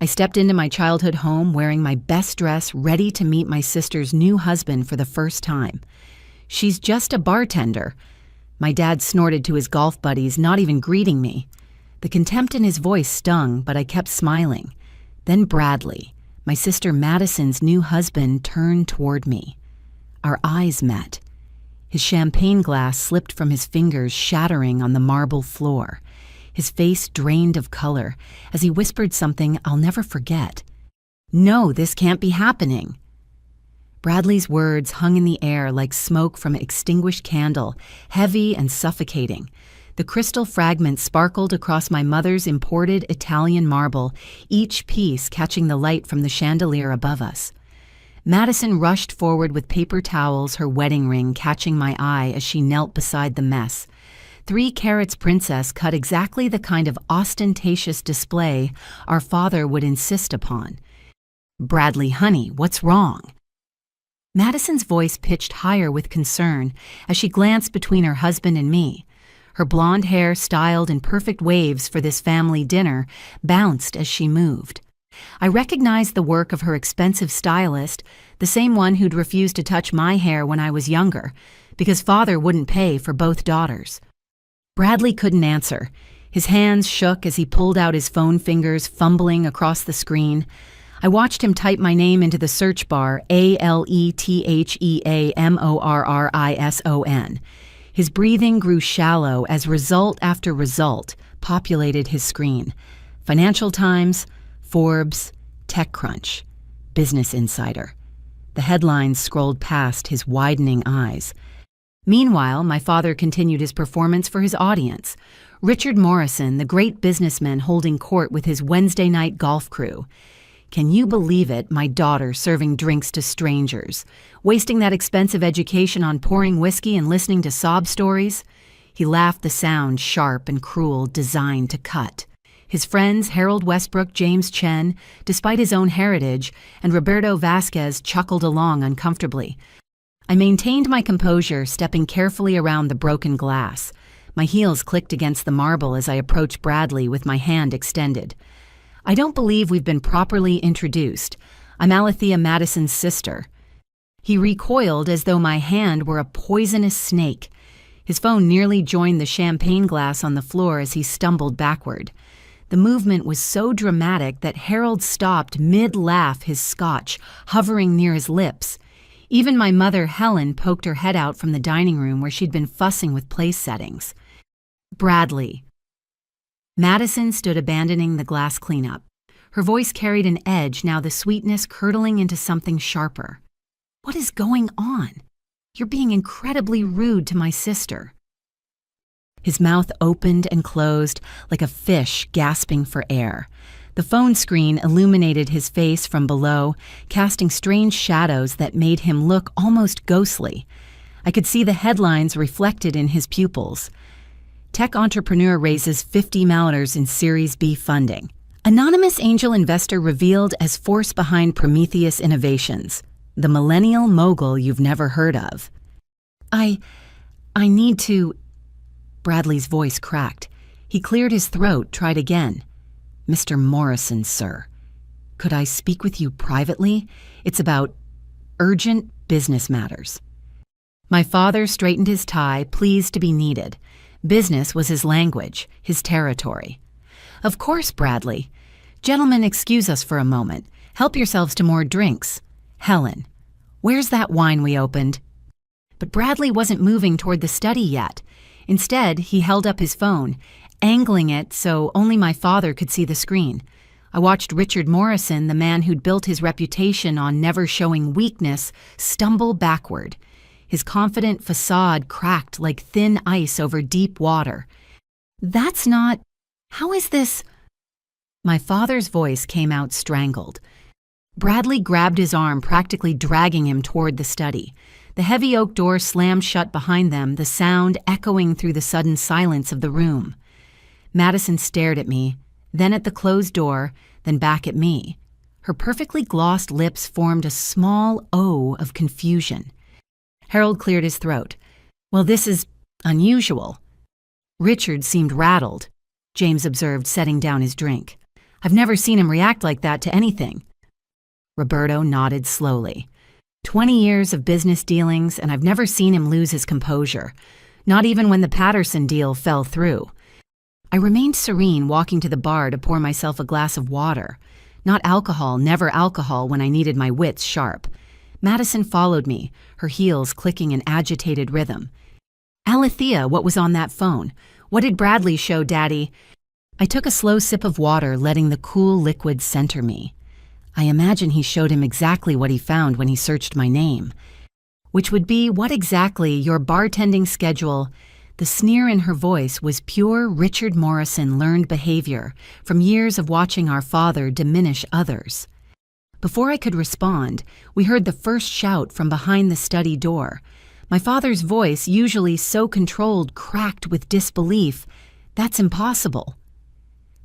stepped into my childhood home wearing my best dress, ready to meet my sister's new husband for the first time. "She's just a bartender." My dad snorted to his golf buddies, not even greeting me. The contempt in his voice stung, but I kept smiling. Then Bradley, my sister Madison's new husband, turned toward me. Our eyes met. His champagne glass slipped from his fingers, shattering on the marble floor. His face drained of color as he whispered something I'll never forget. "No, this can't be happening." Bradley's words hung in the air like smoke from an extinguished candle, heavy and suffocating. The crystal fragments sparkled across my mother's imported Italian marble, each piece catching the light from the chandelier above us. Madison rushed forward with paper towels, her wedding ring catching my eye as she knelt beside the mess. 3 carats princess cut exactly the kind of ostentatious display our father would insist upon. "Bradley, honey, what's wrong?" Madison's voice pitched higher with concern as she glanced between her husband and me. Her blonde hair, styled in perfect waves for this family dinner, bounced as she moved. I recognized the work of her expensive stylist, the same one who'd refused to touch my hair when I was younger, because father wouldn't pay for both daughters. Bradley couldn't answer. His hands shook as he pulled out his phone, fingers fumbling across the screen. I watched him type my name into the search bar, Aletheamorrison. His breathing grew shallow as result after result populated his screen. Financial Times, Forbes, TechCrunch, Business Insider. The headlines scrolled past his widening eyes. Meanwhile, my father continued his performance for his audience. Richard Morrison, the great businessman holding court with his Wednesday night golf crew. Can you believe it, my daughter serving drinks to strangers? Wasting that expensive education on pouring whiskey and listening to sob stories? He laughed, the sound sharp and cruel, designed to cut. His friends, Harold Westbrook, James Chen, despite his own heritage, and Roberto Vasquez chuckled along uncomfortably. I maintained my composure, stepping carefully around the broken glass. My heels clicked against the marble as I approached Bradley with my hand extended. "I don't believe we've been properly introduced. I'm Alethea Madison's sister." He recoiled as though my hand were a poisonous snake. His phone nearly joined the champagne glass on the floor as he stumbled backward. The movement was so dramatic that Harold stopped mid-laugh, his scotch hovering near his lips. Even my mother, Helen, poked her head out from the dining room where she'd been fussing with place settings. "Bradley." Madison stood abandoning the glass cleanup. Her voice carried an edge, now the sweetness curdling into something sharper. "What is going on? You're being incredibly rude to my sister." His mouth opened and closed like a fish gasping for air. The phone screen illuminated his face from below, casting strange shadows that made him look almost ghostly. I could see the headlines reflected in his pupils. Tech entrepreneur raises $50 million in Series B funding. Anonymous angel investor revealed as force behind Prometheus Innovations. The millennial mogul you've never heard of. I need to... Bradley's voice cracked. He cleared his throat, tried again. "Mr. Morrison, sir. Could I speak with you privately? It's about urgent business matters." My father straightened his tie, pleased to be needed. Business was his language, his territory. "Of course, Bradley. Gentlemen, excuse us for a moment. Help yourselves to more drinks. Helen, where's that wine we opened?" But Bradley wasn't moving toward the study yet. Instead, he held up his phone, angling it so only my father could see the screen. I watched Richard Morrison, the man who'd built his reputation on never showing weakness, stumble backward. His confident facade cracked like thin ice over deep water. "That's not... How is this..." My father's voice came out strangled. Bradley grabbed his arm, practically dragging him toward the study. The heavy oak door slammed shut behind them, the sound echoing through the sudden silence of the room. Madison stared at me, then at the closed door, then back at me. Her perfectly glossed lips formed a small O of confusion. Harold cleared his throat. "Well, this is unusual." Richard seemed rattled, James observed, setting down his drink. I've never seen him react like that to anything. Roberto nodded slowly. 20 years of business dealings, and I've never seen him lose his composure. Not even when the Patterson deal fell through. I remained serene, walking to the bar to pour myself a glass of water. Not alcohol, never alcohol when I needed my wits sharp. Madison followed me, her heels clicking in agitated rhythm. Alethea, what was on that phone? What did Bradley show, Daddy? I took a slow sip of water, letting the cool liquid center me. I imagine he showed him exactly what he found when he searched my name. Which would be, what exactly, your bartending schedule? The sneer in her voice was pure Richard Morrison learned behavior from years of watching our father diminish others. Before I could respond, we heard the first shout from behind the study door. My father's voice, usually so controlled, cracked with disbelief. That's impossible.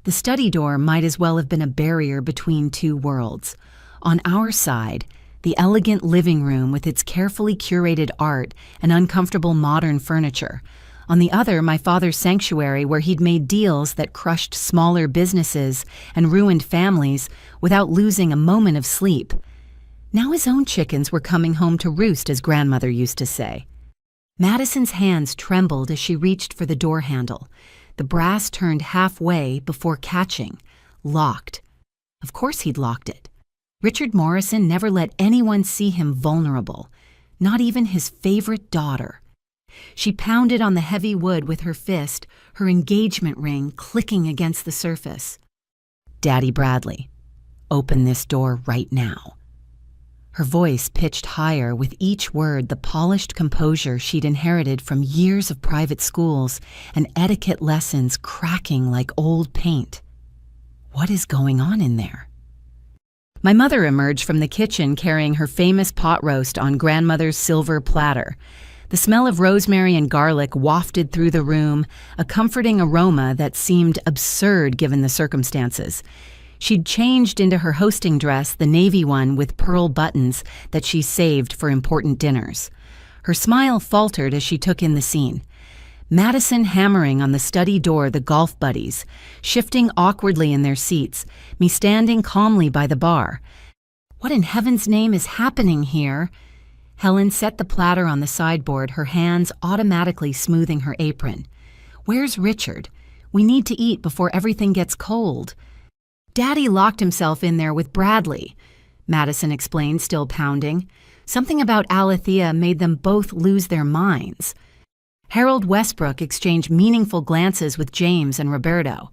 The study door might as well have been a barrier between two worlds. On our side, the elegant living room with its carefully curated art and uncomfortable modern furniture. On the other, my father's sanctuary where he'd made deals that crushed smaller businesses and ruined families without losing a moment of sleep. Now his own chickens were coming home to roost, as grandmother used to say. Madison's hands trembled as she reached for the door handle. The brass turned halfway before catching. Locked. Of course he'd locked it. Richard Morrison never let anyone see him vulnerable, not even his favorite daughter. She pounded on the heavy wood with her fist, her engagement ring clicking against the surface. Daddy Bradley, open this door right now. Her voice pitched higher with each word, the polished composure she'd inherited from years of private schools and etiquette lessons cracking like old paint. What is going on in there? My mother emerged from the kitchen carrying her famous pot roast on grandmother's silver platter. The smell of rosemary and garlic wafted through the room, a comforting aroma that seemed absurd given the circumstances. She'd changed into her hosting dress, the navy one with pearl buttons that she saved for important dinners. Her smile faltered as she took in the scene. Madison hammering on the study door, the golf buddies, shifting awkwardly in their seats, me standing calmly by the bar. What in heaven's name is happening here? Helen set the platter on the sideboard, her hands automatically smoothing her apron. Where's Richard? We need to eat before everything gets cold. Daddy locked himself in there with Bradley, Madison explained, still pounding. Something about Alethea made them both lose their minds. Harold Westbrook exchanged meaningful glances with James and Roberto.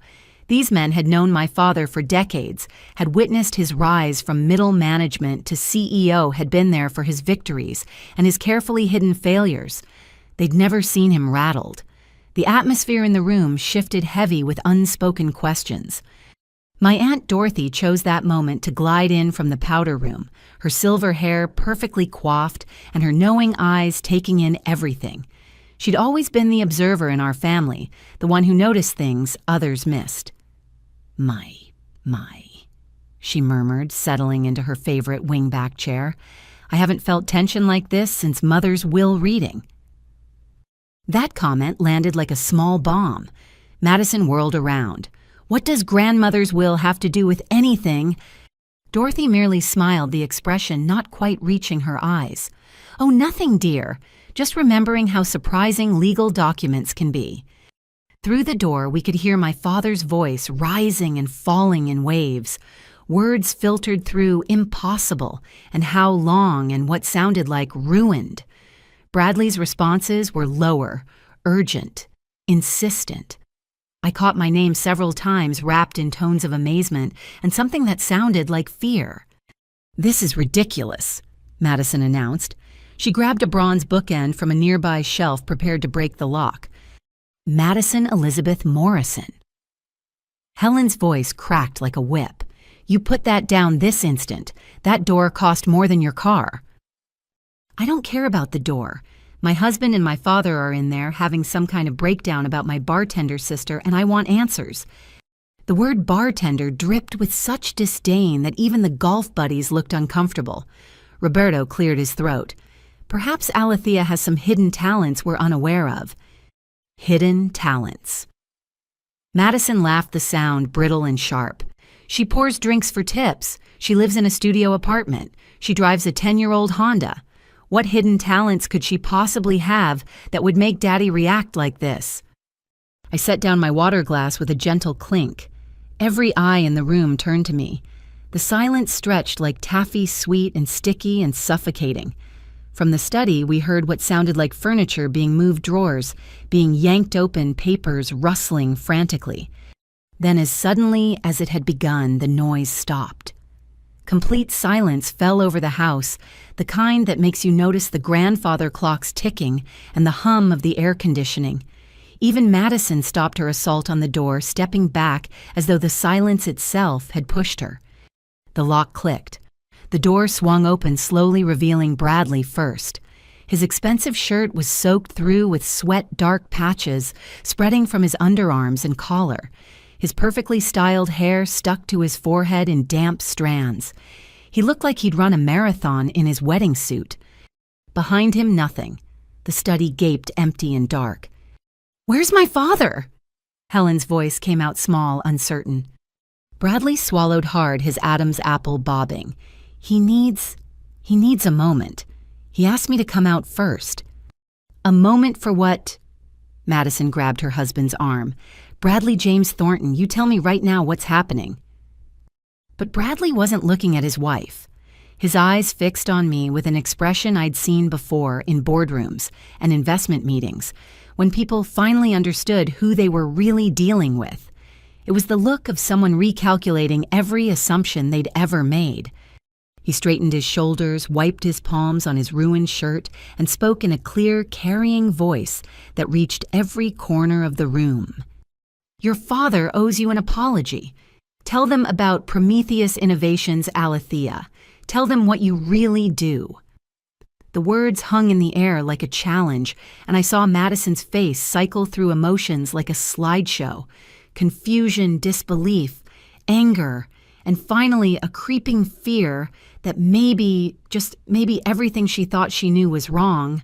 These men had known my father for decades, had witnessed his rise from middle management to CEO, had been there for his victories and his carefully hidden failures. They'd never seen him rattled. The atmosphere in the room shifted heavy with unspoken questions. My Aunt Dorothy chose that moment to glide in from the powder room, her silver hair perfectly coiffed and her knowing eyes taking in everything. She'd always been the observer in our family, the one who noticed things others missed. My, she murmured, settling into her favorite wingback chair. I haven't felt tension like this since Mother's will reading. That comment landed like a small bomb. Madison whirled around. What does grandmother's will have to do with anything? Dorothy merely smiled, the expression not quite reaching her eyes. Oh, nothing, dear. Just remembering how surprising legal documents can be. Through the door, we could hear my father's voice rising and falling in waves. Words filtered through impossible and how long and what sounded like ruined. Bradley's responses were lower, urgent, insistent. I caught my name several times wrapped in tones of amazement and something that sounded like fear. This is ridiculous, Madison announced. She grabbed a bronze bookend from a nearby shelf prepared to break the lock. Madison Elizabeth Morrison. Helen's voice cracked like a whip. You put that down this instant. That door cost more than your car. I don't care about the door. My husband and my father are in there having some kind of breakdown about my bartender sister, and I want answers. The word bartender dripped with such disdain that even the golf buddies looked uncomfortable. Roberto cleared his throat. Perhaps Alethea has some hidden talents we're unaware of. Hidden talents. Madison laughed, the sound brittle and sharp. She pours drinks for tips. She lives in a studio apartment. She drives a 10-year-old Honda. What hidden talents could she possibly have that would make Daddy react like this? I set down my water glass with a gentle clink. Every eye in the room turned to me. The silence stretched like taffy, sweet and sticky and suffocating. From the study, we heard what sounded like furniture being moved, drawers being yanked open, papers rustling frantically. Then, as suddenly as it had begun, the noise stopped. Complete silence fell over the house, the kind that makes you notice the grandfather clocks ticking and the hum of the air conditioning. Even Madison stopped her assault on the door, stepping back as though the silence itself had pushed her. The lock clicked. The door swung open, slowly revealing Bradley first. His expensive shirt was soaked through with sweat, dark patches spreading from his underarms and collar. His perfectly styled hair stuck to his forehead in damp strands. He looked like he'd run a marathon in his wedding suit. Behind him, nothing. The study gaped empty and dark. "Where's my father?" Helen's voice came out small, uncertain. Bradley swallowed hard, his Adam's apple bobbing. He needs a moment. He asked me to come out first. A moment for what? Madison grabbed her husband's arm. "Bradley James Thornton, you tell me right now what's happening." But Bradley wasn't looking at his wife. His eyes fixed on me with an expression I'd seen before in boardrooms and investment meetings, when people finally understood who they were really dealing with. It was the look of someone recalculating every assumption they'd ever made. He straightened his shoulders, wiped his palms on his ruined shirt, and spoke in a clear, carrying voice that reached every corner of the room. "Your father owes you an apology. Tell them about Prometheus Innovations Alethea. Tell them what you really do." The words hung in the air like a challenge, and I saw Madison's face cycle through emotions like a slideshow. Confusion, disbelief, anger, and finally a creeping fear that maybe, just maybe, everything she thought she knew was wrong.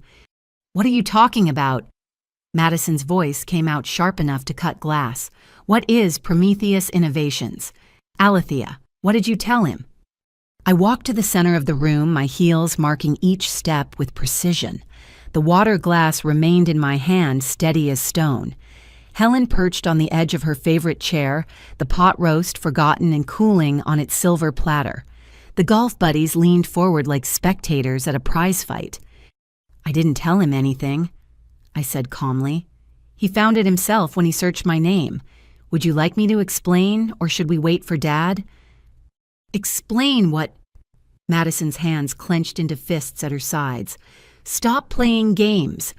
"What are you talking about?" Madison's voice came out sharp enough to cut glass. "What is Prometheus Innovations? Alethea, what did you tell him?" I walked to the center of the room, my heels marking each step with precision. The water glass remained in my hand, steady as stone. Helen perched on the edge of her favorite chair, the pot roast forgotten and cooling on its silver platter. The golf buddies leaned forward like spectators at a prize fight. "I didn't tell him anything," I said calmly. "He found it himself when he searched my name. Would you like me to explain, or should we wait for Dad?" "Explain what?" Madison's hands clenched into fists at her sides. "Stop playing games."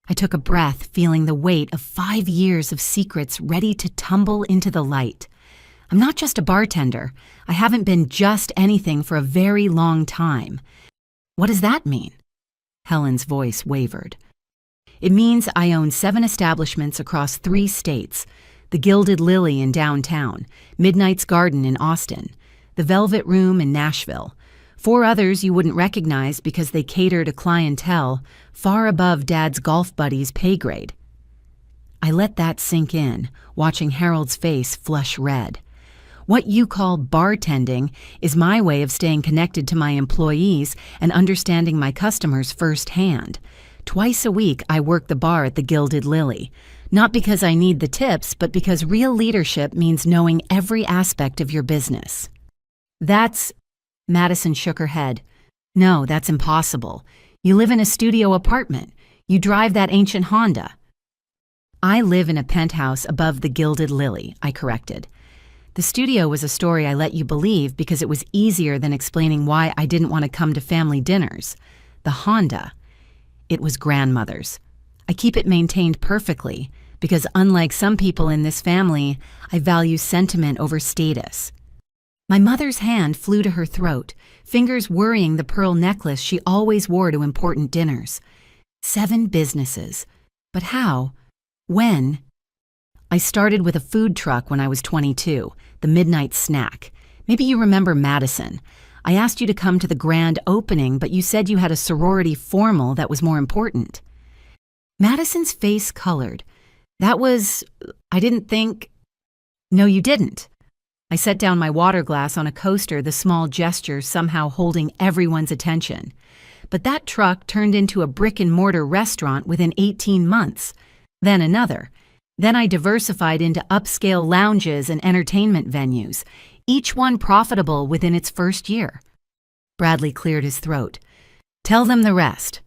I took a breath, feeling the weight of 5 years of secrets ready to tumble into the light. I'm not just a bartender. I haven't been just anything for a very long time. "What does that mean?" Helen's voice wavered. "It means I own 7 establishments across 3 states. The Gilded Lily in downtown, Midnight's Garden in Austin, the Velvet Room in Nashville. 4 others you wouldn't recognize because they cater to clientele far above Dad's golf buddies' pay grade." I let that sink in, watching Harold's face flush red. What you call bartending is my way of staying connected to my employees and understanding my customers firsthand. Twice a week, I work the bar at the Gilded Lily. Not because I need the tips, but because real leadership means knowing every aspect of your business. Madison shook her head. "No, that's impossible. You live in a studio apartment. You drive that ancient Honda." "I live in a penthouse above the Gilded Lily," I corrected. The studio was a story I let you believe because it was easier than explaining why I didn't want to come to family dinners. The Honda. It was grandmother's. I keep it maintained perfectly because, unlike some people in this family, I value sentiment over status. My mother's hand flew to her throat, fingers worrying the pearl necklace she always wore to important dinners. 7 businesses. But how? When? I started with a food truck when I was 22, the Midnight Snack. Maybe you remember Madison. I asked you to come to the grand opening, but you said you had a sorority formal that was more important. Madison's face colored. I didn't think... No, you didn't. I set down my water glass on a coaster, the small gesture somehow holding everyone's attention. But that truck turned into a brick-and-mortar restaurant within 18 months. Then another. Then I diversified into upscale lounges and entertainment venues, each one profitable within its first year. Bradley cleared his throat. Tell them the rest.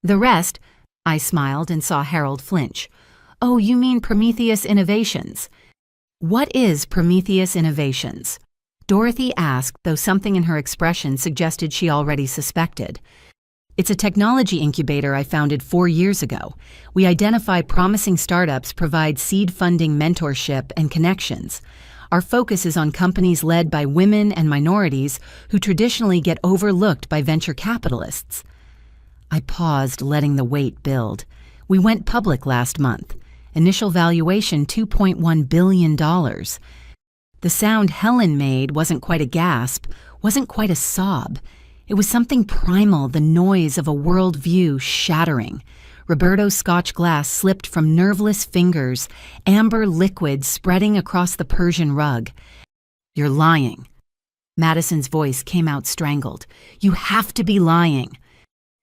The rest? I smiled and saw Harold flinch. Oh, you mean Prometheus Innovations. What is Prometheus Innovations? Dorothy asked, though something in her expression suggested she already suspected. It's a technology incubator I founded 4 years ago. We identify promising startups, provide seed funding, mentorship, and connections. Our focus is on companies led by women and minorities who traditionally get overlooked by venture capitalists. I paused, letting the weight build. We went public last month. Initial valuation $2.1 billion. The sound Helen made wasn't quite a gasp, wasn't quite a sob. It was something primal, the noise of a worldview shattering. Roberto's Scotch glass slipped from nerveless fingers, amber liquid spreading across the Persian rug. You're lying. Madison's voice came out strangled. You have to be lying.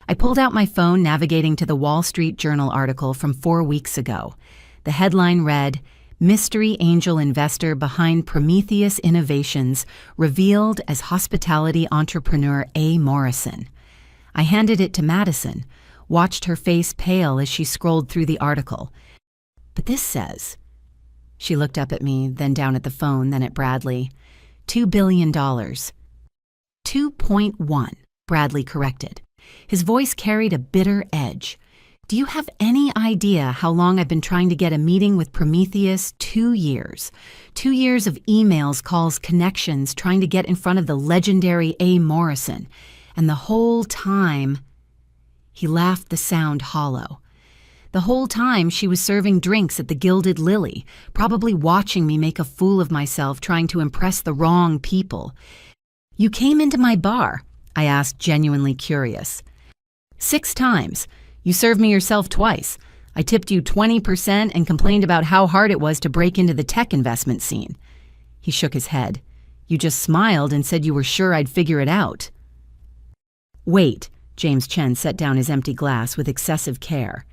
I pulled out my phone, navigating to the Wall Street Journal article from 4 weeks ago. The headline read, Mystery Angel Investor Behind Prometheus Innovations Revealed as Hospitality Entrepreneur A. Morrison. I handed it to Madison, watched her face pale as she scrolled through the article. But this says... She looked up at me, then down at the phone, then at Bradley. $2 billion. 2.1, Bradley corrected. His voice carried a bitter edge. Do you have any idea how long I've been trying to get a meeting with Prometheus? 2 years. 2 years of emails, calls, connections, trying to get in front of the legendary A. Morrison. And the whole time... He laughed, the sound hollow. The whole time she was serving drinks at the Gilded Lily, probably watching me make a fool of myself trying to impress the wrong people. You came into my bar, I asked, genuinely curious. 6 times. You served me yourself twice. I tipped you 20% and complained about how hard it was to break into the tech investment scene. He shook his head. You just smiled and said you were sure I'd figure it out. Wait, James Chen set down his empty glass with excessive care.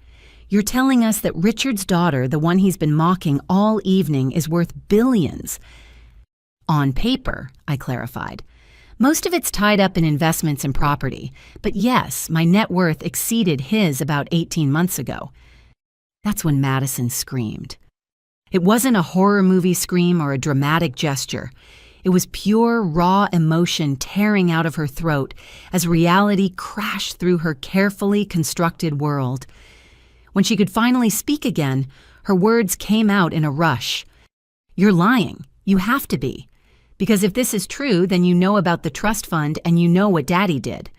You're telling us that Richard's daughter, the one he's been mocking all evening, is worth billions. On paper, I clarified. Most of it's tied up in investments and property, but yes, my net worth exceeded his about 18 months ago. That's when Madison screamed. It wasn't a horror movie scream or a dramatic gesture. It was pure, raw emotion tearing out of her throat as reality crashed through her carefully constructed world. When she could finally speak again, her words came out in a rush. You're lying. You have to be. Because if this is true, then you know about the trust fund and you know what Daddy did.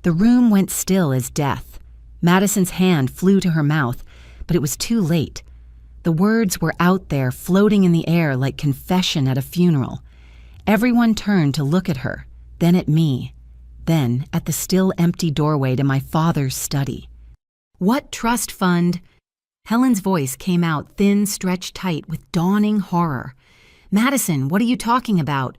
The room went still as death. Madison's hand flew to her mouth, but it was too late. The words were out there, floating in the air like confession at a funeral. Everyone turned to look at her, then at me, then at the still empty doorway to my father's study. What trust fund? Helen's voice came out thin, stretched tight with dawning horror. Madison, what are you talking about?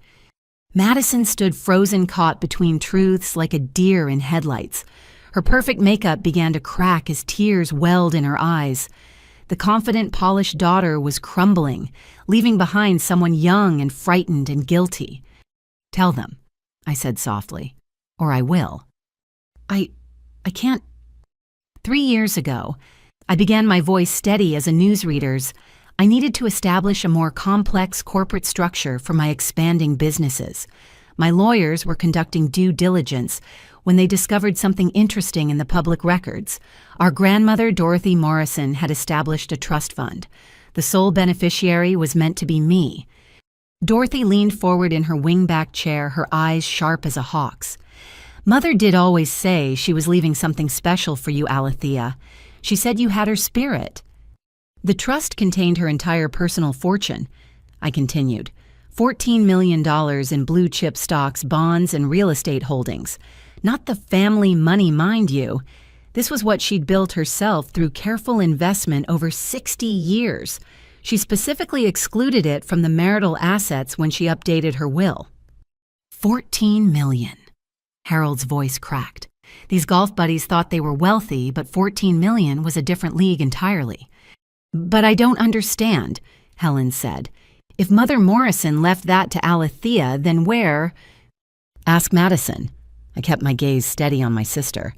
Madison stood frozen, caught between truths like a deer in headlights. Her perfect makeup began to crack as tears welled in her eyes. The confident, polished daughter was crumbling, leaving behind someone young and frightened and guilty. Tell them, I said softly, or I will. I can't. 3 years ago, I began my voice steady as a newsreader's. I needed to establish a more complex corporate structure for my expanding businesses. My lawyers were conducting due diligence when they discovered something interesting in the public records. Our grandmother, Dorothy Morrison, had established a trust fund. The sole beneficiary was meant to be me. Dorothy leaned forward in her wingback chair, her eyes sharp as a hawk's. Mother did always say she was leaving something special for you, Alethea. She said you had her spirit. The trust contained her entire personal fortune, I continued. $14 million in blue-chip stocks, bonds, and real estate holdings. Not the family money, mind you. This was what she'd built herself through careful investment over 60 years. She specifically excluded it from the marital assets when she updated her will. 14 million. Harold's voice cracked. These golf buddies thought they were wealthy, but 14 million was a different league entirely. But I don't understand, Helen said. If Mother Morrison left that to Alethea, then where? Ask Madison. I kept my gaze steady on my sister.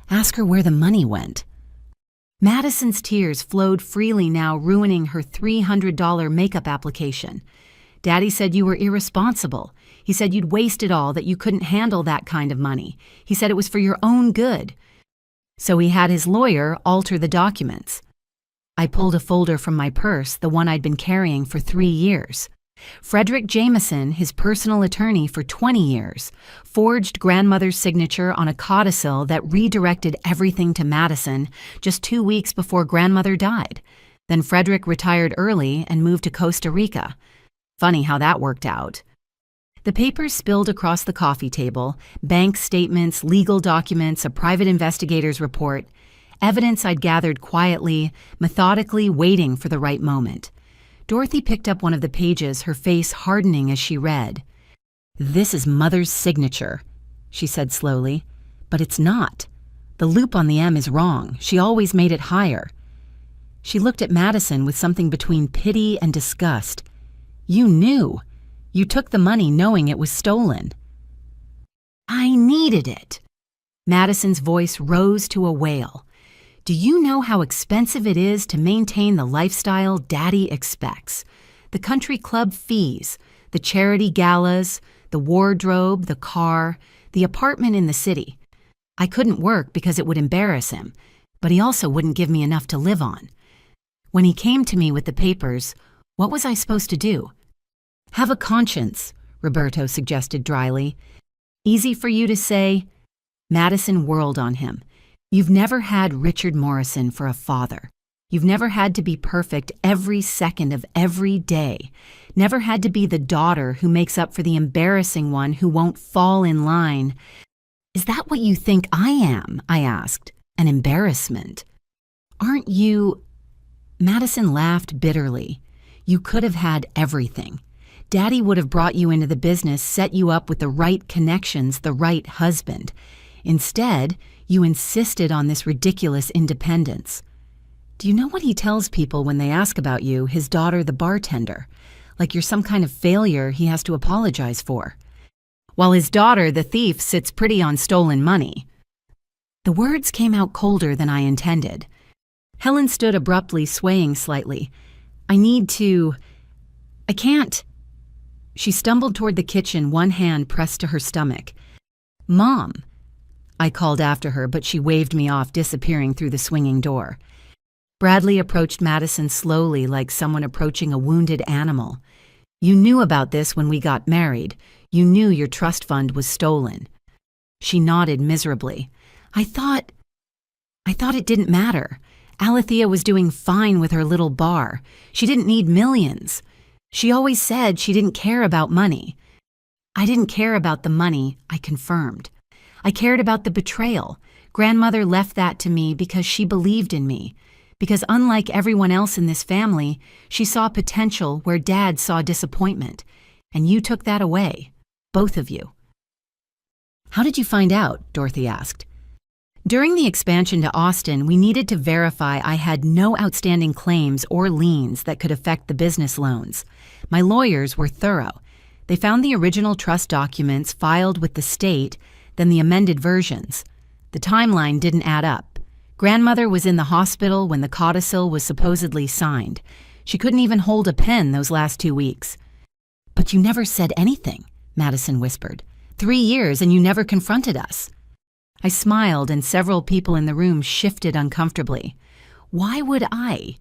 Ask her where the money went. Madison's tears flowed freely now, ruining her $300 makeup application. Daddy said you were irresponsible. He said you'd waste it all, that you couldn't handle that kind of money. He said it was for your own good. So he had his lawyer alter the documents. I pulled a folder from my purse, the one I'd been carrying for 3 years. Frederick Jameson, his personal attorney for 20 years, forged grandmother's signature on a codicil that redirected everything to Madison just 2 weeks before grandmother died. Then Frederick retired early and moved to Costa Rica. Funny how that worked out. The papers spilled across the coffee table, bank statements, legal documents, a private investigator's report, evidence I'd gathered quietly, methodically, waiting for the right moment. Dorothy picked up one of the pages, her face hardening as she read. This is Mother's signature, she said slowly. But it's not. The loop on the M is wrong. She always made it higher. She looked at Madison with something between pity and disgust. You knew. You took the money knowing it was stolen. I needed it. Madison's voice rose to a wail. Do you know how expensive it is to maintain the lifestyle Daddy expects? The country club fees, the charity galas, the wardrobe, the car, the apartment in the city. I couldn't work because it would embarrass him, but he also wouldn't give me enough to live on. When he came to me with the papers, what was I supposed to do? Have a conscience, Roberto suggested dryly. Easy for you to say. Madison whirled on him. You've never had Richard Morrison for a father. You've never had to be perfect every second of every day. Never had to be the daughter who makes up for the embarrassing one who won't fall in line. Is that what you think I am? I asked. An embarrassment. Aren't you? Madison laughed bitterly. You could have had everything. Daddy would have brought you into the business, set you up with the right connections, the right husband. Instead, you insisted on this ridiculous independence. Do you know what he tells people when they ask about you, his daughter, the bartender? Like you're some kind of failure he has to apologize for. While his daughter, the thief, sits pretty on stolen money. The words came out colder than I intended. Helen stood abruptly, swaying slightly. I can't. She stumbled toward the kitchen, one hand pressed to her stomach. Mom, I called after her, but she waved me off, disappearing through the swinging door. Bradley approached Madison slowly, like someone approaching a wounded animal. You knew about this when we got married. You knew your trust fund was stolen. She nodded miserably. I thought it didn't matter. Alethea was doing fine with her little bar. She didn't need millions. She always said she didn't care about money. I didn't care about the money, I confirmed. I cared about the betrayal. Grandmother left that to me because she believed in me. Because unlike everyone else in this family, she saw potential where Dad saw disappointment. And you took that away. Both of you. How did you find out? Dorothy asked. During the expansion to Austin, we needed to verify I had no outstanding claims or liens that could affect the business loans. My lawyers were thorough. They found the original trust documents filed with the state, then the amended versions. The timeline didn't add up. Grandmother was in the hospital when the codicil was supposedly signed. She couldn't even hold a pen those last 2 weeks. But you never said anything, Madison whispered. 3 years and you never confronted us. I smiled and several people in the room shifted uncomfortably. Why would I?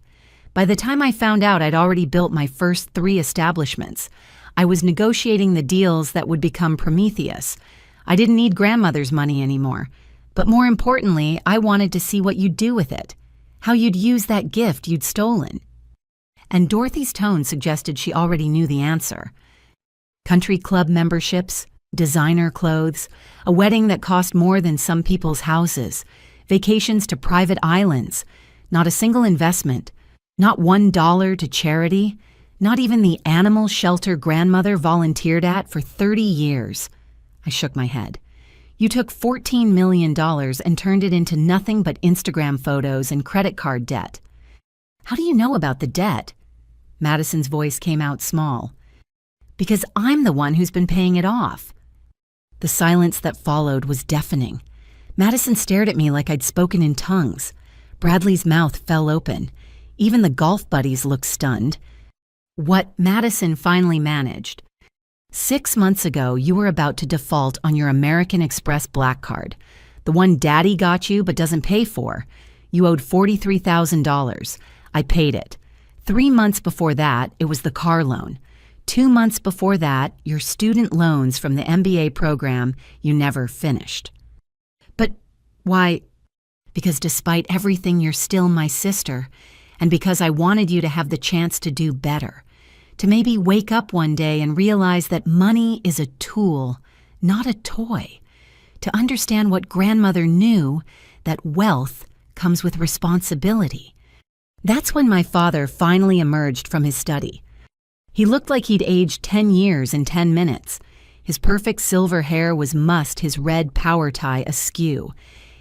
By the time I found out, I'd already built my first 3 establishments. I was negotiating the deals that would become Prometheus. I didn't need grandmother's money anymore. But more importantly, I wanted to see what you'd do with it, how you'd use that gift you'd stolen. And Dorothy's tone suggested she already knew the answer. Country club memberships, designer clothes, a wedding that cost more than some people's houses, vacations to private islands, not a single investment, Not $1 to charity, not even the animal shelter grandmother volunteered at for 30 years. I shook my head. You took $14 million and turned it into nothing but Instagram photos and credit card debt. How do you know about the debt? Madison's voice came out small. Because I'm the one who's been paying it off. The silence that followed was deafening. Madison stared at me like I'd spoken in tongues. Bradley's mouth fell open. Even the golf buddies looked stunned. What Madison finally managed. 6 months ago, you were about to default on your American Express Black Card, the one Daddy got you but doesn't pay for. You owed $43,000. I paid it. 3 months before that, it was the car loan. 2 months before that, your student loans from the MBA program you never finished. But why? Because despite everything, you're still my sister, and because I wanted you to have the chance to do better. To maybe wake up one day and realize that money is a tool, not a toy. To understand what grandmother knew, that wealth comes with responsibility. That's when my father finally emerged from his study. He looked like he'd aged 10 years in 10 minutes. His perfect silver hair was mussed, his red power tie askew.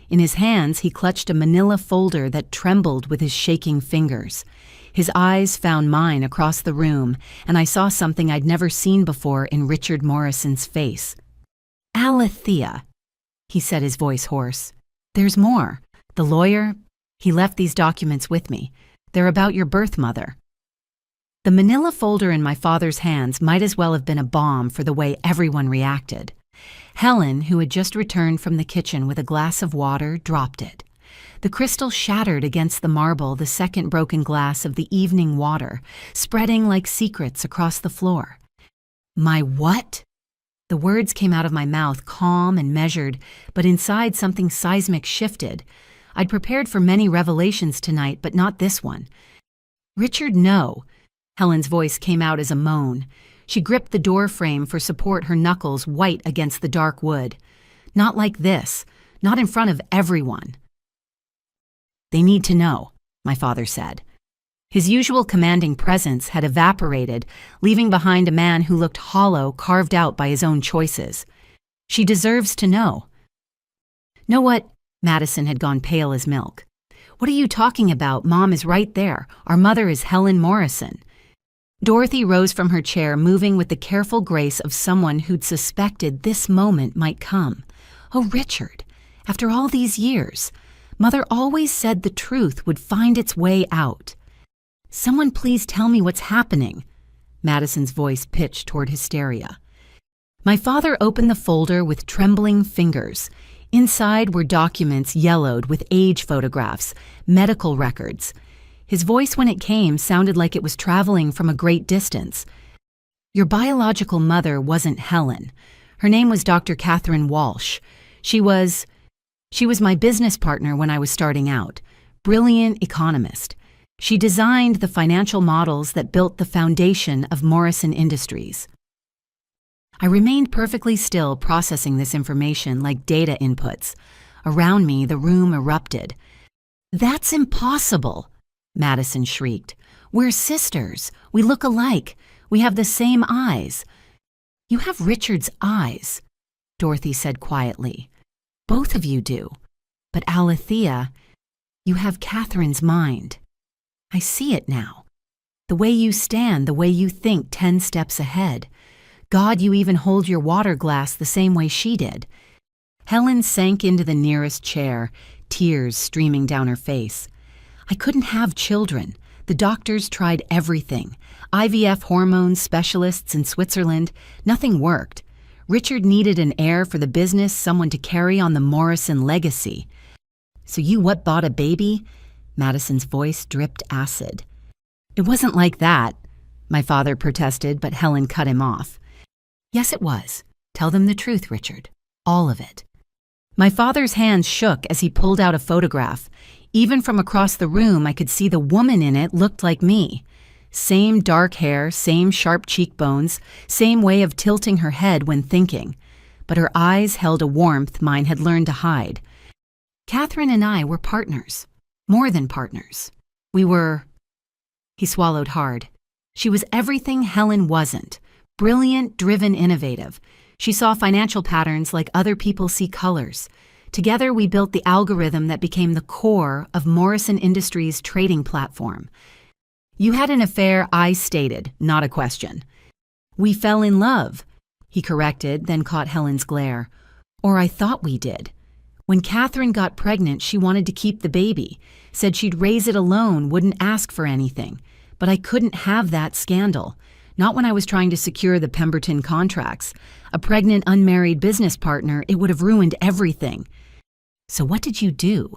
In his hands, he clutched a manila folder that trembled with his shaking fingers. His eyes found mine across the room, and I saw something I'd never seen before in Richard Morrison's face. Alethea, he said, his voice hoarse. There's more. The lawyer, he left these documents with me. They're about your birth mother. The manila folder in my father's hands might as well have been a bomb for the way everyone reacted. Helen, who had just returned from the kitchen with a glass of water, dropped it. The crystal shattered against the marble, the second broken glass of the evening water, spreading like secrets across the floor. My what? The words came out of my mouth calm and measured, but inside something seismic shifted. I'd prepared for many revelations tonight, but not this one. Richard, no. Helen's voice came out as a moan. She gripped the door frame for support, her knuckles white against the dark wood. Not like this. Not in front of everyone. They need to know, my father said. His usual commanding presence had evaporated, leaving behind a man who looked hollow, carved out by his own choices. She deserves to know. Know what? Madison had gone pale as milk. What are you talking about? Mom is right there. Our mother is Helen Morrison. Dorothy rose from her chair, moving with the careful grace of someone who'd suspected this moment might come. Oh, Richard, after all these years, Mother always said the truth would find its way out. Someone please tell me what's happening. Madison's voice pitched toward hysteria. My father opened the folder with trembling fingers. Inside were documents yellowed with age photographs, medical records. His voice, when it came, sounded like it was traveling from a great distance. Your biological mother wasn't Helen. Her name was Dr. Catherine Walsh. She was my business partner when I was starting out. Brilliant economist. She designed the financial models that built the foundation of Morrison Industries. I remained perfectly still, processing this information like data inputs. Around me, the room erupted. That's impossible, Madison shrieked. We're sisters. We look alike. We have the same eyes. You have Richard's eyes, Dorothy said quietly. Both of you do. But Alethea, you have Catherine's mind. I see it now. The way you stand, the way you think 10 steps ahead. God, you even hold your water glass the same way she did. Helen sank into the nearest chair, tears streaming down her face. I couldn't have children. The doctors tried everything. IVF hormone specialists in Switzerland. Nothing worked. Richard needed an heir for the business, someone to carry on the Morrison legacy. So you bought a baby? Madison's voice dripped acid. It wasn't like that, my father protested, but Helen cut him off. Yes, it was. Tell them the truth, Richard. All of it. My father's hands shook as he pulled out a photograph. Even from across the room, I could see the woman in it looked like me. Same dark hair, same sharp cheekbones, same way of tilting her head when thinking. But her eyes held a warmth mine had learned to hide. Catherine and I were partners. More than partners. We were He swallowed hard. She was everything Helen wasn't. Brilliant, driven, innovative. She saw financial patterns like other people see colors. Together, we built the algorithm that became the core of Morrison Industries' trading platform. You had an affair, I stated, not a question. We fell in love, he corrected, then caught Helen's glare. Or I thought we did. When Catherine got pregnant, she wanted to keep the baby, said she'd raise it alone, wouldn't ask for anything. But I couldn't have that scandal. Not when I was trying to secure the Pemberton contracts. A pregnant, unmarried business partner, it would have ruined everything. So what did you do?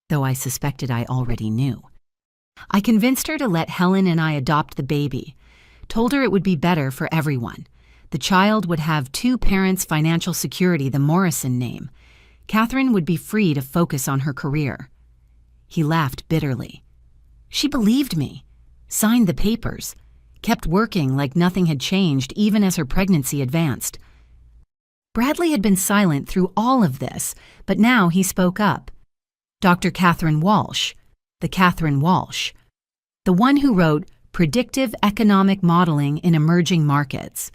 Though I suspected I already knew. I convinced her to let Helen and I adopt the baby. Told her it would be better for everyone. The child would have two parents' financial security, the Morrison name. Catherine would be free to focus on her career. He laughed bitterly. She believed me, signed the papers, kept working like nothing had changed even as her pregnancy advanced. Bradley had been silent through all of this, but now he spoke up. Dr. Catherine Walsh, the Catherine Walsh, the one who wrote Predictive Economic Modeling in Emerging Markets.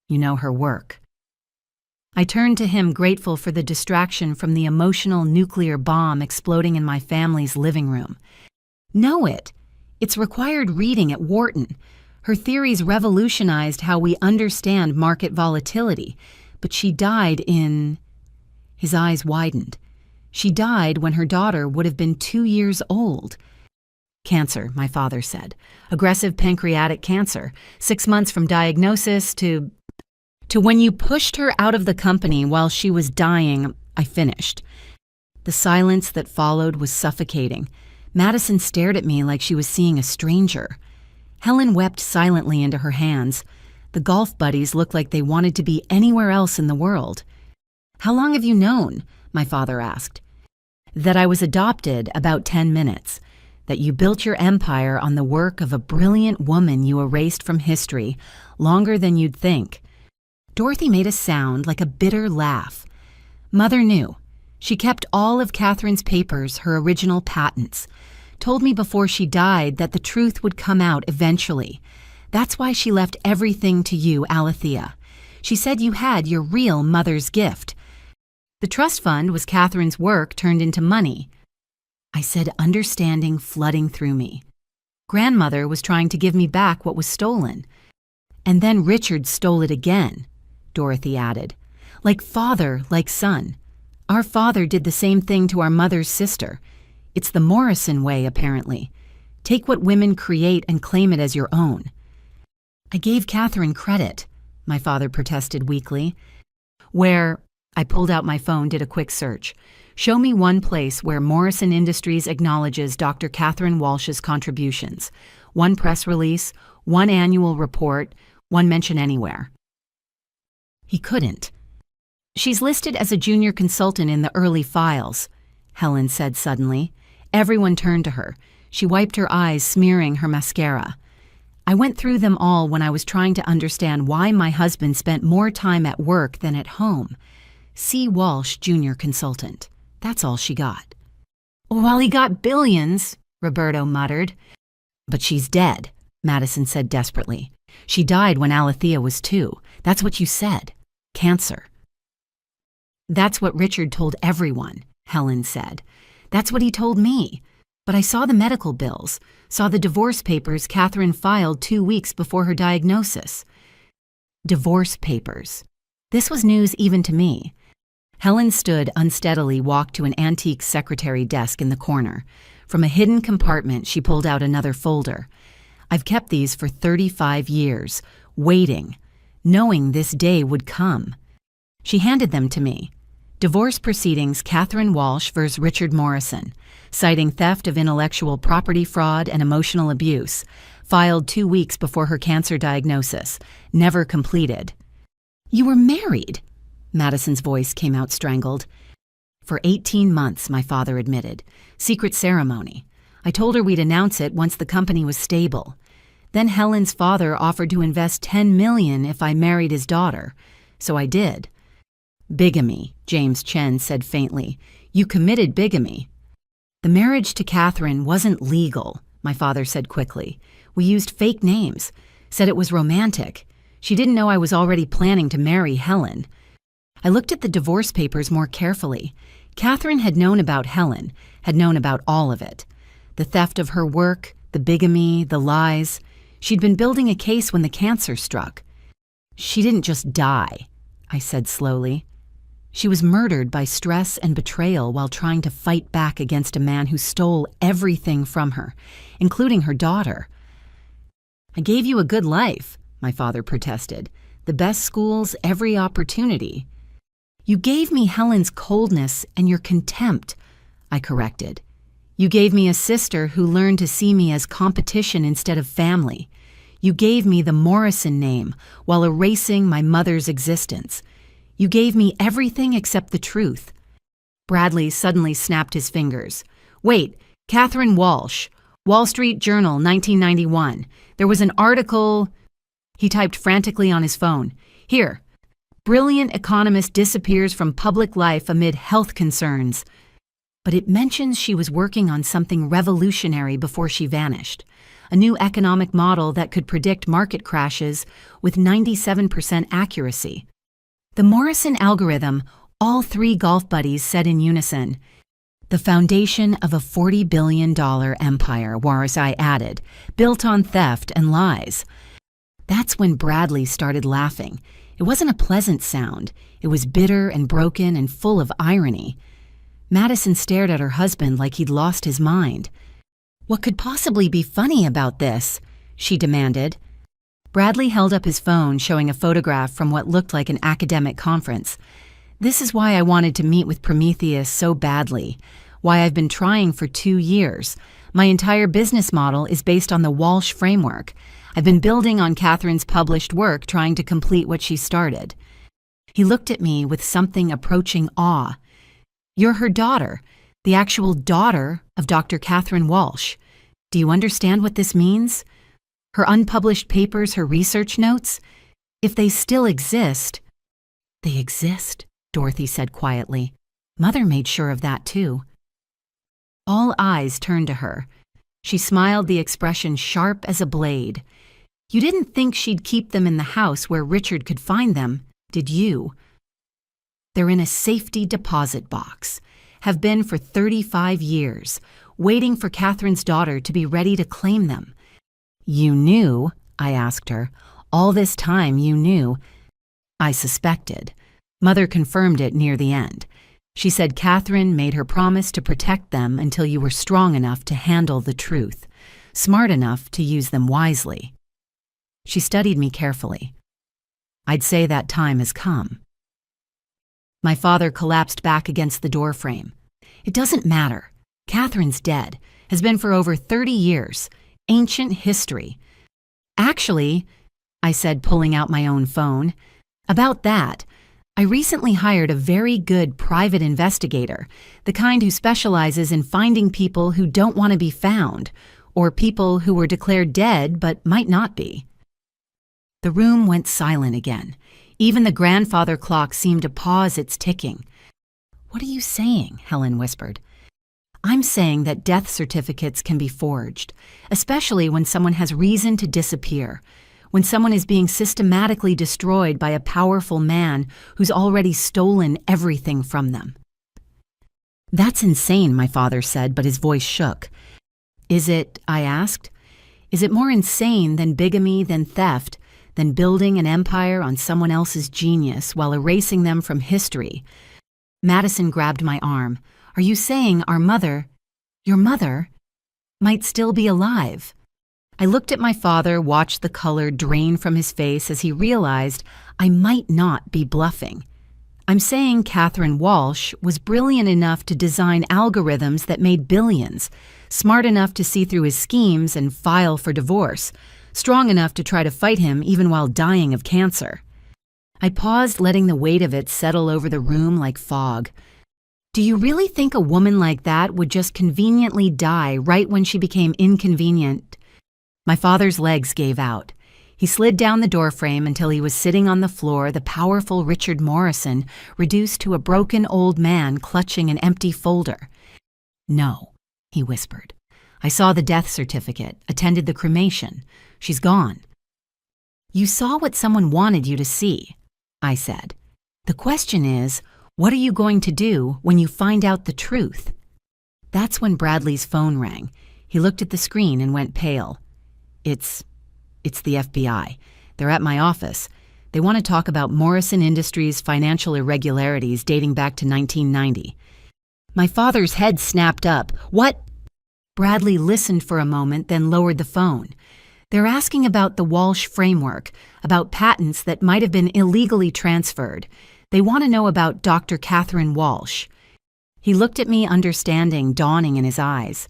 You know her work. I turned to him, grateful for the distraction from the emotional nuclear bomb exploding in my family's living room. Know it. It's required reading at Wharton. Her theories revolutionized how we understand market volatility, but she died in... His eyes widened. She died when her daughter would have been 2 years old. Cancer, my father said. Aggressive pancreatic cancer. 6 months from diagnosis to when you pushed her out of the company while she was dying, I finished. The silence that followed was suffocating. Madison stared at me like she was seeing a stranger. Helen wept silently into her hands. The golf buddies looked like they wanted to be anywhere else in the world. How long have you known? My father asked. That I was adopted about 10 minutes. That you built your empire on the work of a brilliant woman you erased from history longer than you'd think. Dorothy made a sound like a bitter laugh. Mother knew. She kept all of Catherine's papers, her original patents. Told me before she died that the truth would come out eventually. That's why she left everything to you, Alethea. She said you had your real mother's gift. The trust fund was Catherine's work turned into money. I said, understanding flooding through me. Grandmother was trying to give me back what was stolen. And then Richard stole it again, Dorothy added. Like father, like son. Our father did the same thing to our mother's sister. It's the Morrison way, apparently. Take what women create and claim it as your own. I gave Catherine credit, my father protested weakly. Where... I pulled out my phone, did a quick search. Show me one place where Morrison Industries acknowledges Dr. Catherine Walsh's contributions. One press release, one annual report, one mention anywhere. He couldn't. She's listed as a junior consultant in the early files, Helen said suddenly. Everyone turned to her. She wiped her eyes, smearing her mascara. I went through them all when I was trying to understand why my husband spent more time at work than at home. C. Walsh, junior consultant. That's all she got. Well, he got billions, Roberto muttered. But she's dead, Madison said desperately. She died when Alethea was 2. That's what you said. Cancer. That's what Richard told everyone, Helen said. That's what he told me. But I saw the medical bills, saw the divorce papers Catherine filed 2 weeks before her diagnosis. Divorce papers. This was news even to me. Helen stood unsteadily, walked to an antique secretary desk in the corner. From a hidden compartment, she pulled out another folder. I've kept these for 35 years, waiting, knowing this day would come. She handed them to me. Divorce proceedings, Catherine Walsh vs. Richard Morrison, citing theft of intellectual property fraud and emotional abuse, filed 2 weeks before her cancer diagnosis, never completed. You were married, Madison's voice came out strangled. For 18 months, my father admitted. Secret ceremony. I told her we'd announce it once the company was stable. Then Helen's father offered to invest $10 million if I married his daughter. So I did. Bigamy, James Chen said faintly. You committed bigamy. The marriage to Catherine wasn't legal, my father said quickly. We used fake names, said it was romantic. She didn't know I was already planning to marry Helen. I looked at the divorce papers more carefully. Catherine had known about Helen, had known about all of it. The theft of her work, the bigamy, the lies. She'd been building a case when the cancer struck. She didn't just die, I said slowly. She was murdered by stress and betrayal while trying to fight back against a man who stole everything from her, including her daughter. I gave you a good life, my father protested. The best schools, every opportunity. You gave me Helen's coldness and your contempt, I corrected. You gave me a sister who learned to see me as competition instead of family. You gave me the Morrison name while erasing my mother's existence. You gave me everything except the truth. Bradley suddenly snapped his fingers. Wait, Catherine Walsh, Wall Street Journal, 1991. There was an article. He typed frantically on his phone. Here. Brilliant economist disappears from public life amid health concerns. But it mentions she was working on something revolutionary before she vanished. A new economic model that could predict market crashes with 97% accuracy. The Morrison algorithm, all three golf buddies said in unison. The foundation of a $40 billion empire, Warisai added, built on theft and lies. That's when Bradley started laughing. It wasn't a pleasant sound. It was bitter and broken and full of irony. Madison stared at her husband like he'd lost his mind. What could possibly be funny about this? She demanded. Bradley held up his phone, showing a photograph from what looked like an academic conference. This is why I wanted to meet with Prometheus so badly. Why I've been trying for 2 years. My entire business model is based on the Walsh framework. I've been building on Catherine's published work, trying to complete what she started. He looked at me with something approaching awe. You're her daughter, the actual daughter of Dr. Catherine Walsh. Do you understand what this means? Her unpublished papers, her research notes? If they still exist. They exist, Dorothy said quietly. Mother made sure of that too. All eyes turned to her. She smiled, the expression sharp as a blade. You didn't think she'd keep them in the house where Richard could find them, did you? They're in a safety deposit box. Have been for 35 years, waiting for Catherine's daughter to be ready to claim them. You knew, I asked her. All this time you knew. I suspected. Mother confirmed it near the end. She said Catherine made her promise to protect them until you were strong enough to handle the truth, smart enough to use them wisely. She studied me carefully. I'd say that time has come. My father collapsed back against the doorframe. It doesn't matter. Catherine's dead, has been for over 30 years. Ancient history. Actually, I said, pulling out my own phone, about that, I recently hired a very good private investigator, the kind who specializes in finding people who don't want to be found, or people who were declared dead but might not be. The room went silent again. Even the grandfather clock seemed to pause its ticking. What are you saying? Helen whispered. I'm saying that death certificates can be forged, especially when someone has reason to disappear, when someone is being systematically destroyed by a powerful man who's already stolen everything from them. That's insane, my father said, but his voice shook. Is it, I asked, is it more insane than bigamy, than theft, than building an empire on someone else's genius while erasing them from history? Madison grabbed my arm. Are you saying our mother, your mother, might still be alive? I looked at my father, watched the color drain from his face as he realized I might not be bluffing. I'm saying Catherine Walsh was brilliant enough to design algorithms that made billions, smart enough to see through his schemes and file for divorce, strong enough to try to fight him even while dying of cancer. I paused, letting the weight of it settle over the room like fog. Do you really think a woman like that would just conveniently die right when she became inconvenient? My father's legs gave out. He slid down the doorframe until he was sitting on the floor, the powerful Richard Morrison, reduced to a broken old man clutching an empty folder. No, he whispered. I saw the death certificate, attended the cremation. She's gone. You saw what someone wanted you to see, I said. The question is, what are you going to do when you find out the truth? That's when Bradley's phone rang. He looked at the screen and went pale. It's the FBI. They're at my office. They want to talk about Morrison Industries' financial irregularities dating back to 1990. My father's head snapped up. What? Bradley listened for a moment, then lowered the phone. They're asking about the Walsh framework, about patents that might have been illegally transferred. They want to know about Dr. Catherine Walsh. He looked at me, understanding dawning in his eyes.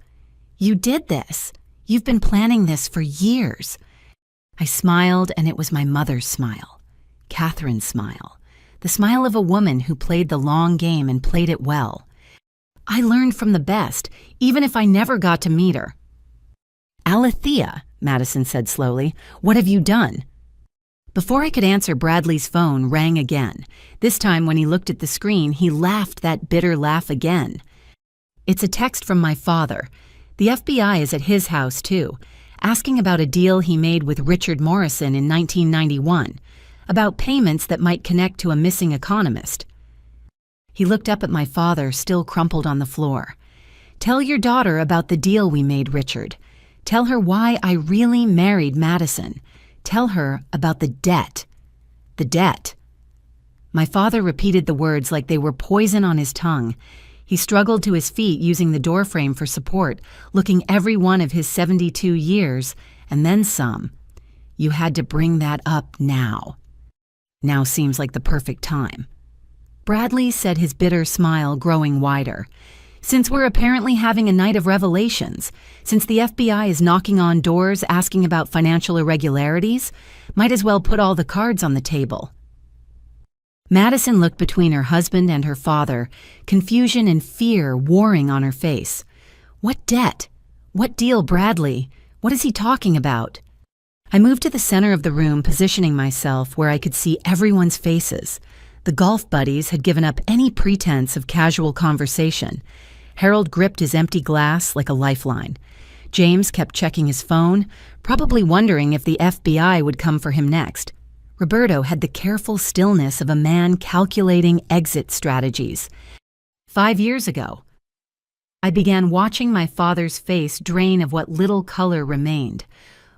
You did this. You've been planning this for years. I smiled, and it was my mother's smile. Catherine's smile. The smile of a woman who played the long game and played it well. I learned from the best, even if I never got to meet her. Alethea, Madison said slowly, what have you done? Before I could answer, Bradley's phone rang again. This time, when he looked at the screen, he laughed that bitter laugh again. It's a text from my father. The FBI is at his house, too, asking about a deal he made with Richard Morrison in 1991, about payments that might connect to a missing economist. He looked up at my father, still crumpled on the floor. Tell your daughter about the deal we made, Richard. Tell her why I really married Madison. Tell her about the debt. The debt. My father repeated the words like they were poison on his tongue. He struggled to his feet using the doorframe for support, looking every one of his 72 years, and then some. You had to bring that up now. Now seems like the perfect time. Bradley said, his bitter smile growing wider. Since we're apparently having a night of revelations, since the FBI is knocking on doors asking about financial irregularities, might as well put all the cards on the table. Madison looked between her husband and her father, confusion and fear warring on her face. What debt? What deal, Bradley? What is he talking about? I moved to the center of the room, positioning myself where I could see everyone's faces. The golf buddies had given up any pretense of casual conversation. Harold gripped his empty glass like a lifeline. James kept checking his phone, probably wondering if the FBI would come for him next. Roberto had the careful stillness of a man calculating exit strategies. 5 years ago, I began watching my father's face drain of what little color remained.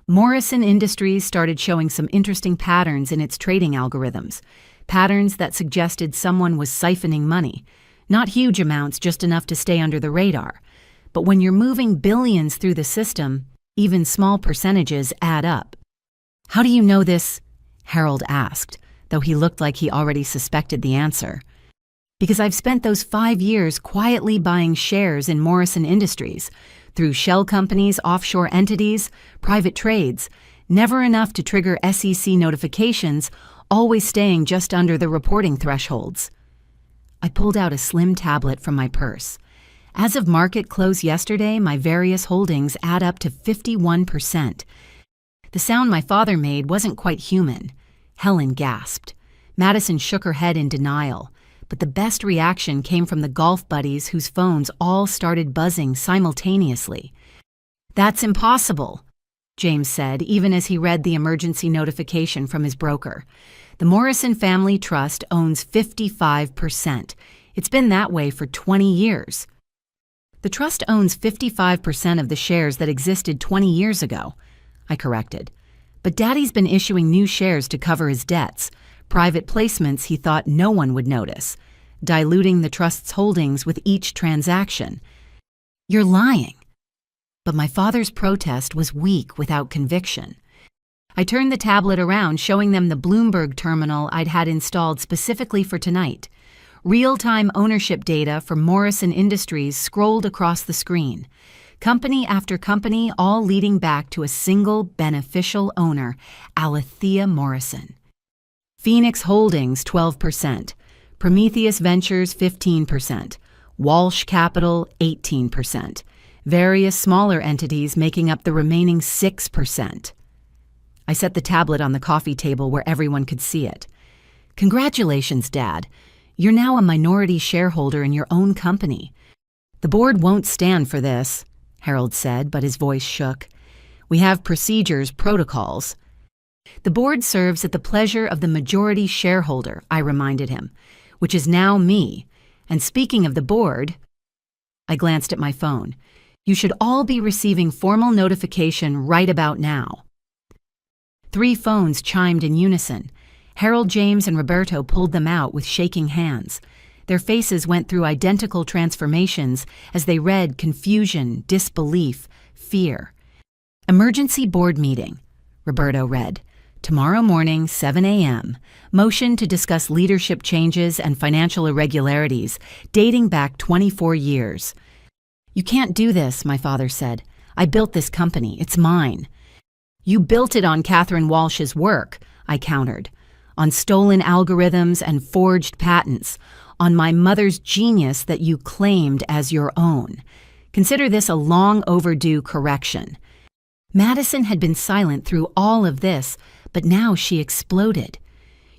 Morrison Industries started showing some interesting patterns in its trading algorithms, patterns that suggested someone was siphoning money. Not huge amounts, just enough to stay under the radar. But when you're moving billions through the system, even small percentages add up. How do you know this? Harold asked, though he looked like he already suspected the answer. Because I've spent those 5 years quietly buying shares in Morrison Industries, through shell companies, offshore entities, private trades, never enough to trigger SEC notifications, always staying just under the reporting thresholds. I pulled out a slim tablet from my purse. As of market close yesterday, my various holdings add up to 51%. The sound my father made wasn't quite human. Helen gasped. Madison shook her head in denial, but the best reaction came from the golf buddies whose phones all started buzzing simultaneously. That's impossible, James said, even as he read the emergency notification from his broker. The Morrison Family Trust owns 55%. It's been that way for 20 years. The trust owns 55% of the shares that existed 20 years ago, I corrected. But Daddy's been issuing new shares to cover his debts, private placements he thought no one would notice, diluting the trust's holdings with each transaction. You're lying. But my father's protest was weak without conviction. I turned the tablet around, showing them the Bloomberg terminal I'd had installed specifically for tonight. Real-time ownership data for Morrison Industries scrolled across the screen. Company after company, all leading back to a single beneficial owner, Alethea Morrison. Phoenix Holdings, 12%. Prometheus Ventures, 15%. Walsh Capital, 18%. Various smaller entities making up the remaining 6%. I set the tablet on the coffee table where everyone could see it. Congratulations, Dad. You're now a minority shareholder in your own company. The board won't stand for this, Harold said, but his voice shook. "We have procedures, protocols." "The board serves at the pleasure of the majority shareholder," I reminded him, "which is now me. And speaking of the board," I glanced at my phone, "you should all be receiving formal notification right about now." 3 phones chimed in unison. Harold, James, and Roberto pulled them out with shaking hands. Their faces went through identical transformations as they read confusion, disbelief, fear. "Emergency board meeting," Roberto read. "Tomorrow morning, 7 a.m. Motion to discuss leadership changes and financial irregularities dating back 24 years. "You can't do this," my father said. "I built this company. It's mine." "You built it on Catherine Walsh's work," I countered. "On stolen algorithms and forged patents. On my mother's genius that you claimed as your own. Consider this a long overdue correction." Madison had been silent through all of this, but now she exploded.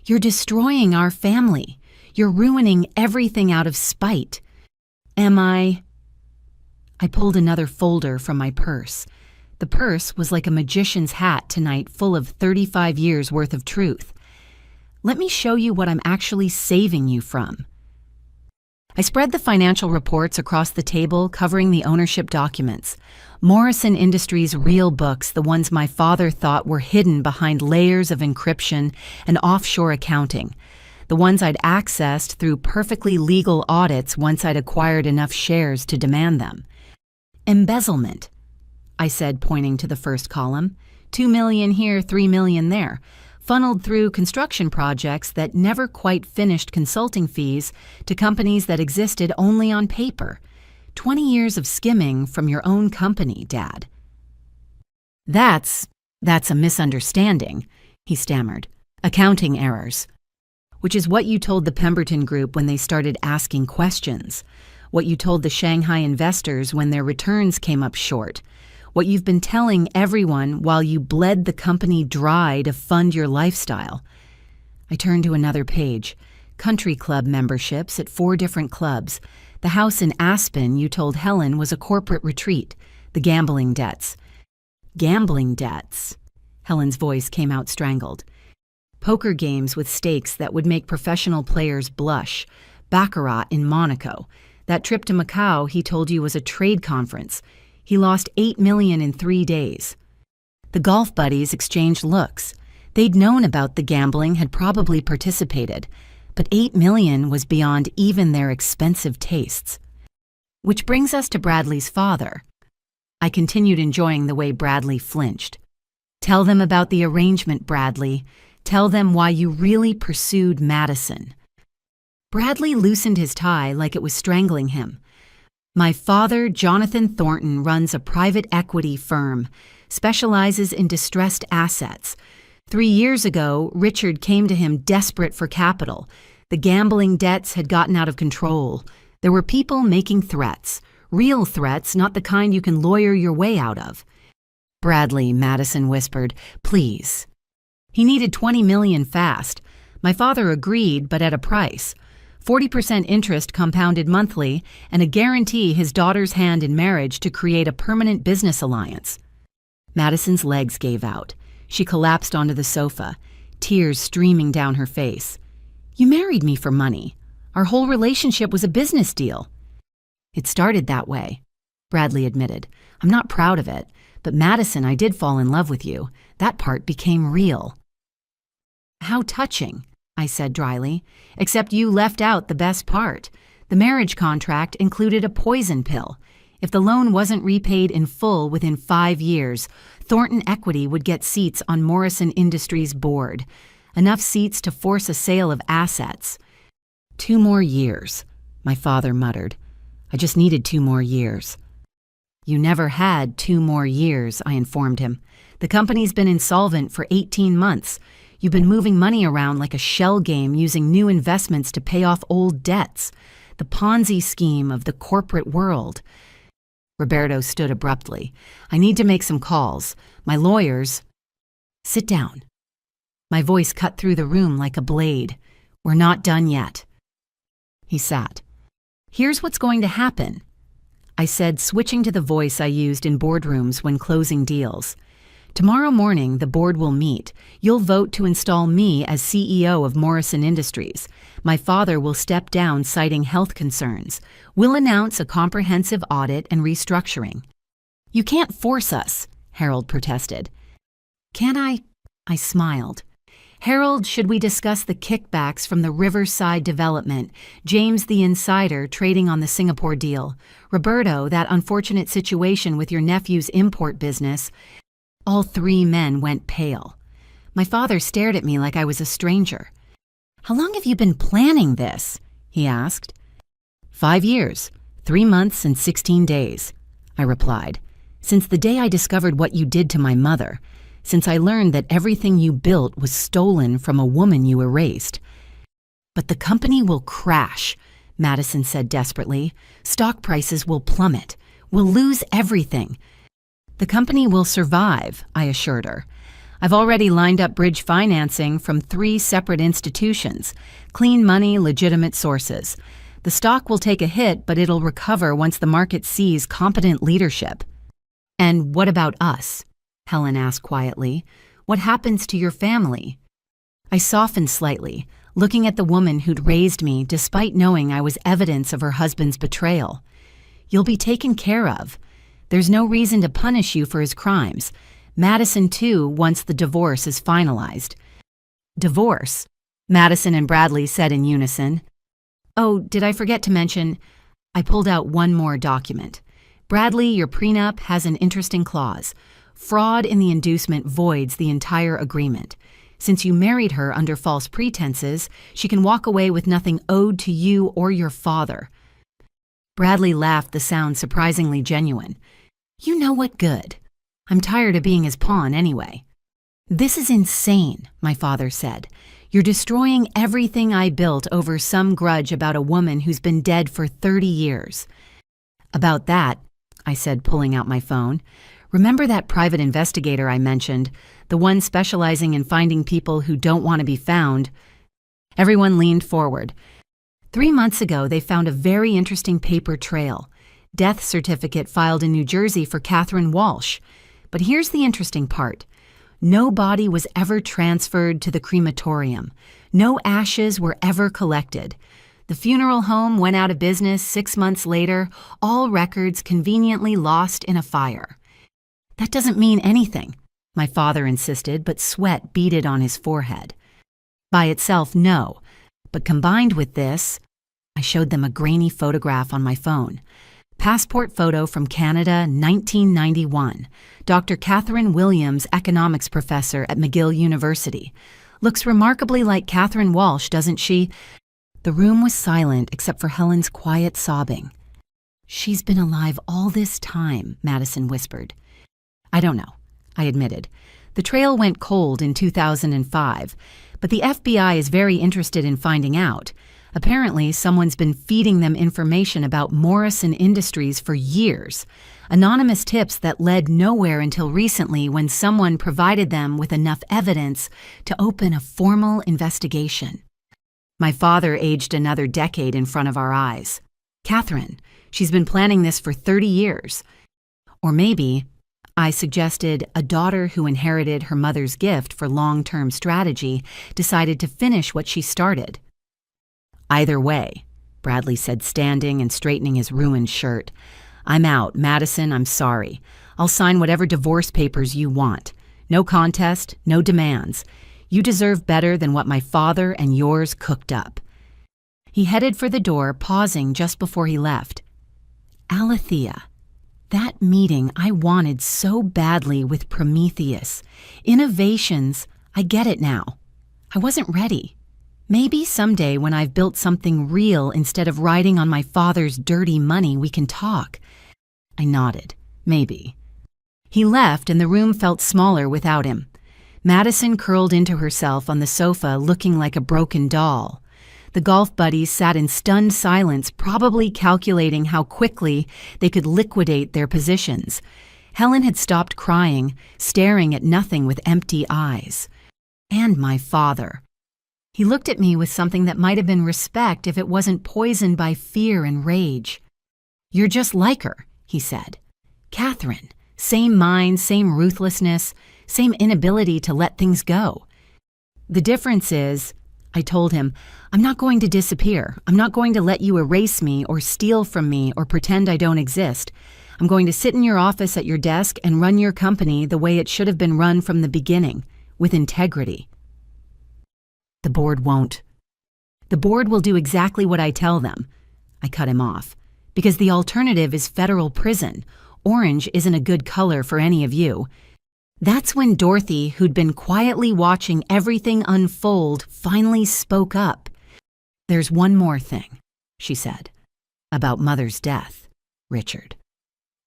"You're destroying our family. You're ruining everything out of spite." "Am I?" I pulled another folder from my purse. The purse was like a magician's hat tonight, full of 35 years' worth of truth. "Let me show you what I'm actually saving you from." I spread the financial reports across the table, covering the ownership documents. Morrison Industries' real books, the ones my father thought were hidden behind layers of encryption and offshore accounting. The ones I'd accessed through perfectly legal audits once I'd acquired enough shares to demand them. "Embezzlement," I said, pointing to the first column. $2 million here, $3 million there. Funneled through construction projects that never quite finished consulting fees to companies that existed only on paper. 20 years of skimming from your own company, Dad. That's a misunderstanding," he stammered. "Accounting errors." "Which is what you told the Pemberton Group when they started asking questions. What you told the Shanghai investors when their returns came up short. What you've been telling everyone while you bled the company dry to fund your lifestyle." I turned to another page. Country club memberships at 4 different clubs. The house in Aspen you told Helen was a corporate retreat. The gambling debts. "Gambling debts." Helen's voice came out strangled. "Poker games with stakes that would make professional players blush. Baccarat in Monaco. That trip to Macau he told you was a trade conference. He lost $8 million in 3 days. The golf buddies exchanged looks. They'd known about the gambling, had probably participated, but $8 million was beyond even their expensive tastes. Which brings us to Bradley's father. I continued enjoying the way Bradley flinched. "Tell them about the arrangement, Bradley. Tell them why you really pursued Madison." Bradley loosened his tie like it was strangling him. "My father, Jonathan Thornton, runs a private equity firm, specializes in distressed assets. 3 years ago, Richard came to him desperate for capital. The gambling debts had gotten out of control. There were people making threats. Real threats, not the kind you can lawyer your way out of." "Bradley," Madison whispered, "please." He needed $20 million fast. My father agreed, but at a price. 40% interest compounded monthly, and a guarantee his daughter's hand in marriage to create a permanent business alliance. Madison's legs gave out. She collapsed onto the sofa, tears streaming down her face. "You married me for money. Our whole relationship was a business deal." "It started that way," Bradley admitted. "I'm not proud of it, but Madison, I did fall in love with you. That part became real." "How touching," I said dryly, "except you left out the best part. The marriage contract included a poison pill. If the loan wasn't repaid in full within 5 years, Thornton Equity would get seats on Morrison Industries' board. Enough seats to force a sale of assets." "2 more years," my father muttered. "I just needed 2 more years." "You never had 2 more years," I informed him. "The company's been insolvent for 18 months. You've been moving money around like a shell game using new investments to pay off old debts. The Ponzi scheme of the corporate world." Roberto stood abruptly. "I need to make some calls. My lawyers—" "Sit down." My voice cut through the room like a blade. "We're not done yet." He sat. "Here's what's going to happen." I said, switching to the voice I used in boardrooms when closing deals. Tomorrow morning, the board will meet. You'll vote to install me as CEO of Morrison Industries. My father will step down citing health concerns. We'll announce a comprehensive audit and restructuring. You can't force us, Harold protested. Can I? I smiled. Harold, should we discuss the kickbacks from the Riverside development, James the insider trading on the Singapore deal, Roberto, that unfortunate situation with your nephew's import business? All three men went pale. My father stared at me like I was a stranger. How long have you been planning this? He asked. 5 years, 3 months and 16 days, I replied. Since the day I discovered what you did to my mother, since I learned that everything you built was stolen from a woman you erased. But the company will crash, Madison said desperately. Stock prices will plummet. We'll lose everything. The company will survive, I assured her. I've already lined up bridge financing from 3 separate institutions. Clean money, legitimate sources. The stock will take a hit, but it'll recover once the market sees competent leadership. And what about us? Helen asked quietly. What happens to your family? I softened slightly, looking at the woman who'd raised me despite knowing I was evidence of her husband's betrayal. You'll be taken care of. There's no reason to punish you for his crimes. Madison, too, once the divorce is finalized. Divorce? Madison and Bradley said in unison. Oh, did I forget to mention? I pulled out one more document. Bradley, your prenup has an interesting clause. Fraud in the inducement voids the entire agreement. Since you married her under false pretenses, she can walk away with nothing owed to you or your father. Bradley laughed, the sound surprisingly genuine. You know what good. I'm tired of being his pawn anyway. This is insane, my father said. You're destroying everything I built over some grudge about a woman who's been dead for 30 years. About that, I said, pulling out my phone. Remember that private investigator I mentioned, the one specializing in finding people who don't want to be found? Everyone leaned forward. 3 months ago, they found a very interesting paper trail. Death certificate filed in New Jersey for Catherine Walsh. But here's the interesting part. No body was ever transferred to the crematorium. No ashes were ever collected. The funeral home went out of business 6 months later, all records conveniently lost in a fire. That doesn't mean anything, my father insisted, but sweat beaded on his forehead. By itself, no. But combined with this, I showed them a grainy photograph on my phone. Passport photo from Canada, 1991. Dr. Catherine Williams, economics professor at McGill University. Looks remarkably like Catherine Walsh, doesn't she? The room was silent except for Helen's quiet sobbing. She's been alive all this time, Madison whispered. I don't know, I admitted. The trail went cold in 2005, but the FBI is very interested in finding out. Apparently, someone's been feeding them information about Morrison Industries for years. Anonymous tips that led nowhere until recently when someone provided them with enough evidence to open a formal investigation. My father aged another decade in front of our eyes. Catherine, she's been planning this for 30 years. Or maybe, I suggested, a daughter who inherited her mother's gift for long-term strategy decided to finish what she started. Either way, Bradley said, standing and straightening his ruined shirt. I'm out. Madison, I'm sorry. I'll sign whatever divorce papers you want. No contest, no demands. You deserve better than what my father and yours cooked up. He headed for the door, pausing just before he left. Alethea. That meeting I wanted so badly with Prometheus. Innovations, I get it now. I wasn't ready. Maybe someday when I've built something real instead of riding on my father's dirty money, we can talk. I nodded. Maybe. He left and the room felt smaller without him. Madison curled into herself on the sofa looking like a broken doll. The golf buddies sat in stunned silence, probably calculating how quickly they could liquidate their positions. Helen had stopped crying, staring at nothing with empty eyes. And my father. He looked at me with something that might have been respect if it wasn't poisoned by fear and rage. "You're just like her," he said. "Catherine, same mind, same ruthlessness, same inability to let things go. The difference is," I told him, "I'm not going to disappear. I'm not going to let you erase me or steal from me or pretend I don't exist. I'm going to sit in your office at your desk and run your company the way it should have been run from the beginning, with integrity." "The board won't." "The board will do exactly what I tell them." I cut him off. "Because the alternative is federal prison. Orange isn't a good color for any of you." That's when Dorothy, who'd been quietly watching everything unfold, finally spoke up. "There's one more thing," she said, "about Mother's death, Richard.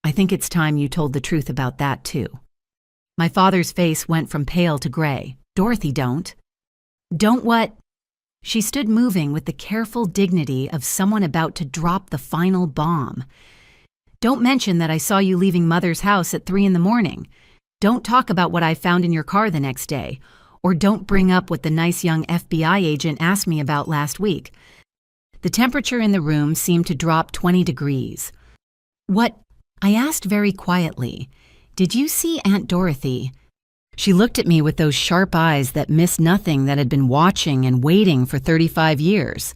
I think it's time you told the truth about that, too." My father's face went from pale to gray. "Dorothy, don't." "Don't what?" She stood moving with the careful dignity of someone about to drop the final bomb. "Don't mention that I saw you leaving Mother's house at 3 a.m. Don't talk about what I found in your car the next day. Or don't bring up what the nice young FBI agent asked me about last week." The temperature in the room seemed to drop 20 degrees. "What?" I asked very quietly. "Did you see Aunt Dorothy?" She looked at me with those sharp eyes that missed nothing that had been watching and waiting for 35 years.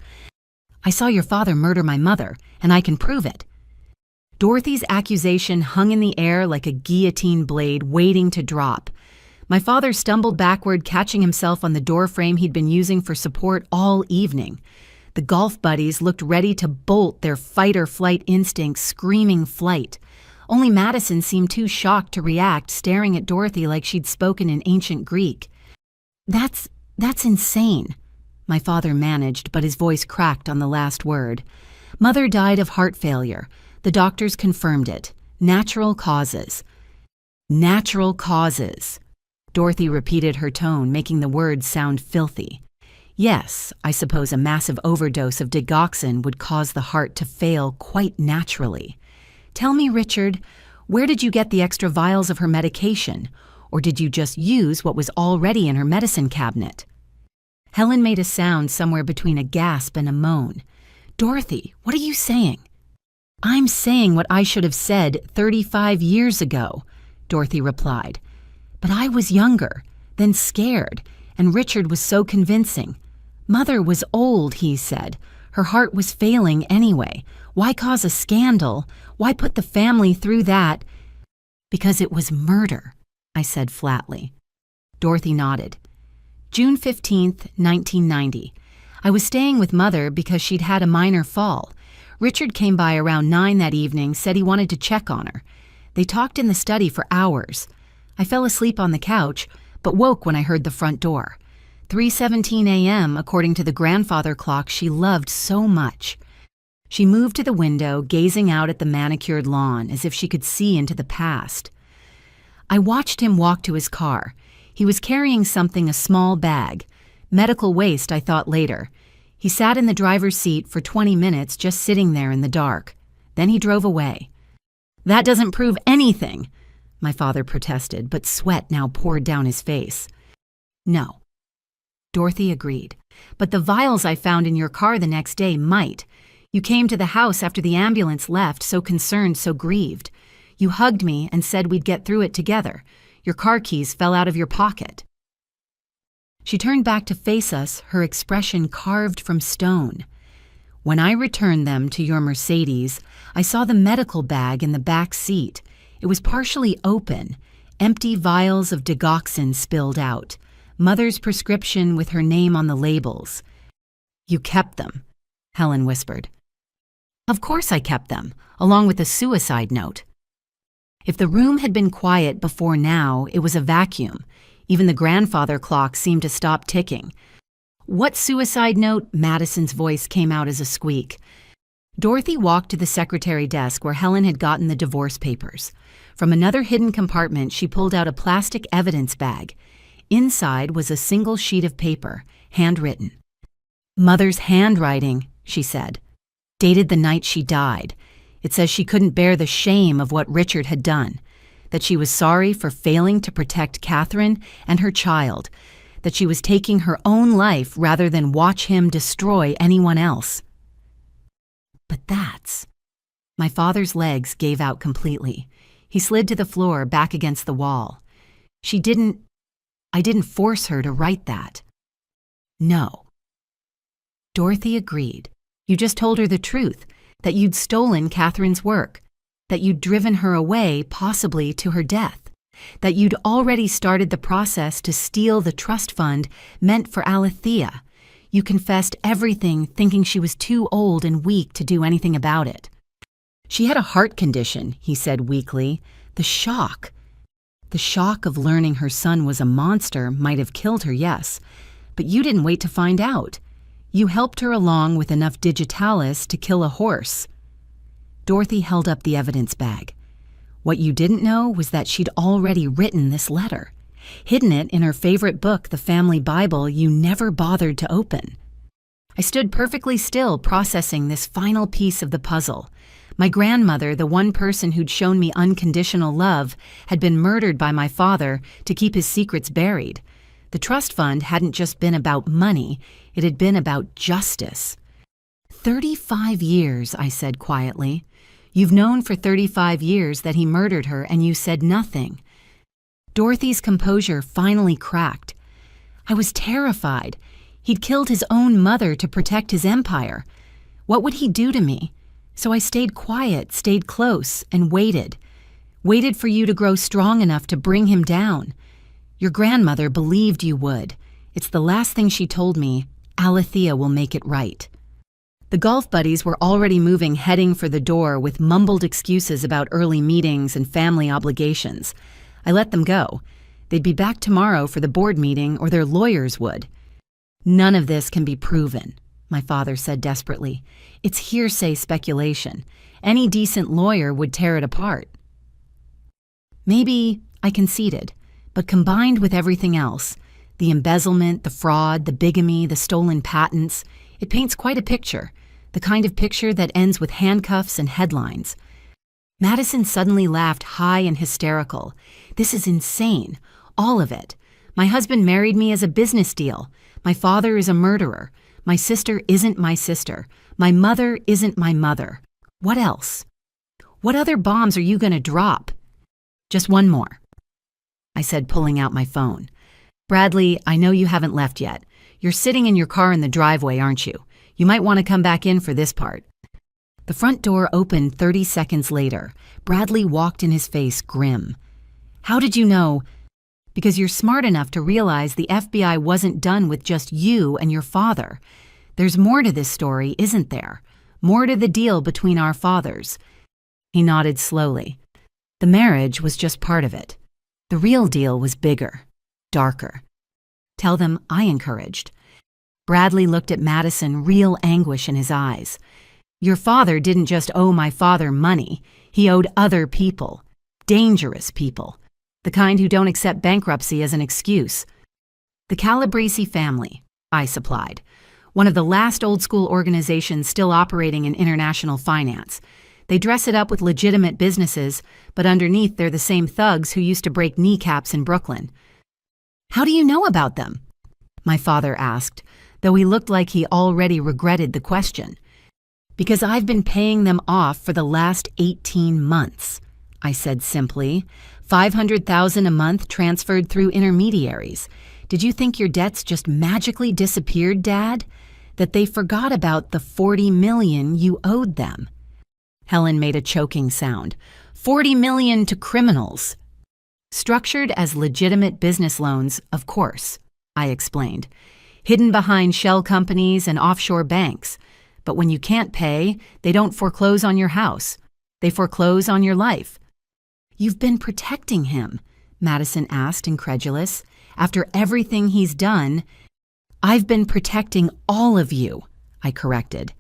"I saw your father murder my mother, and I can prove it." Dorothy's accusation hung in the air like a guillotine blade waiting to drop. My father stumbled backward, catching himself on the doorframe he'd been using for support all evening. The golf buddies looked ready to bolt, their fight-or-flight instincts screaming flight. Only Madison seemed too shocked to react, staring at Dorothy like she'd spoken in ancient Greek. That's insane," my father managed, but his voice cracked on the last word. "Mother died of heart failure. The doctors confirmed it. Natural causes." "Natural causes." Dorothy repeated her tone, making the words sound filthy. "Yes, I suppose a massive overdose of digoxin would cause the heart to fail quite naturally. Tell me, Richard, where did you get the extra vials of her medication? Or did you just use what was already in her medicine cabinet?" Helen made a sound somewhere between a gasp and a moan. "Dorothy, what are you saying?" "I'm saying what I should have said 35 years ago," Dorothy replied. "But I was younger, then scared, and Richard was so convincing. Mother was old," he said. "Her heart was failing anyway. Why cause a scandal? Why put the family through that?" "Because it was murder," I said flatly. Dorothy nodded. "June 15th, 1990. I was staying with Mother because she'd had a minor fall. Richard came by around 9 that evening, said he wanted to check on her. They talked in the study for hours. I fell asleep on the couch, but woke when I heard the front door. 3:17 a.m., according to the grandfather clock she loved so much. She moved to the window, gazing out at the manicured lawn as if she could see into the past. I watched him walk to his car. He was carrying something, a small bag. Medical waste, I thought later. He sat in the driver's seat for 20 minutes, just sitting there in the dark. Then he drove away. "That doesn't prove anything," my father protested, but sweat now poured down his face. "No." Dorothy agreed. "But the vials I found in your car the next day might. You came to the house after the ambulance left, so concerned, so grieved. You hugged me and said we'd get through it together. Your car keys fell out of your pocket." She turned back to face us, her expression carved from stone. "When I returned them to your Mercedes, I saw the medical bag in the back seat. It was partially open. Empty vials of digoxin spilled out. Mother's prescription with her name on the labels." "You kept them," Helen whispered. "Of course I kept them, along with a suicide note." If the room had been quiet before now, it was a vacuum. Even the grandfather clock seemed to stop ticking. "What suicide note?" Madison's voice came out as a squeak. Dorothy walked to the secretary desk where Helen had gotten the divorce papers. From another hidden compartment, she pulled out a plastic evidence bag. Inside was a single sheet of paper, handwritten. "Mother's handwriting," she said. "Dated the night she died. It says she couldn't bear the shame of what Richard had done, that she was sorry for failing to protect Catherine and her child, that she was taking her own life rather than watch him destroy anyone else." "But that's..." My father's legs gave out completely. He slid to the floor, back against the wall. I didn't force her to write that. No. Dorothy agreed. You just told her the truth, that you'd stolen Catherine's work, that you'd driven her away, possibly to her death, that you'd already started the process to steal the trust fund meant for Alethea. You confessed everything, thinking she was too old and weak to do anything about it. She had a heart condition, he said weakly. The shock of learning her son was a monster might have killed her, yes, but you didn't wait to find out. You helped her along with enough digitalis to kill a horse. Dorothy held up the evidence bag. What you didn't know was that she'd already written this letter, hidden it in her favorite book, the family Bible you never bothered to open. I stood perfectly still, processing this final piece of the puzzle. My grandmother, the one person who'd shown me unconditional love, had been murdered by my father to keep his secrets buried. The trust fund hadn't just been about money, it had been about justice. 35 years, I said quietly. You've known for 35 years that he murdered her, and you said nothing. Dorothy's composure finally cracked. I was terrified. He'd killed his own mother to protect his empire. What would he do to me? So I stayed quiet, stayed close, and waited. Waited for you to grow strong enough to bring him down. Your grandmother believed you would. It's the last thing she told me. Alethea will make it right. The golf buddies were already moving, heading for the door with mumbled excuses about early meetings and family obligations. I let them go. They'd be back tomorrow for the board meeting, or their lawyers would. None of this can be proven, my father said desperately. It's hearsay speculation. Any decent lawyer would tear it apart. Maybe, I conceded, but combined with everything else, the embezzlement, the fraud, the bigamy, the stolen patents, it paints quite a picture, the kind of picture that ends with handcuffs and headlines. Madison suddenly laughed high and hysterical. This is insane. All of it. My husband married me as a business deal. My father is a murderer. My sister isn't my sister. My mother isn't my mother. What else? What other bombs are you going to drop? Just one more, I said, pulling out my phone. Bradley, I know you haven't left yet. You're sitting in your car in the driveway, aren't you? You might want to come back in for this part. The front door opened 30 seconds later. Bradley walked in, his face grim. How did you know? Because you're smart enough to realize the FBI wasn't done with just you and your father. There's more to this story, isn't there? More to the deal between our fathers. He nodded slowly. The marriage was just part of it. The real deal was bigger, darker. Tell them I encouraged. Bradley looked at Madison, real anguish in his eyes. Your father didn't just owe my father money. He owed other people. Dangerous people. The kind who don't accept bankruptcy as an excuse. The Calabrese family, I supplied. One of the last old-school organizations still operating in international finance. They dress it up with legitimate businesses, but underneath they're the same thugs who used to break kneecaps in Brooklyn. How do you know about them? My father asked, though he looked like he already regretted the question. Because I've been paying them off for the last 18 months, I said simply. $500,000 a month transferred through intermediaries. Did you think your debts just magically disappeared, Dad? That they forgot about the $40 million you owed them? Helen made a choking sound. $40 million to criminals. Structured as legitimate business loans, of course, I explained. Hidden behind shell companies and offshore banks. But when you can't pay, they don't foreclose on your house. They foreclose on your life. You've been protecting him, Madison asked, incredulous. After everything he's done, I've been protecting all of you, I corrected.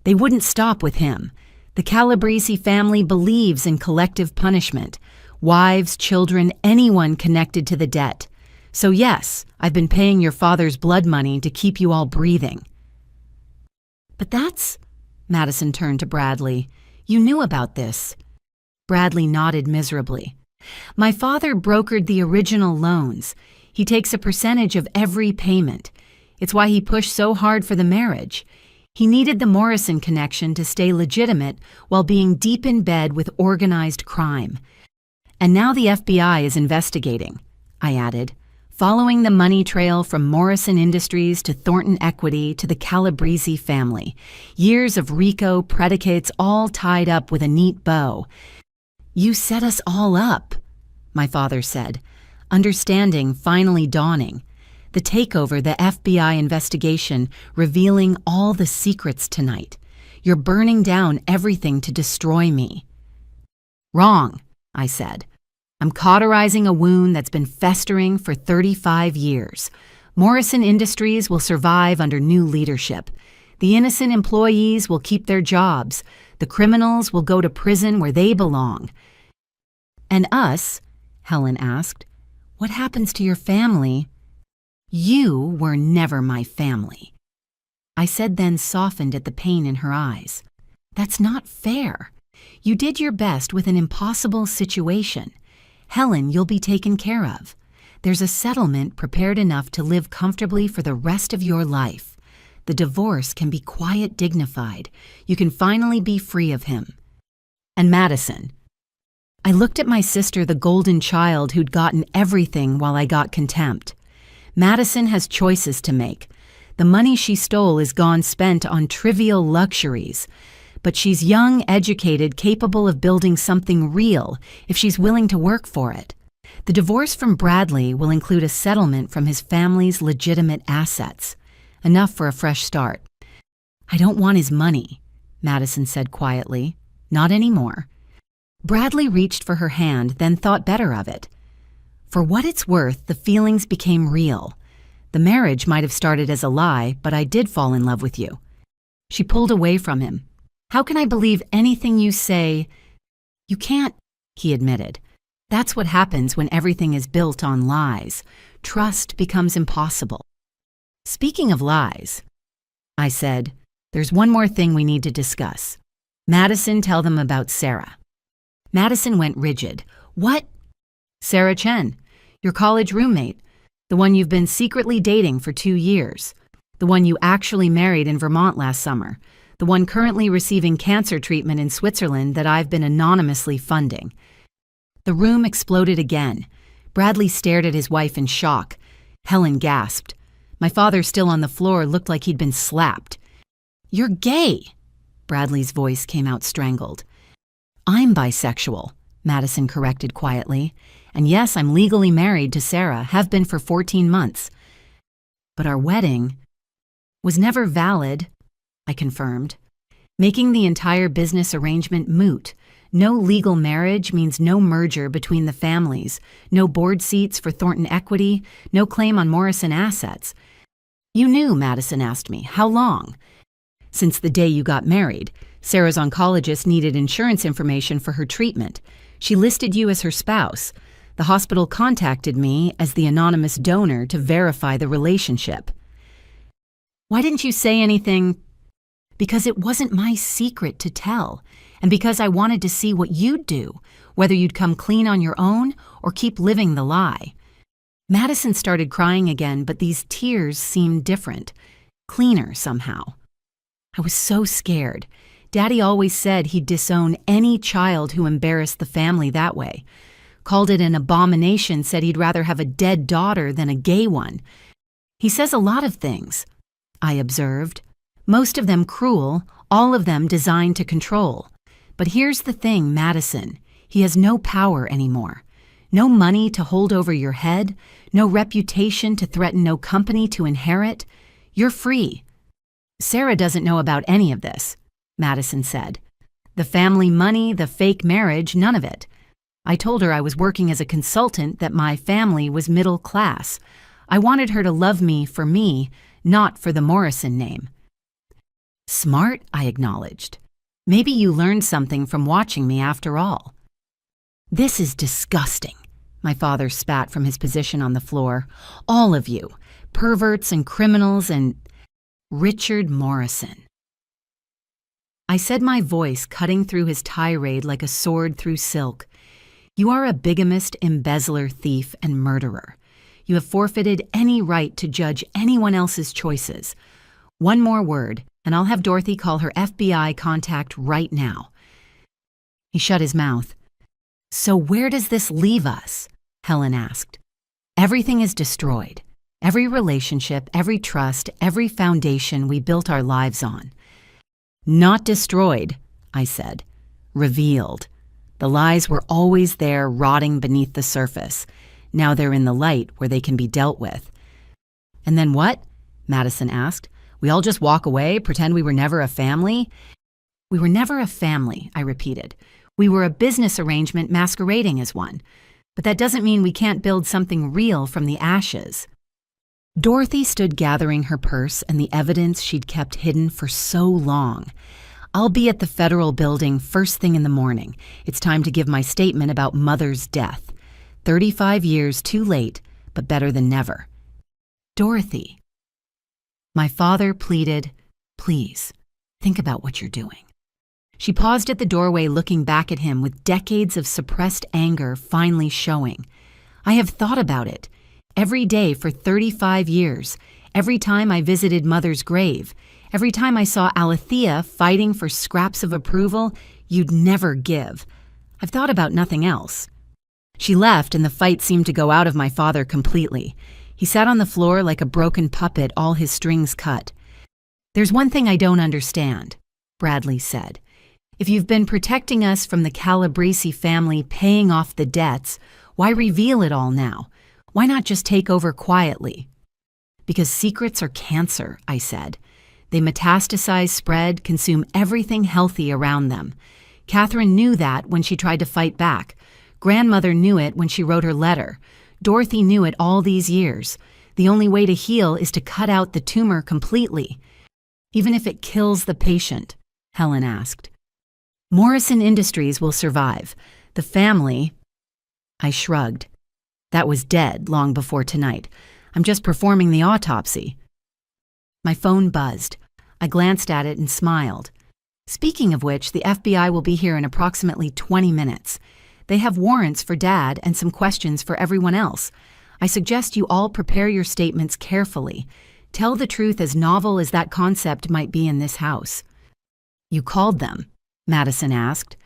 They wouldn't stop with him. The Calabrese family believes in collective punishment. Wives, children, anyone connected to the debt. So yes, I've been paying your father's blood money to keep you all breathing. But that's... Madison turned to Bradley. You knew about this. Bradley nodded miserably. My father brokered the original loans. He takes a percentage of every payment. It's why he pushed so hard for the marriage. He needed the Morrison connection to stay legitimate while being deep in bed with organized crime. And now the FBI is investigating, I added, following the money trail from Morrison Industries to Thornton Equity to the Calabrese family. Years of RICO predicates all tied up with a neat bow. You set us all up, my father said, understanding finally dawning. The takeover, the FBI investigation, revealing all the secrets tonight. You're burning down everything to destroy me. Wrong, I said. I'm cauterizing a wound that's been festering for 35 years. Morrison Industries will survive under new leadership. The innocent employees will keep their jobs. The criminals will go to prison where they belong. And us, Helen asked, what happens to your family? You were never my family. I said, then softened at the pain in her eyes. That's not fair. You did your best with an impossible situation. Helen, you'll be taken care of. There's a settlement prepared enough to live comfortably for the rest of your life. The divorce can be quiet, dignified. You can finally be free of him. And Madison. I looked at my sister, the golden child who'd gotten everything while I got contempt. Madison has choices to make. The money she stole is gone spent on trivial luxuries. But she's young, educated, capable of building something real if she's willing to work for it. The divorce from Bradley will include a settlement from his family's legitimate assets. Enough for a fresh start. I don't want his money, Madison said quietly. Not anymore. Bradley reached for her hand, then thought better of it. For what it's worth, the feelings became real. The marriage might have started as a lie, but I did fall in love with you. She pulled away from him. How can I believe anything you say? You can't, he admitted. That's what happens when everything is built on lies. Trust becomes impossible. Speaking of lies, I said, there's one more thing we need to discuss. Madison, tell them about Sarah. Madison went rigid. What? Sarah Chen, your college roommate, the one you've been secretly dating for 2 years, the one you actually married in Vermont last summer, the one currently receiving cancer treatment in Switzerland that I've been anonymously funding. The room exploded again. Bradley stared at his wife in shock. Helen gasped. My father, still on the floor, looked like he'd been slapped. You're gay, Bradley's voice came out strangled. I'm bisexual, Madison corrected quietly. And yes, I'm legally married to Sarah, have been for 14 months. But our wedding was never valid, I confirmed, making the entire business arrangement moot. No legal marriage means no merger between the families, no board seats for Thornton Equity, no claim on Morrison assets. You knew, Madison asked me. How long? Since the day you got married. Sarah's oncologist needed insurance information for her treatment. She listed you as her spouse. The hospital contacted me as the anonymous donor to verify the relationship. Why didn't you say anything? Because it wasn't my secret to tell, and because I wanted to see what you'd do, whether you'd come clean on your own or keep living the lie. Madison started crying again, but these tears seemed different, cleaner somehow. I was so scared. Daddy always said he'd disown any child who embarrassed the family that way. Called it an abomination, said he'd rather have a dead daughter than a gay one. He says a lot of things, I observed. Most of them cruel, all of them designed to control. But here's the thing, Madison. He has no power anymore. No money to hold over your head, no reputation to threaten, no company to inherit. You're free. Sarah doesn't know about any of this, Madison said. The family money, the fake marriage, none of it. I told her I was working as a consultant, that my family was middle class. I wanted her to love me for me, not for the Morrison name. Smart, I acknowledged. Maybe you learned something from watching me after all. This is disgusting, my father spat from his position on the floor. All of you, perverts and criminals and Richard Morrison. I said, my voice cutting through his tirade like a sword through silk. You are a bigamist, embezzler, thief, and murderer. You have forfeited any right to judge anyone else's choices. One more word, and I'll have Dorothy call her FBI contact right now." He shut his mouth. "So where does this leave us?" Helen asked. "Everything is destroyed. Every relationship, every trust, every foundation we built our lives on." "Not destroyed," I said. "Revealed. The lies were always there, rotting beneath the surface. Now they're in the light where they can be dealt with." "And then what?" Madison asked. "We all just walk away, pretend we were never a family?" "We were never a family," I repeated. "We were a business arrangement masquerading as one. But that doesn't mean we can't build something real from the ashes." Dorothy stood gathering her purse and the evidence she'd kept hidden for so long. "I'll be at the federal building first thing in the morning. It's time to give my statement about Mother's death. 35 years too late, but better than never." "Dorothy." My father pleaded, "Please, think about what you're doing." She paused at the doorway, looking back at him with decades of suppressed anger finally showing. "I have thought about it. Every day for 35 years, every time I visited Mother's grave, every time I saw Alethea fighting for scraps of approval you'd never give. I've thought about nothing else." She left, and the fight seemed to go out of my father completely. He sat on the floor like a broken puppet, all his strings cut. "There's one thing I don't understand," Bradley said. "If you've been protecting us from the Calabrese family paying off the debts, why reveal it all now? Why not just take over quietly?" "Because secrets are cancer," I said. "They metastasize, spread, consume everything healthy around them. Catherine knew that when she tried to fight back. Grandmother knew it when she wrote her letter. Dorothy knew it all these years. The only way to heal is to cut out the tumor completely." "Even if it kills the patient?" Helen asked. "Morrison Industries will survive. The family—" I shrugged. "That was dead long before tonight. I'm just performing the autopsy." My phone buzzed. I glanced at it and smiled. "Speaking of which, the FBI will be here in approximately 20 minutes. They have warrants for Dad and some questions for everyone else. I suggest you all prepare your statements carefully. Tell the truth, as novel as that concept might be in this house." "You called them?" Madison asked.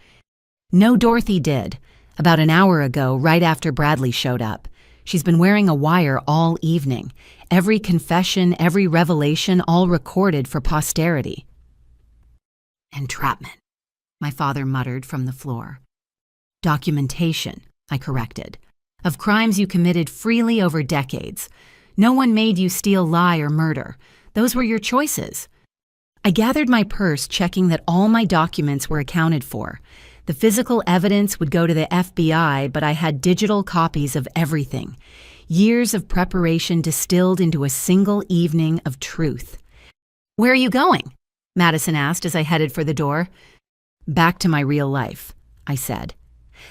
"No, Dorothy did. About an hour ago, right after Bradley showed up. She's been wearing a wire all evening. Every confession, every revelation, all recorded for posterity." "Entrapment," my father muttered from the floor. "Documentation," I corrected, "of crimes you committed freely over decades. No one made you steal, lie, or murder. Those were your choices." I gathered my purse, checking that all my documents were accounted for. The physical evidence would go to the FBI, but I had digital copies of everything. Years of preparation distilled into a single evening of truth. "Where are you going?" Madison asked as I headed for the door. "Back to my real life," I said.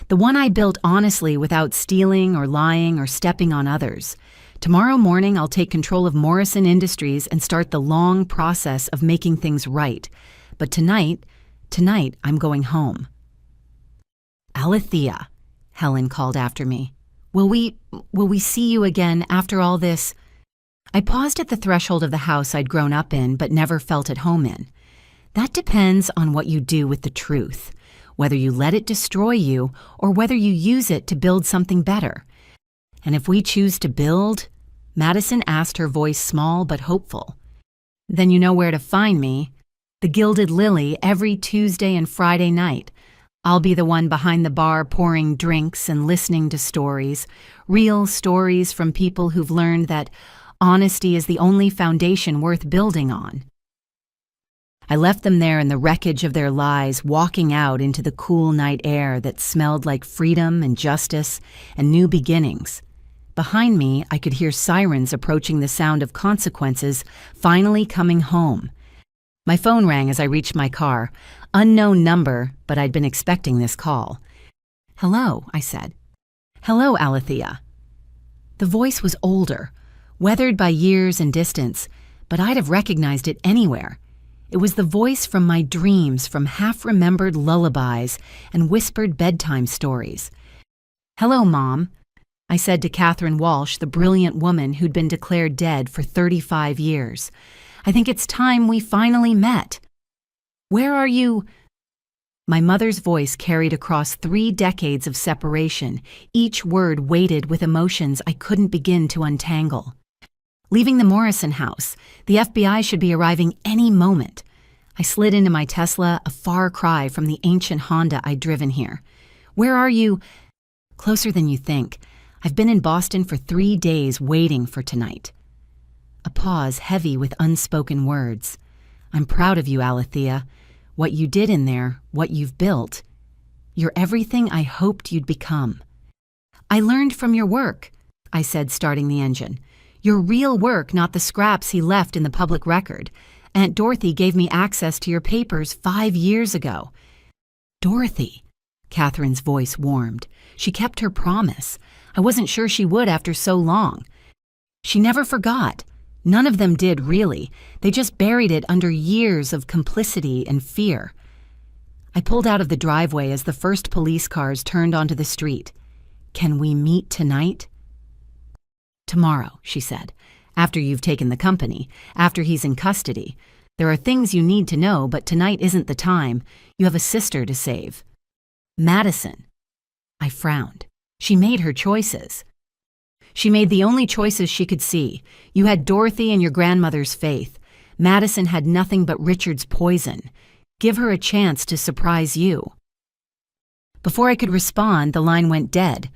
"The one I built honestly, without stealing or lying or stepping on others. Tomorrow morning I'll take control of Morrison Industries and start the long process of making things right. But tonight I'm going home." "Alethea," Helen called after me. Will we see you again after all this?" I paused at the threshold of the house I'd grown up in but never felt at home in. "That depends on what you do with the truth, whether you let it destroy you or whether you use it to build something better. And if we choose to build," Madison asked, her voice small but hopeful, "then you know where to find me. The Gilded Lily every Tuesday and Friday night. I'll be the one behind the bar pouring drinks and listening to stories, real stories from people who've learned that honesty is the only foundation worth building on." I left them there in the wreckage of their lies, walking out into the cool night air that smelled like freedom and justice and new beginnings. Behind me, I could hear sirens approaching, the sound of consequences finally coming home. My phone rang as I reached my car. Unknown number, but I'd been expecting this call. "Hello," I said. "Hello, Alethea." The voice was older, weathered by years and distance, but I'd have recognized it anywhere. It was the voice from my dreams, from half-remembered lullabies and whispered bedtime stories. "Hello, Mom," I said to Catherine Walsh, the brilliant woman who'd been declared dead for 35 years. I think it's time we finally met. Where are you? My mother's voice carried across 3 decades of separation, each word weighted with emotions I couldn't begin to untangle. Leaving the Morrison house, the FBI should be arriving any moment. I slid into my Tesla, a far cry from the ancient Honda I'd driven here. Where are you? Closer than you think. I've been in Boston for 3 days waiting for tonight. A pause heavy with unspoken words. I'm proud of you, Alethea. What you did in there, what you've built. You're everything I hoped you'd become. I learned from your work, I said, starting the engine. Your real work, not the scraps he left in the public record. Aunt Dorothy gave me access to your papers 5 years ago. Dorothy. Catherine's voice warmed. She kept her promise. I wasn't sure she would after so long. She never forgot. None of them did, really. They just buried it under years of complicity and fear. I pulled out of the driveway as the first police cars turned onto the street. Can we meet tonight? Tomorrow, she said. After you've taken the company, after he's in custody. There are things you need to know, but tonight isn't the time. You have a sister to save. Madison. I frowned. She made her choices. She made the only choices she could see. You had Dorothy and your grandmother's faith. Madison had nothing but Richard's poison. Give her a chance to surprise you. Before I could respond, the line went dead.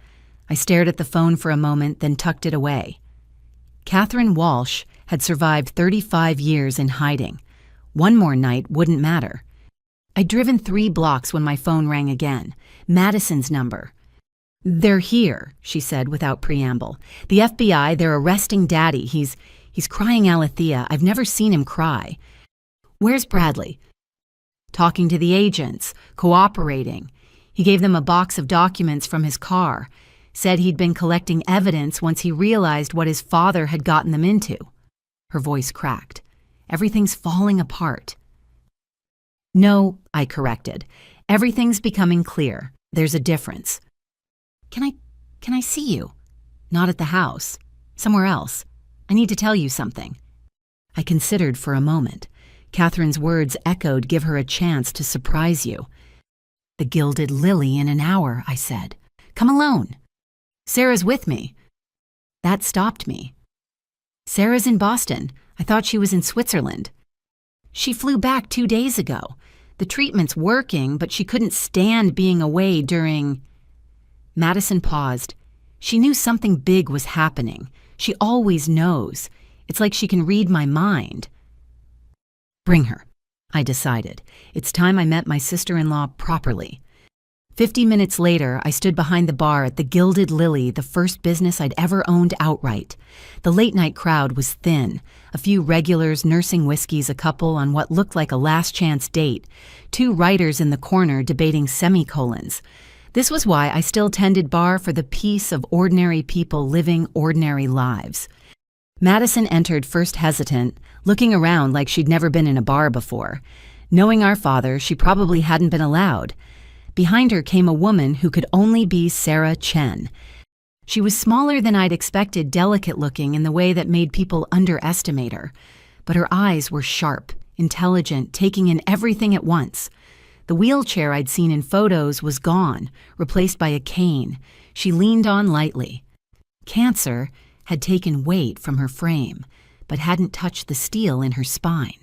I stared at the phone for a moment, then tucked it away. Catherine Walsh had survived 35 years in hiding. One more night wouldn't matter. I'd driven 3 blocks when my phone rang again. Madison's number. They're here, she said without preamble. The FBI, they're arresting Daddy. He's crying, Alethea. I've never seen him cry. Where's Bradley? Talking to the agents, cooperating. He gave them a box of documents from his car. Said he'd been collecting evidence once he realized what his father had gotten them into. Her voice cracked. Everything's falling apart. No, I corrected. Everything's becoming clear. There's a difference. Can I see you? Not at the house. Somewhere else. I need to tell you something. I considered for a moment. Catherine's words echoed, give her a chance to surprise you. The Gilded Lily in an hour, I said. Come alone. Sarah's with me. That stopped me. Sarah's in Boston. I thought she was in Switzerland. She flew back 2 days ago. The treatment's working, but she couldn't stand being away during... Madison paused. She knew something big was happening. She always knows. It's like she can read my mind. Bring her, I decided. It's time I met my sister-in-law properly. 50 minutes later, I stood behind the bar at the Gilded Lily, the first business I'd ever owned outright. The late-night crowd was thin. A few regulars nursing whiskeys, a couple on what looked like a last-chance date, 2 writers in the corner debating semicolons. This was why I still tended bar for the peace of ordinary people living ordinary lives. Madison entered first hesitant, looking around like she'd never been in a bar before. Knowing our father, she probably hadn't been allowed. Behind her came a woman who could only be Sarah Chen. She was smaller than I'd expected, delicate-looking in the way that made people underestimate her. But her eyes were sharp, intelligent, taking in everything at once. The wheelchair I'd seen in photos was gone, replaced by a cane. She leaned on lightly. Cancer had taken weight from her frame, but hadn't touched the steel in her spine.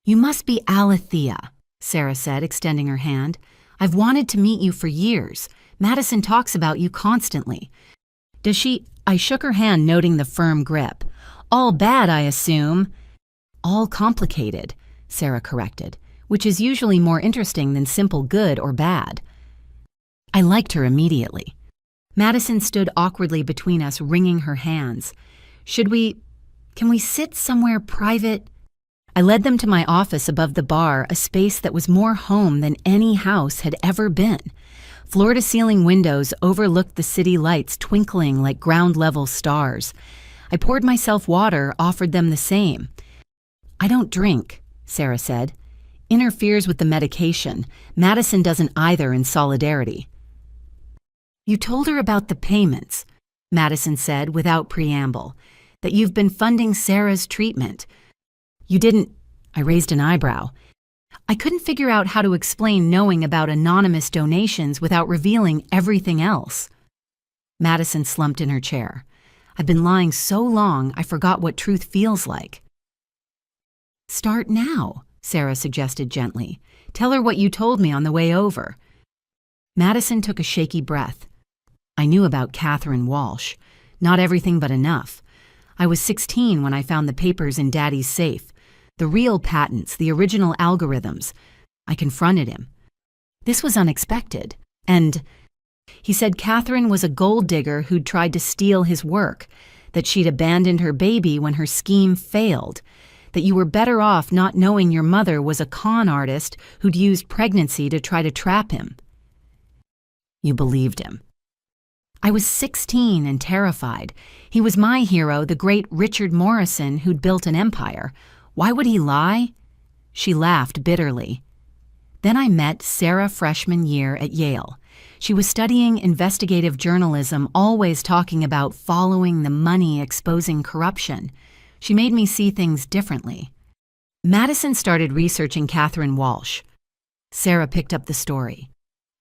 You must be Alethea, Sarah said, extending her hand. I've wanted to meet you for years. Madison talks about you constantly. Does she? I shook her hand, noting the firm grip. All bad, I assume. All complicated, Sarah corrected, which is usually more interesting than simple good or bad. I liked her immediately. Madison stood awkwardly between us, wringing her hands. Can we sit somewhere private? I led them to my office above the bar, a space that was more home than any house had ever been. Floor-to-ceiling windows overlooked the city lights twinkling like ground-level stars. I poured myself water, offered them the same. I don't drink, Sarah said. Interferes with the medication. Madison doesn't either in solidarity. You told her about the payments, Madison said without preamble, that you've been funding Sarah's treatment. You didn't. I raised an eyebrow. I couldn't figure out how to explain knowing about anonymous donations without revealing everything else. Madison slumped in her chair. I've been lying so long I forgot what truth feels like. Start now, Sarah suggested gently. Tell her what you told me on the way over. Madison took a shaky breath. I knew about Catherine Walsh. Not everything, but enough. I was 16 when I found the papers in Daddy's safe. The real patents, the original algorithms. I confronted him. This was unexpected. And he said Catherine was a gold digger who'd tried to steal his work, that she'd abandoned her baby when her scheme failed, that you were better off not knowing your mother was a con artist who'd used pregnancy to try to trap him. You believed him. I was 16 and terrified. He was my hero, the great Richard Morrison, who'd built an empire. Why would he lie? She laughed bitterly. Then I met Sarah freshman year at Yale. She was studying investigative journalism, always talking about following the money, exposing corruption. She made me see things differently. Madison started researching Catherine Walsh. Sarah picked up the story.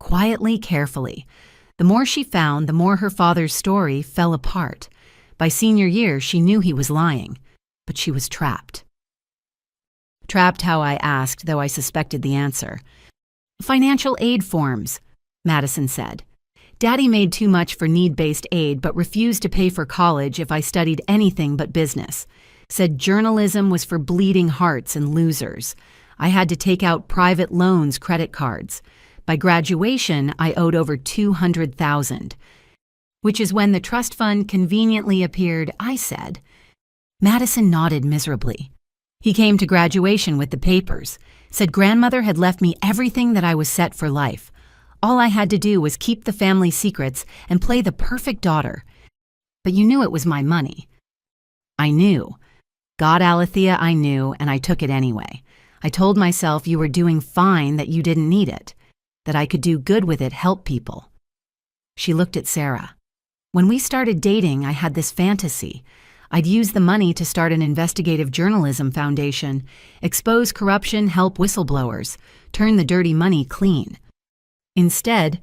Quietly, carefully. The more she found, the more her father's story fell apart. By senior year, she knew he was lying, but she was trapped. Trapped how I asked, though I suspected the answer. Financial aid forms, Madison said. Daddy made too much for need-based aid but refused to pay for college if I studied anything but business. Said journalism was for bleeding hearts and losers. I had to take out private loans, credit cards. By graduation, I owed over $200,000, which is when the trust fund conveniently appeared, I said. Madison nodded miserably. He came to graduation with the papers, said grandmother had left me everything that I was set for life. All I had to do was keep the family secrets and play the perfect daughter. But you knew it was my money. I knew. God, Alethea, I knew, and I took it anyway. I told myself you were doing fine, that you didn't need it, that I could do good with it, help people. She looked at Sarah. When we started dating, I had this fantasy. I'd use the money to start an investigative journalism foundation, expose corruption, help whistleblowers, turn the dirty money clean. Instead,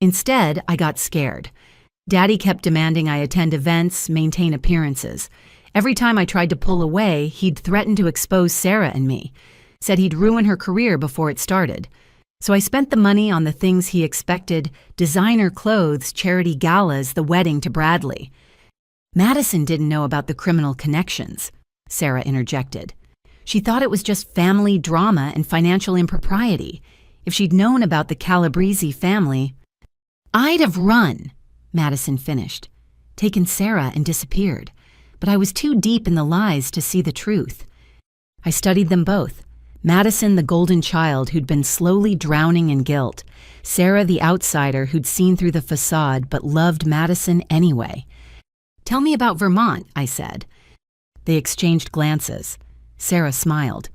I got scared. Daddy kept demanding I attend events, maintain appearances. Every time I tried to pull away, he'd threaten to expose Sarah and me, said he'd ruin her career before it started. So I spent the money on the things he expected, designer clothes, charity galas, the wedding to Bradley. Madison didn't know about the criminal connections, Sarah interjected. She thought it was just family drama and financial impropriety. If she'd known about the Calabrese family, I'd have run, Madison finished, taken Sarah and disappeared. But I was too deep in the lies to see the truth. I studied them both. Madison, the golden child who'd been slowly drowning in guilt. Sarah, the outsider who'd seen through the facade but loved Madison anyway. Tell me about Vermont, I said. They exchanged glances. Sarah smiled.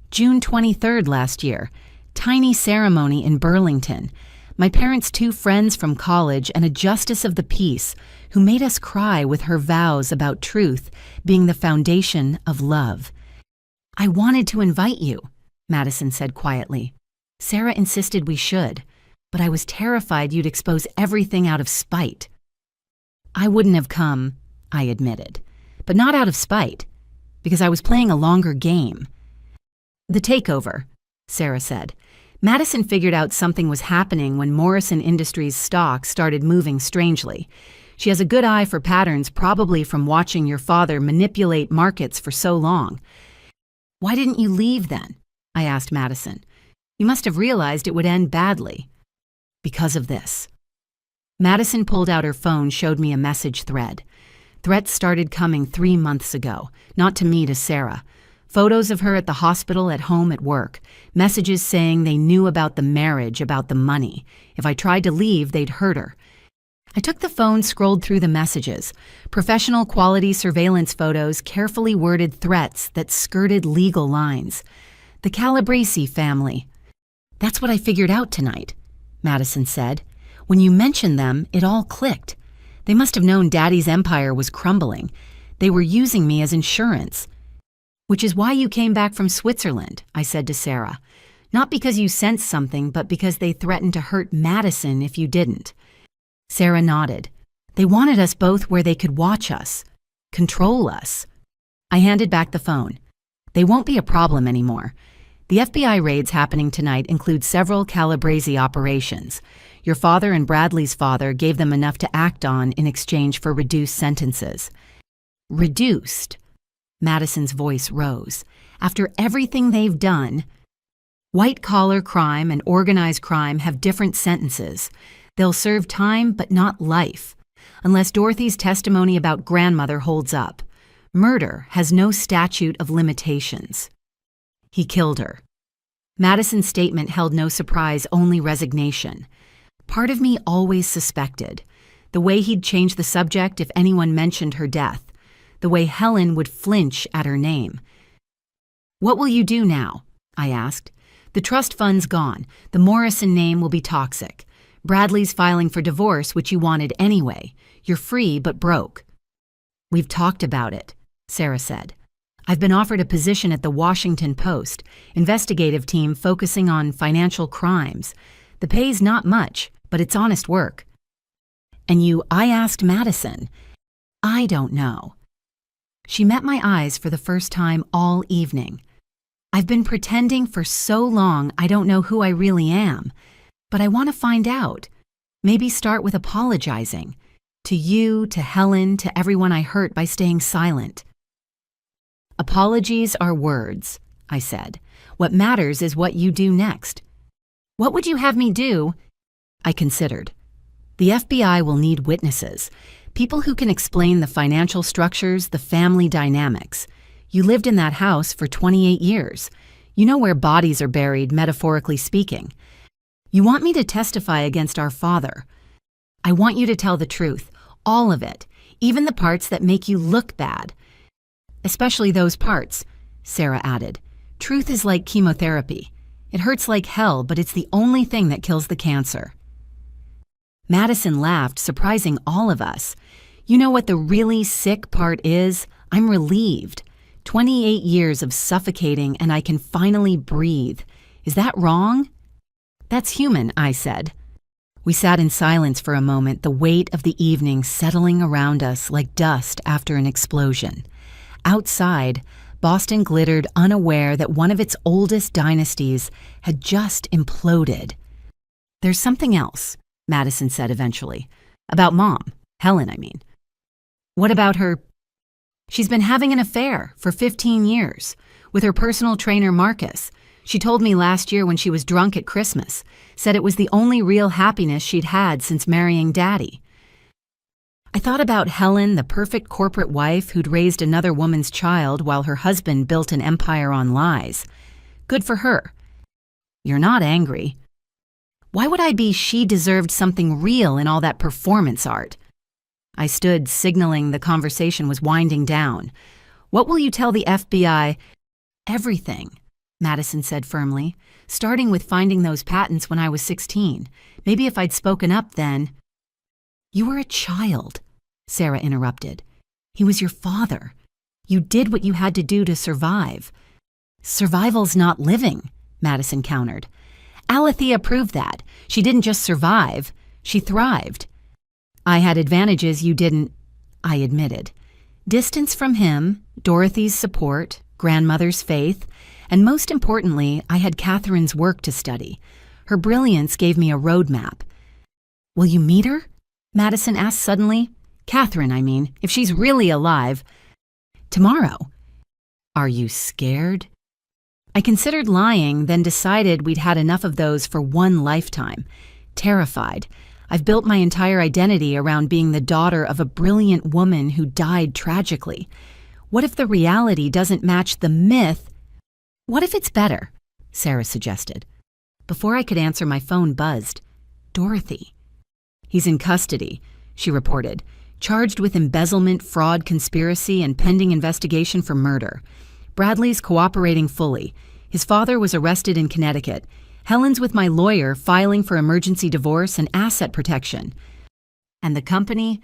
June 23rd last year. Tiny ceremony in Burlington. My parents' 2 friends from college and a justice of the peace who made us cry with her vows about truth being the foundation of love. I wanted to invite you, Madison said quietly. Sarah insisted we should, but I was terrified you'd expose everything out of spite. I wouldn't have come, I admitted, but not out of spite, because I was playing a longer game. The takeover, Sarah said. Madison figured out something was happening when Morrison Industries stock started moving strangely. She has a good eye for patterns, probably from watching your father manipulate markets for so long. Why didn't you leave then? I asked Madison. You must have realized it would end badly. Because of this. Madison pulled out her phone, showed me a message thread. Threats started coming 3 months ago, not to me, to Sarah. Photos of her at the hospital, at home, at work. Messages saying they knew about the marriage, about the money. If I tried to leave, they'd hurt her. I took the phone, scrolled through the messages. Professional quality surveillance photos, carefully worded threats that skirted legal lines. The Calabrese family. That's what I figured out tonight, Madison said. When you mentioned them, it all clicked. They must have known Daddy's empire was crumbling. They were using me as insurance. Which is why you came back from Switzerland, I said to Sarah. Not because you sensed something, but because they threatened to hurt Madison if you didn't. Sarah nodded. They wanted us both where they could watch us, control us. I handed back the phone. They won't be a problem anymore. The FBI raids happening tonight include several Calabrese operations. Your father and Bradley's father gave them enough to act on in exchange for reduced sentences. Reduced? Madison's voice rose. After everything they've done, white-collar crime and organized crime have different sentences. They'll serve time but not life, unless Dorothy's testimony about grandmother holds up. Murder has no statute of limitations. He killed her. Madison's statement held no surprise, only resignation. Part of me always suspected. The way he'd change the subject if anyone mentioned her death. The way Helen would flinch at her name. What will you do now? I asked. The trust fund's gone. The Morrison name will be toxic. Bradley's filing for divorce, which you wanted anyway. You're free but broke. We've talked about it, Sarah said. I've been offered a position at the Washington Post, investigative team focusing on financial crimes. The pay's not much, but it's honest work. And I asked Madison. I don't know. She met my eyes for the first time all evening. I've been pretending for so long I don't know who I really am, but I want to find out. Maybe start with apologizing. To you, to Helen, to everyone I hurt by staying silent. Apologies are words, I said. What matters is what you do next. What would you have me do? I considered. The FBI will need witnesses, people who can explain the financial structures, the family dynamics. You lived in that house for 28 years. You know where bodies are buried, metaphorically speaking. You want me to testify against our father. I want you to tell the truth, all of it, even the parts that make you look bad. Especially those parts, Sarah added. Truth is like chemotherapy. It hurts like hell, but it's the only thing that kills the cancer. Madison laughed, surprising all of us. You know what the really sick part is? I'm relieved. 28 years of suffocating and I can finally breathe. Is that wrong? That's human, I said. We sat in silence for a moment, the weight of the evening settling around us like dust after an explosion. Outside, Boston glittered, unaware that one of its oldest dynasties had just imploded. There's something else, Madison said eventually. About Mom. Helen, I mean. What about her? She's been having an affair for 15 years with her personal trainer, Marcus. She told me last year when she was drunk at Christmas, said it was the only real happiness she'd had since marrying Daddy. I thought about Helen, the perfect corporate wife who'd raised another woman's child while her husband built an empire on lies. Good for her. You're not angry. Why would I be she deserved something real in all that performance art? I stood, signaling the conversation was winding down. What will you tell the FBI? Everything, Madison said firmly, starting with finding those patents when I was 16. Maybe if I'd spoken up then. You were a child, Sarah interrupted. He was your father. You did what you had to do to survive. Survival's not living, Madison countered. Alethea proved that. She didn't just survive, she thrived. I had advantages you didn't, I admitted. Distance from him, Dorothy's support, grandmother's faith, and most importantly, I had Catherine's work to study. Her brilliance gave me a roadmap. Will you meet her? Madison asked suddenly. Catherine, I mean, if she's really alive. Tomorrow. Are you scared? I considered lying, then decided we'd had enough of those for one lifetime. Terrified. I've built my entire identity around being the daughter of a brilliant woman who died tragically. What if the reality doesn't match the myth? What if it's better? Sarah suggested. Before I could answer, my phone buzzed. Dorothy. He's in custody, she reported, charged with embezzlement, fraud, conspiracy, and pending investigation for murder. Bradley's cooperating fully. His father was arrested in Connecticut. Helen's with my lawyer filing for emergency divorce and asset protection. And the company?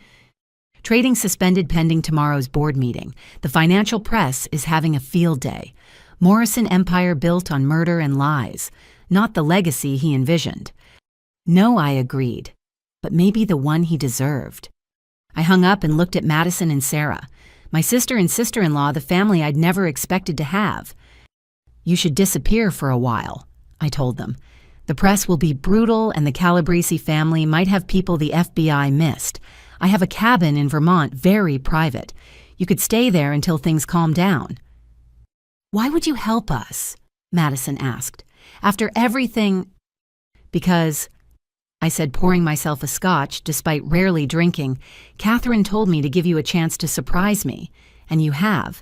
Trading suspended pending tomorrow's board meeting. The financial press is having a field day. Morrison empire built on murder and lies, not the legacy he envisioned. No, I agreed, but maybe the one he deserved. I hung up and looked at Madison and Sarah, my sister and sister-in-law, the family I'd never expected to have. You should disappear for a while, I told them. The press will be brutal and the Calabrese family might have people the FBI missed. I have a cabin in Vermont, very private. You could stay there until things calm down. Why would you help us? Madison asked. After everything... Because, I said, pouring myself a scotch despite rarely drinking, Catherine told me to give you a chance to surprise me, and you have.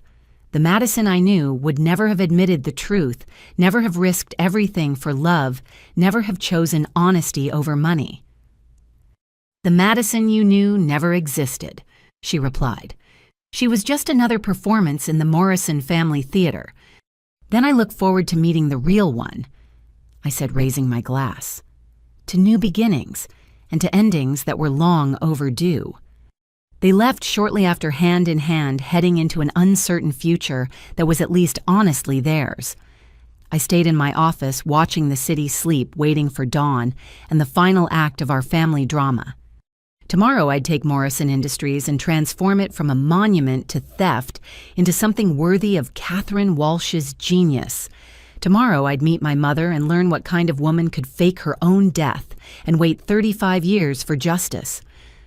The Madison I knew would never have admitted the truth, never have risked everything for love, never have chosen honesty over money. The Madison you knew never existed, she replied. She was just another performance in the Morrison family theater. Then I look forward to meeting the real one, I said, raising my glass. To new beginnings, and to endings that were long overdue. They left shortly after, hand in hand, heading into an uncertain future that was at least honestly theirs. I stayed in my office, watching the city sleep, waiting for dawn, and the final act of our family drama. Tomorrow I'd take Morrison Industries and transform it from a monument to theft into something worthy of Catherine Walsh's genius. Tomorrow I'd meet my mother and learn what kind of woman could fake her own death and wait 35 years for justice.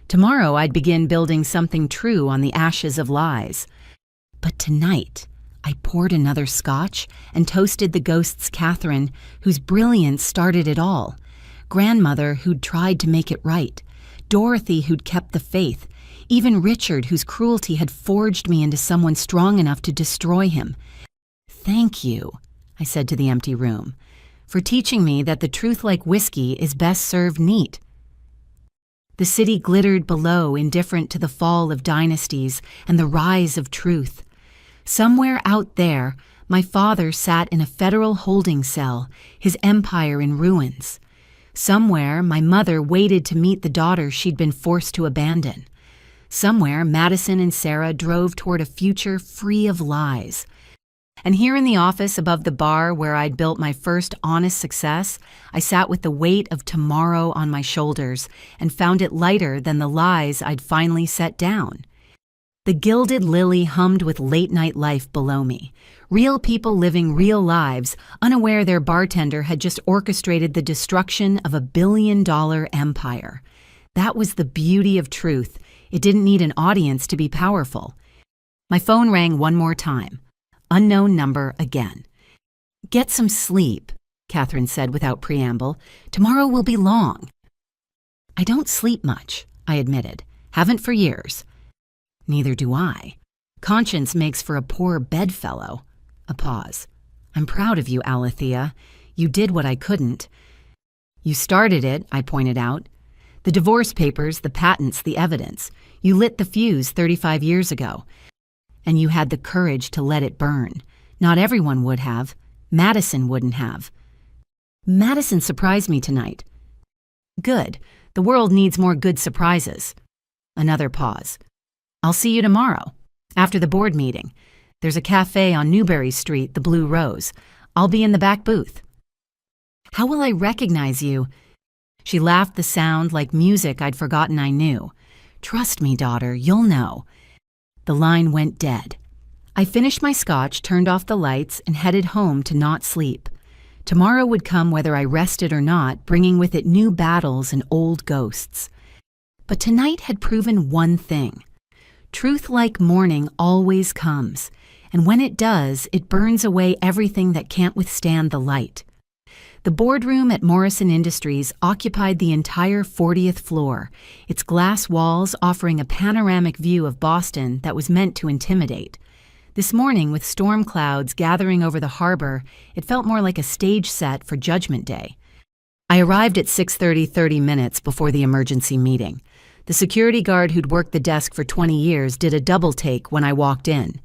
Tomorrow I'd begin building something true on the ashes of lies. But tonight, I poured another scotch and toasted the ghost's Catherine, whose brilliance started it all. Grandmother who'd tried to make it right. Dorothy who'd kept the faith. Even Richard, whose cruelty had forged me into someone strong enough to destroy him. Thank you, I said to the empty room, for teaching me that the truth, like whiskey, is best served neat. The city glittered below, indifferent to the fall of dynasties and the rise of truth. Somewhere out there, my father sat in a federal holding cell, his empire in ruins. Somewhere, my mother waited to meet the daughter she'd been forced to abandon. Somewhere, Madison and Sarah drove toward a future free of lies. And here in the office above the bar where I'd built my first honest success, I sat with the weight of tomorrow on my shoulders and found it lighter than the lies I'd finally set down. The gilded lily hummed with late-night life below me. Real people living real lives, unaware their bartender had just orchestrated the destruction of $1 billion empire. That was the beauty of truth. It didn't need an audience to be powerful. My phone rang one more time. Unknown number again. Get some sleep, Catherine said without preamble. Tomorrow will be long. I don't sleep much, I admitted. Haven't for years. Neither do I. Conscience makes for a poor bedfellow. A pause. I'm proud of you, Alethea. You did what I couldn't. You started it, I pointed out. The divorce papers, the patents, the evidence. You lit the fuse 35 years ago. And you had the courage to let it burn. Not everyone would have. Madison wouldn't have. Madison surprised me tonight. Good. The world needs more good surprises. Another pause. I'll see you tomorrow, after the board meeting. There's a cafe on Newberry Street, the Blue Rose. I'll be in the back booth. How will I recognize you? She laughed, the sound like music I'd forgotten I knew. Trust me, daughter, you'll know. The line went dead. I finished my scotch, turned off the lights, and headed home to not sleep. Tomorrow would come whether I rested or not, bringing with it new battles and old ghosts. But tonight had proven one thing. Truth, like morning, always comes, and when it does, it burns away everything that can't withstand the light. The boardroom at Morrison Industries occupied the entire 40th floor, its glass walls offering a panoramic view of Boston that was meant to intimidate. This morning, with storm clouds gathering over the harbor, it felt more like a stage set for Judgment Day. I arrived at 6:30 minutes before the emergency meeting. The security guard who'd worked the desk for 20 years did a double take when I walked in.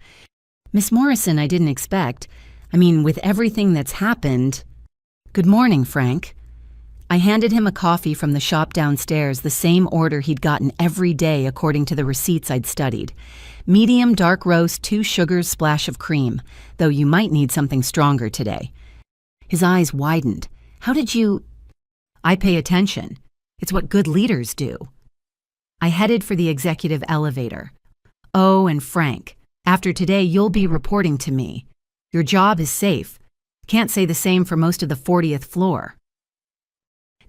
Miss Morrison, I didn't expect. With everything that's happened... Good morning, Frank. I handed him a coffee from the shop downstairs, the same order he'd gotten every day according to the receipts I'd studied. Medium dark roast, 2 sugars, splash of cream, though you might need something stronger today. His eyes widened. How did you... I pay attention. It's what good leaders do. I headed for the executive elevator. Oh, and Frank, after today you'll be reporting to me. Your job is safe. Can't say the same for most of the 40th floor.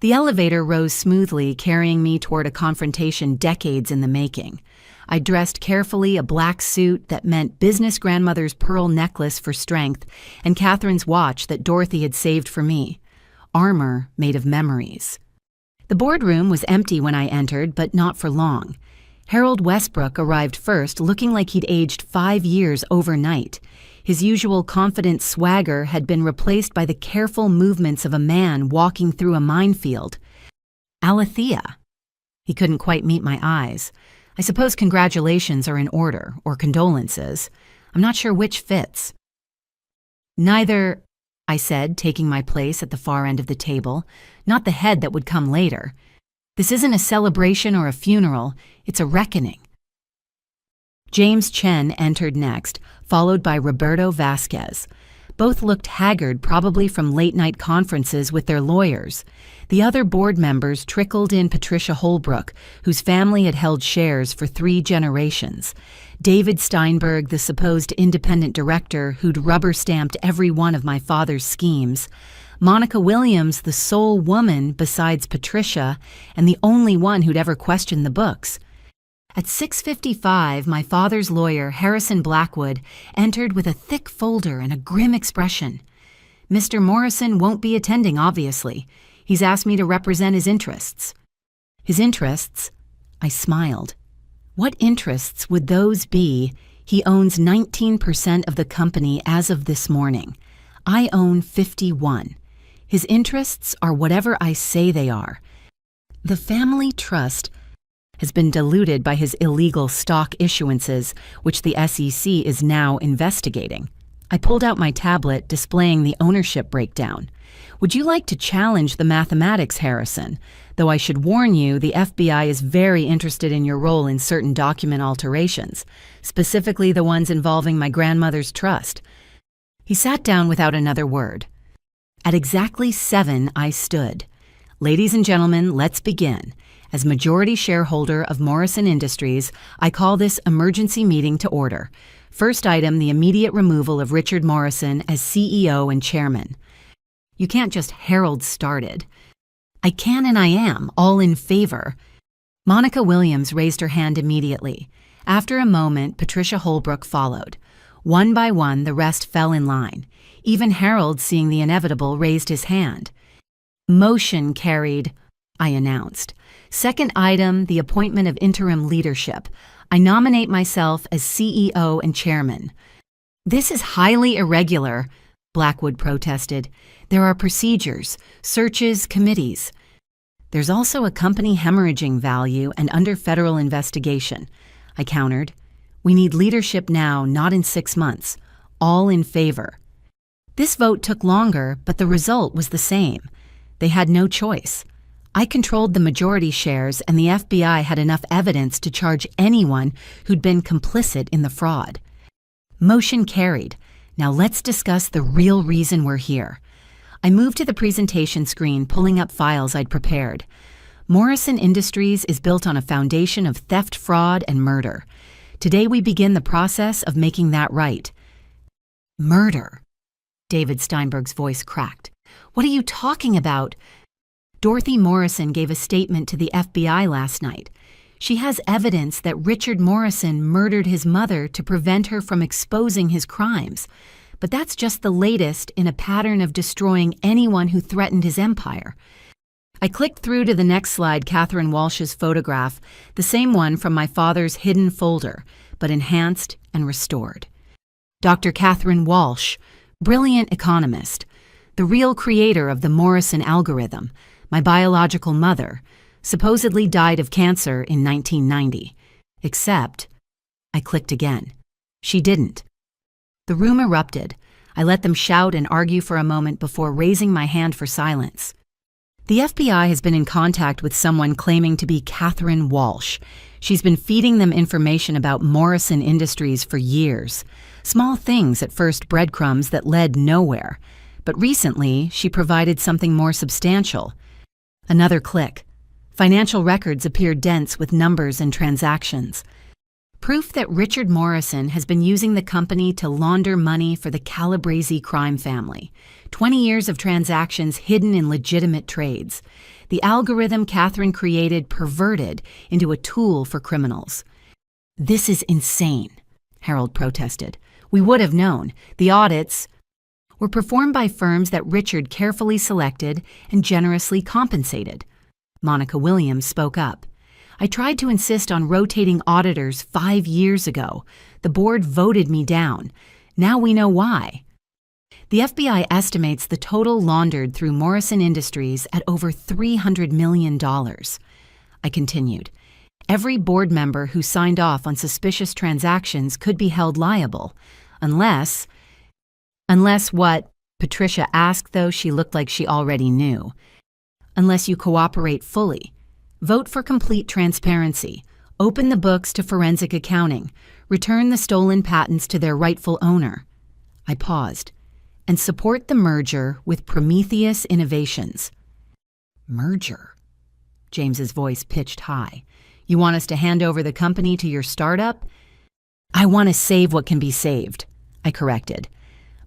The elevator rose smoothly, carrying me toward a confrontation decades in the making. I dressed carefully, a black suit that meant business grandmother's pearl necklace for strength and Catherine's watch that Dorothy had saved for me. Armor made of memories. The boardroom was empty when I entered, but not for long. Harold Westbrook arrived first, looking like he'd aged 5 years overnight. His usual confident swagger had been replaced by the careful movements of a man walking through a minefield. Alethea. He couldn't quite meet my eyes. I suppose congratulations are in order, or condolences. I'm not sure which fits. Neither, I said, taking my place at the far end of the table, not the head that would come later. This isn't a celebration or a funeral, it's a reckoning. James Chen entered next, followed by Roberto Vasquez. Both looked haggard, probably from late-night conferences with their lawyers. The other board members trickled in Patricia Holbrook, whose family had held shares for 3 generations. David Steinberg, the supposed independent director who'd rubber-stamped every one of my father's schemes. Monica Williams, the sole woman besides Patricia, and the only one who'd ever questioned the books. At 6:55, my father's lawyer, Harrison Blackwood, entered with a thick folder and a grim expression. Mr. Morrison won't be attending, obviously. He's asked me to represent his interests. His interests? I smiled. What interests would those be? He owns 19% of the company as of this morning. I own 51. His interests are whatever I say they are. The family trust has been diluted by his illegal stock issuances, which the SEC is now investigating. I pulled out my tablet displaying the ownership breakdown. Would you like to challenge the mathematics, Harrison? Though I should warn you, the FBI is very interested in your role in certain document alterations, specifically the ones involving my grandmother's trust. He sat down without another word. At exactly 7, I stood. Ladies and gentlemen, let's begin. As majority shareholder of Morrison Industries, I call this emergency meeting to order. First item, the immediate removal of Richard Morrison as CEO and chairman. You can't just herald started. I can and I am, all in favor. Monica Williams raised her hand immediately. After a moment, Patricia Holbrook followed. One by one, the rest fell in line. Even Harold, seeing the inevitable, raised his hand. Motion carried, I announced. Second item, the appointment of interim leadership. I nominate myself as CEO and chairman. This is highly irregular, Blackwood protested. There are procedures, searches, committees. There's also a company hemorrhaging value and under federal investigation, I countered. We need leadership now, not in 6 months. All in favor. This vote took longer, but the result was the same. They had no choice. I controlled the majority shares, and the FBI had enough evidence to charge anyone who'd been complicit in the fraud. Motion carried. Now let's discuss the real reason we're here. I moved to the presentation screen, pulling up files I'd prepared. Morrison Industries is built on a foundation of theft, fraud, and murder. Today we begin the process of making that right. Murder. David Steinberg's voice cracked. What are you talking about? Dorothy Morrison gave a statement to the FBI last night. She has evidence that Richard Morrison murdered his mother to prevent her from exposing his crimes. But that's just the latest in a pattern of destroying anyone who threatened his empire. I clicked through to the next slide, Catherine Walsh's photograph, the same one from my father's hidden folder, but enhanced and restored. Dr. Catherine Walsh, brilliant economist, the real creator of the Morrison algorithm, my biological mother, supposedly died of cancer in 1990. Except, I clicked again. She didn't. The room erupted. I let them shout and argue for a moment before raising my hand for silence. The FBI has been in contact with someone claiming to be Catherine Walsh. She's been feeding them information about Morrison Industries for years. Small things at first, breadcrumbs that led nowhere. But recently, she provided something more substantial. Another click. Financial records appear dense with numbers and transactions. Proof that Richard Morrison has been using the company to launder money for the Calabrese crime family. 20 years of transactions hidden in legitimate trades. The algorithm Catherine created perverted into a tool for criminals. "This is insane," Harold protested. "We would have known. The audits were performed by firms that Richard carefully selected and generously compensated." Monica Williams spoke up. "I tried to insist on rotating auditors 5 years ago. The board voted me down. Now we know why." The FBI estimates the total laundered through Morrison Industries at over $300 million. I continued. Every board member who signed off on suspicious transactions could be held liable, unless what? Patricia asked, though she looked like she already knew. "Unless you cooperate fully. Vote for complete transparency. Open the books to forensic accounting. Return the stolen patents to their rightful owner." I paused. "And support the merger with Prometheus Innovations." "Merger?" James's voice pitched high. "You want us to hand over the company to your startup?" "I want to save what can be saved," I corrected.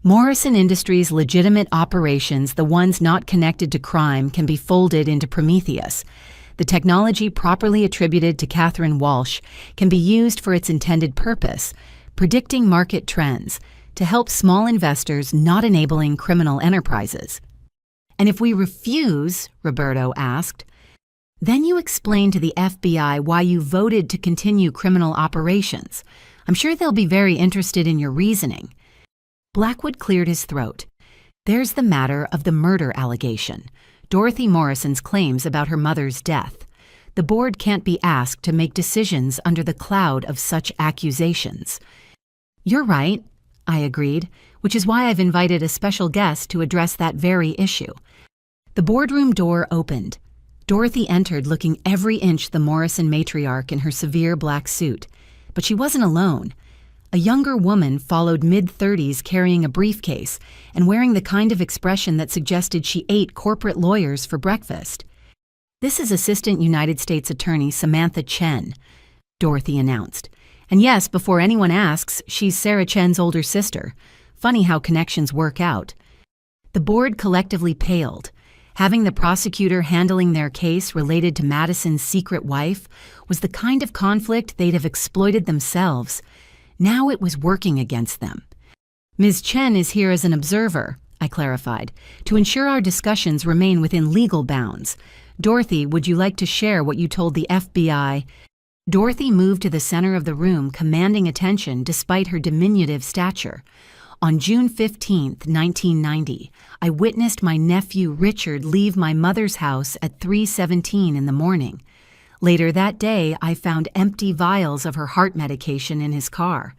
"Morrison Industries' legitimate operations, the ones not connected to crime, can be folded into Prometheus. The technology properly attributed to Catherine Walsh can be used for its intended purpose, predicting market trends, to help small investors, not enabling criminal enterprises." "And if we refuse," Roberto asked, "then you explain to the FBI why you voted to continue criminal operations. I'm sure they'll be very interested in your reasoning." Blackwood cleared his throat. "There's the matter of the murder allegation, Dorothy Morrison's claims about her mother's death. The board can't be asked to make decisions under the cloud of such accusations." "You're right," I agreed, "which is why I've invited a special guest to address that very issue." The boardroom door opened. Dorothy entered looking every inch the Morrison matriarch in her severe black suit. But she wasn't alone. A younger woman followed mid-30s carrying a briefcase and wearing the kind of expression that suggested she ate corporate lawyers for breakfast. "This is Assistant United States Attorney Samantha Chen," Dorothy announced. "And yes, before anyone asks, she's Sarah Chen's older sister. Funny how connections work out." The board collectively paled. Having the prosecutor handling their case related to Madison's secret wife was the kind of conflict they'd have exploited themselves. Now it was working against them. "Ms. Chen is here as an observer," I clarified, "to ensure our discussions remain within legal bounds. Dorothy, would you like to share what you told the FBI?" Dorothy moved to the center of the room, commanding attention despite her diminutive stature. "On June 15, 1990, I witnessed my nephew Richard leave my mother's house at 3:17 in the morning. Later that day, I found empty vials of her heart medication in his car.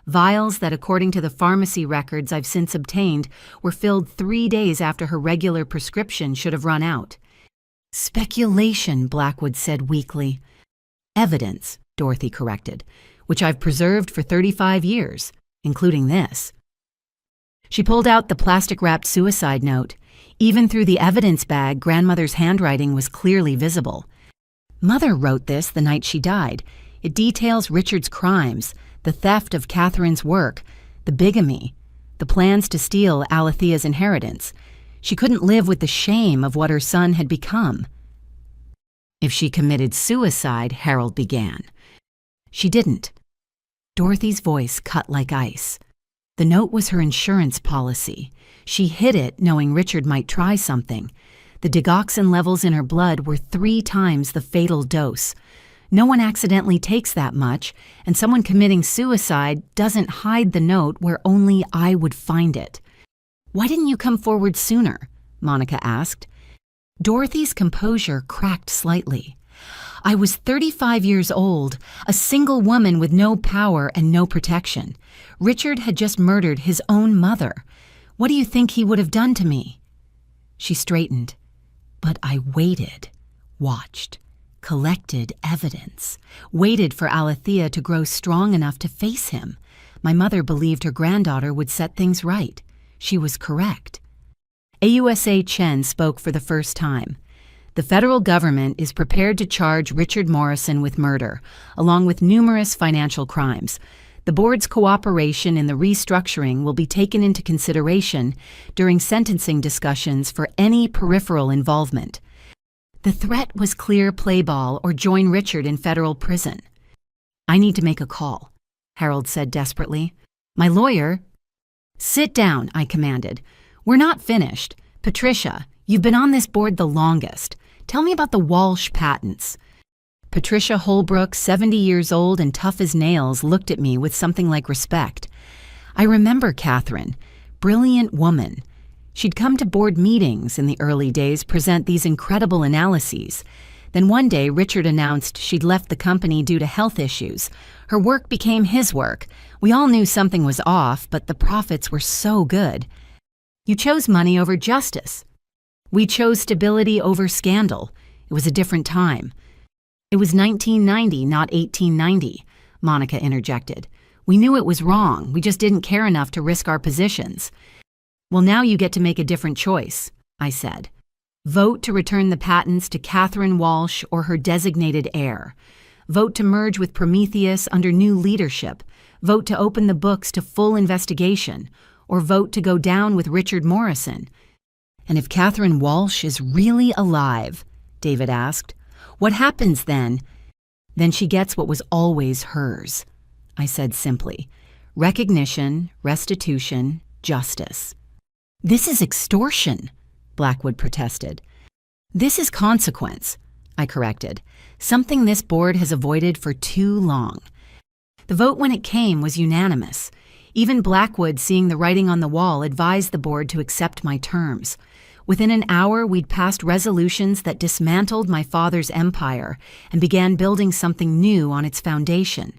Vials that, according to the pharmacy records I've since obtained, were filled 3 days after her regular prescription should have run out." "Speculation," Blackwood said weakly. "Evidence," Dorothy corrected, "which I've preserved for 35 years, including this." She pulled out the plastic-wrapped suicide note. Even through the evidence bag, Grandmother's handwriting was clearly visible. "Mother wrote this the night she died. It details Richard's crimes, the theft of Catherine's work, the bigamy, the plans to steal Alethea's inheritance. She couldn't live with the shame of what her son had become." "If she committed suicide," Harold began. "She didn't." Dorothy's voice cut like ice. "The note was her insurance policy. She hid it knowing Richard might try something. The digoxin levels in her blood were 3 times the fatal dose. No one accidentally takes that much, and someone committing suicide doesn't hide the note where only I would find it." "Why didn't you come forward sooner?" Monica asked. Dorothy's composure cracked slightly. "I was 35 years old, a single woman with no power and no protection. Richard had just murdered his own mother. What do you think he would have done to me?" She straightened. But I waited, watched, collected evidence, waited for Alethea to grow strong enough to face him. My mother believed her granddaughter would set things right. She was correct. AUSA Chen spoke for the first time. The federal government is prepared to charge Richard Morrison with murder, along with numerous financial crimes. The board's cooperation in the restructuring will be taken into consideration during sentencing discussions for any peripheral involvement. The threat was clear play ball or join Richard in federal prison. I need to make a call, Harold said desperately. My lawyer... Sit down, I commanded. We're not finished. Patricia, you've been on this board the longest. Tell me about the Walsh patents. Patricia Holbrook, 70 years old and tough as nails, looked at me with something like respect. I remember Catherine, brilliant woman. She'd come to board meetings in the early days, present these incredible analyses. Then one day, Richard announced she'd left the company due to health issues. Her work became his work. We all knew something was off, but the profits were so good. You chose money over justice. We chose stability over scandal. It was a different time. It was 1990, not 1890, Monica interjected. We knew it was wrong. We just didn't care enough to risk our positions. Well, now you get to make a different choice, I said. Vote to return the patents to Catherine Walsh or her designated heir. Vote to merge with Prometheus under new leadership. Vote to open the books to full investigation. Or vote to go down with Richard Morrison. And if Catherine Walsh is really alive, David asked, what happens then? Then she gets what was always hers, I said simply. Recognition, restitution, justice. This is extortion, Blackwood protested. This is consequence, I corrected. Something this board has avoided for too long. The vote when it came was unanimous. Even Blackwood, seeing the writing on the wall, advised the board to accept my terms. Within an hour, we'd passed resolutions that dismantled my father's empire and began building something new on its foundation.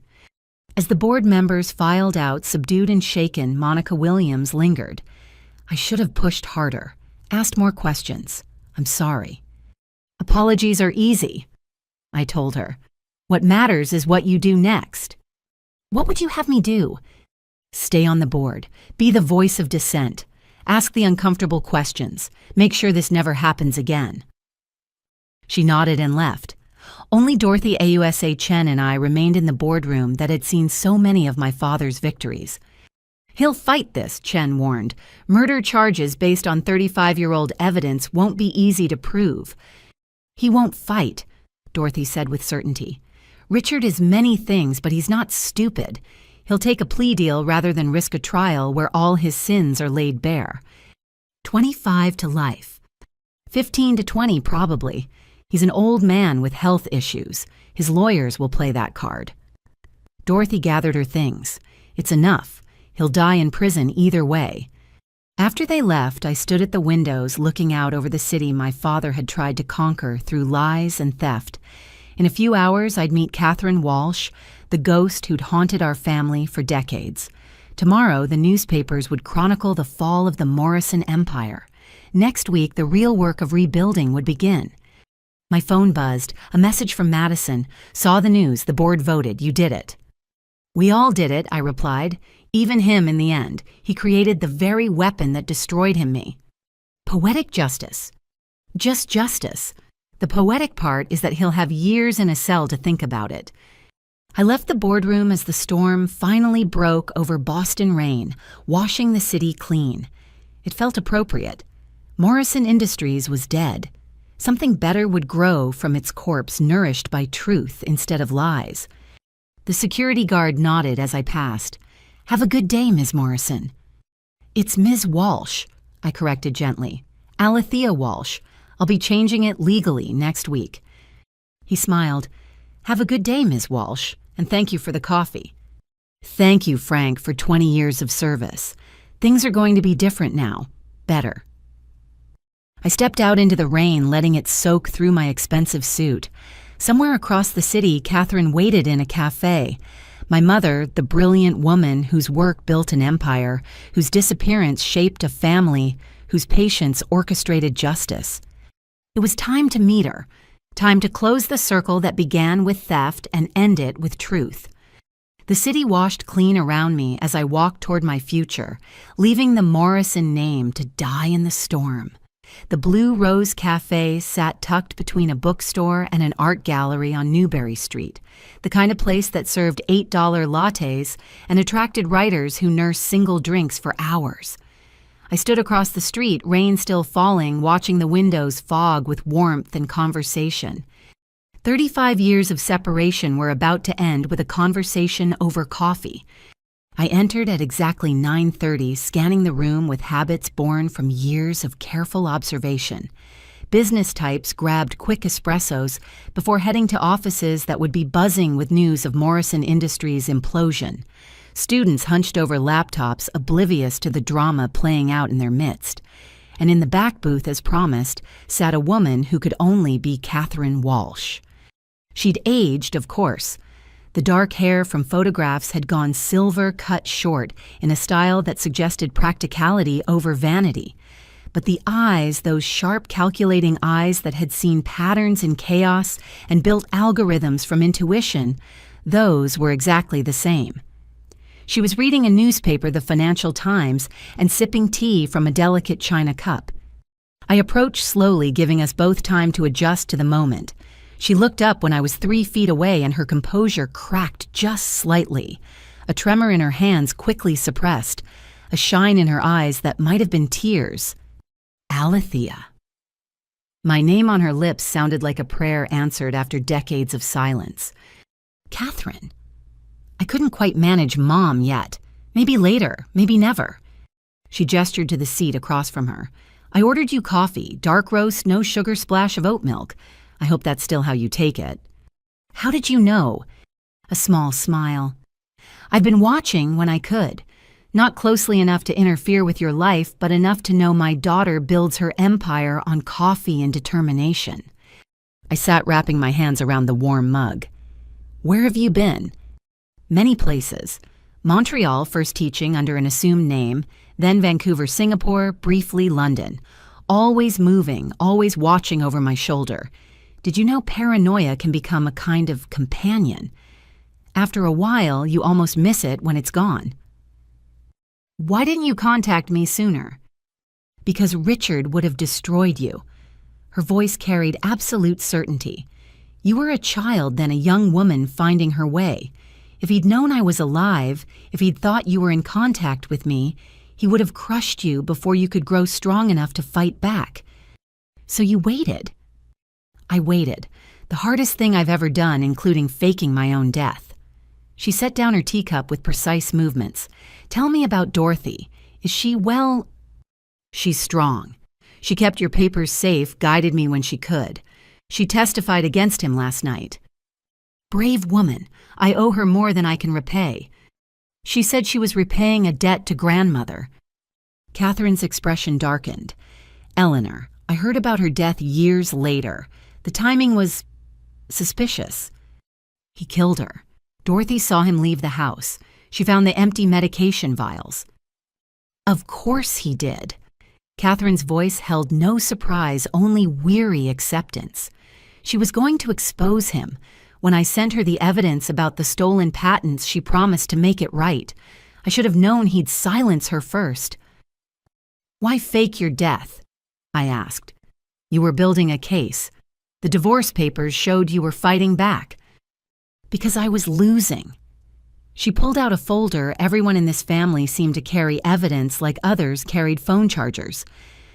As the board members filed out, subdued and shaken, Monica Williams lingered. I should have pushed harder, asked more questions. I'm sorry. Apologies are easy, I told her. What matters is what you do next. What would you have me do? Stay on the board. Be the voice of dissent. Ask the uncomfortable questions. Make sure this never happens again. She nodded and left. Only Dorothy AUSA Chen and I remained in the boardroom that had seen so many of my father's victories. He'll fight this, Chen warned. Murder charges based on 35-year-old evidence won't be easy to prove. He won't fight, Dorothy said with certainty. Richard is many things, but he's not stupid. He'll take a plea deal rather than risk a trial where all his sins are laid bare. 25 to life. 15 to 20 probably. He's an old man with health issues. His lawyers will play that card. Dorothy gathered her things. It's enough. He'll die in prison either way. After they left, I stood at the windows looking out over the city my father had tried to conquer through lies and theft. In a few hours, I'd meet Catherine Walsh, the ghost who'd haunted our family for decades. Tomorrow, the newspapers would chronicle the fall of the Morrison Empire. Next week, the real work of rebuilding would begin. My phone buzzed. A message from Madison. Saw the news. The board voted. You did it. We all did it, I replied. Even him in the end. He created the very weapon that destroyed me. Poetic justice. Just justice. The poetic part is that he'll have years in a cell to think about it. I left the boardroom as the storm finally broke over Boston rain, washing the city clean. It felt appropriate. Morrison Industries was dead. Something better would grow from its corpse, nourished by truth instead of lies. The security guard nodded as I passed. Have a good day, Ms. Morrison. It's Ms. Walsh, I corrected gently. Alethea Walsh. I'll be changing it legally next week. He smiled. Have a good day, Ms. Walsh, and thank you for the coffee. Thank you, Frank, for 20 years of service. Things are going to be different now. Better. I stepped out into the rain, letting it soak through my expensive suit. Somewhere across the city, Catherine waited in a cafe. My mother, the brilliant woman whose work built an empire, whose disappearance shaped a family, whose patience orchestrated justice. It was time to meet her, time to close the circle that began with theft and end it with truth. The city washed clean around me as I walked toward my future, leaving the Morrison name to die in the storm. The Blue Rose Cafe sat tucked between a bookstore and an art gallery on Newberry Street, the kind of place that served $8 lattes and attracted writers who nursed single drinks for hours. I stood across the street, rain still falling, watching the windows fog with warmth and conversation. 35 years of separation were about to end with a conversation over coffee. I entered at exactly 9:30, scanning the room with habits born from years of careful observation. Business types grabbed quick espressos before heading to offices that would be buzzing with news of Morrison Industries' implosion. Students hunched over laptops, oblivious to the drama playing out in their midst. And in the back booth, as promised, sat a woman who could only be Catherine Walsh. She'd aged, of course. The dark hair from photographs had gone silver cut short in a style that suggested practicality over vanity. But the eyes, those sharp, calculating eyes that had seen patterns in chaos and built algorithms from intuition, those were exactly the same. She was reading a newspaper, the Financial Times, and sipping tea from a delicate china cup. I approached slowly, giving us both time to adjust to the moment. She looked up when I was 3 feet away, and her composure cracked just slightly. A tremor in her hands quickly suppressed, a shine in her eyes that might have been tears. Alethea. My name on her lips sounded like a prayer answered after decades of silence. Catherine. I couldn't quite manage Mom yet. Maybe later, maybe never. She gestured to the seat across from her. I ordered you coffee, dark roast, no sugar, splash of oat milk. I hope that's still how you take it. How did you know? A small smile. I've been watching when I could. Not closely enough to interfere with your life, but enough to know my daughter builds her empire on coffee and determination. I sat wrapping my hands around the warm mug. Where have you been? Many places. Montreal, first teaching under an assumed name, then Vancouver, Singapore, briefly London. Always moving, always watching over my shoulder. Did you know paranoia can become a kind of companion? After a while, you almost miss it when it's gone. Why didn't you contact me sooner? Because Richard would have destroyed you. Her voice carried absolute certainty. You were a child, then a young woman finding her way. If he'd known I was alive, if he'd thought you were in contact with me, he would have crushed you before you could grow strong enough to fight back. So you waited. I waited, the hardest thing I've ever done, including faking my own death. She set down her teacup with precise movements. Tell me about Dorothy. Is she well? She's strong. She kept your papers safe, guided me when she could. She testified against him last night. Brave woman. I owe her more than I can repay. She said she was repaying a debt to grandmother. Catherine's expression darkened. Eleanor, I heard about her death years later. The timing was suspicious. He killed her. Dorothy saw him leave the house. She found the empty medication vials. Of course he did. Catherine's voice held no surprise, only weary acceptance. She was going to expose him. When I sent her the evidence about the stolen patents, she promised to make it right. I should have known he'd silence her first. Why fake your death? I asked. You were building a case. The divorce papers showed you were fighting back. Because I was losing. She pulled out a folder. Everyone in this family seemed to carry evidence like others carried phone chargers.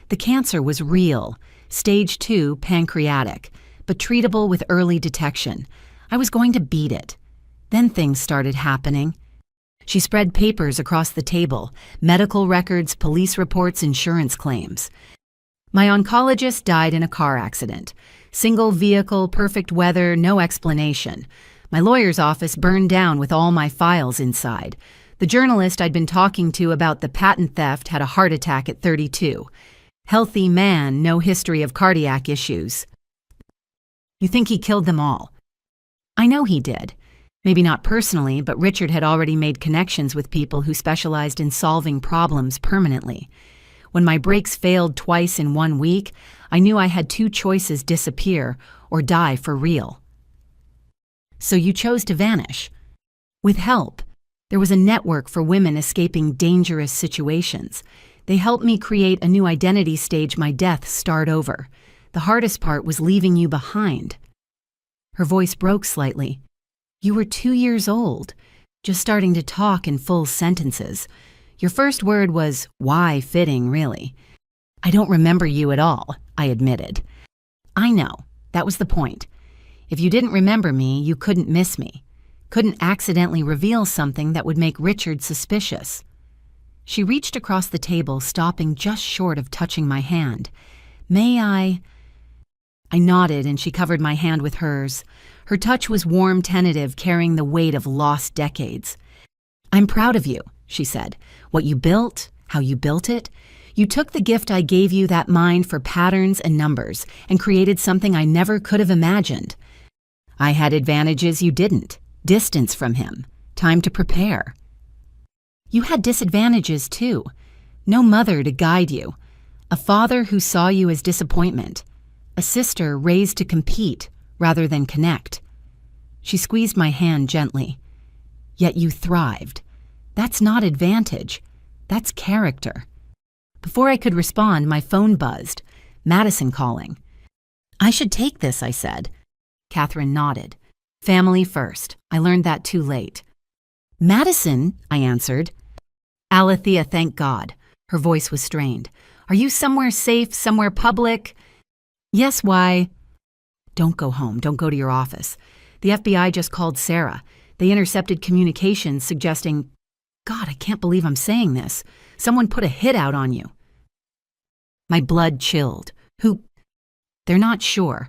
The cancer was real, stage 2 pancreatic, but treatable with early detection. I was going to beat it. Then things started happening. She spread papers across the table, medical records, police reports, insurance claims. My oncologist died in a car accident. Single vehicle, perfect weather, no explanation. My lawyer's office burned down with all my files inside. The journalist I'd been talking to about the patent theft had a heart attack at 32. Healthy man, no history of cardiac issues. You think he killed them all? I know he did. Maybe not personally, but Richard had already made connections with people who specialized in solving problems permanently. When my brakes failed twice in 1 week, I knew I had two choices: disappear or die for real. So you chose to vanish. With help. There was a network for women escaping dangerous situations. They helped me create a new identity, stage my death, start over. The hardest part was leaving you behind. Her voice broke slightly. You were 2 years old, just starting to talk in full sentences. Your first word was, why fitting, really. I don't remember you at all, I admitted. I know, that was the point. If you didn't remember me, you couldn't miss me. Couldn't accidentally reveal something that would make Richard suspicious. She reached across the table, stopping just short of touching my hand. May I? I nodded and she covered my hand with hers. Her touch was warm, tentative, carrying the weight of lost decades. I'm proud of you, she said. What you built, how you built it. You took the gift I gave you, that mind for patterns and numbers, and created something I never could have imagined. I had advantages you didn't. Distance from him. Time to prepare. You had disadvantages too. No mother to guide you. A father who saw you as disappointment. A sister raised to compete rather than connect. She squeezed my hand gently. Yet you thrived. That's not advantage. That's character. Before I could respond, my phone buzzed. Madison calling. I should take this, I said. Catherine nodded. Family first. I learned that too late. Madison, I answered. Alethea, thank God. Her voice was strained. Are you somewhere safe, somewhere public? Yes, why? Don't go home. Don't go to your office. The FBI just called Sarah. They intercepted communications suggesting, God, I can't believe I'm saying this. Someone put a hit out on you. My blood chilled. Who? They're not sure.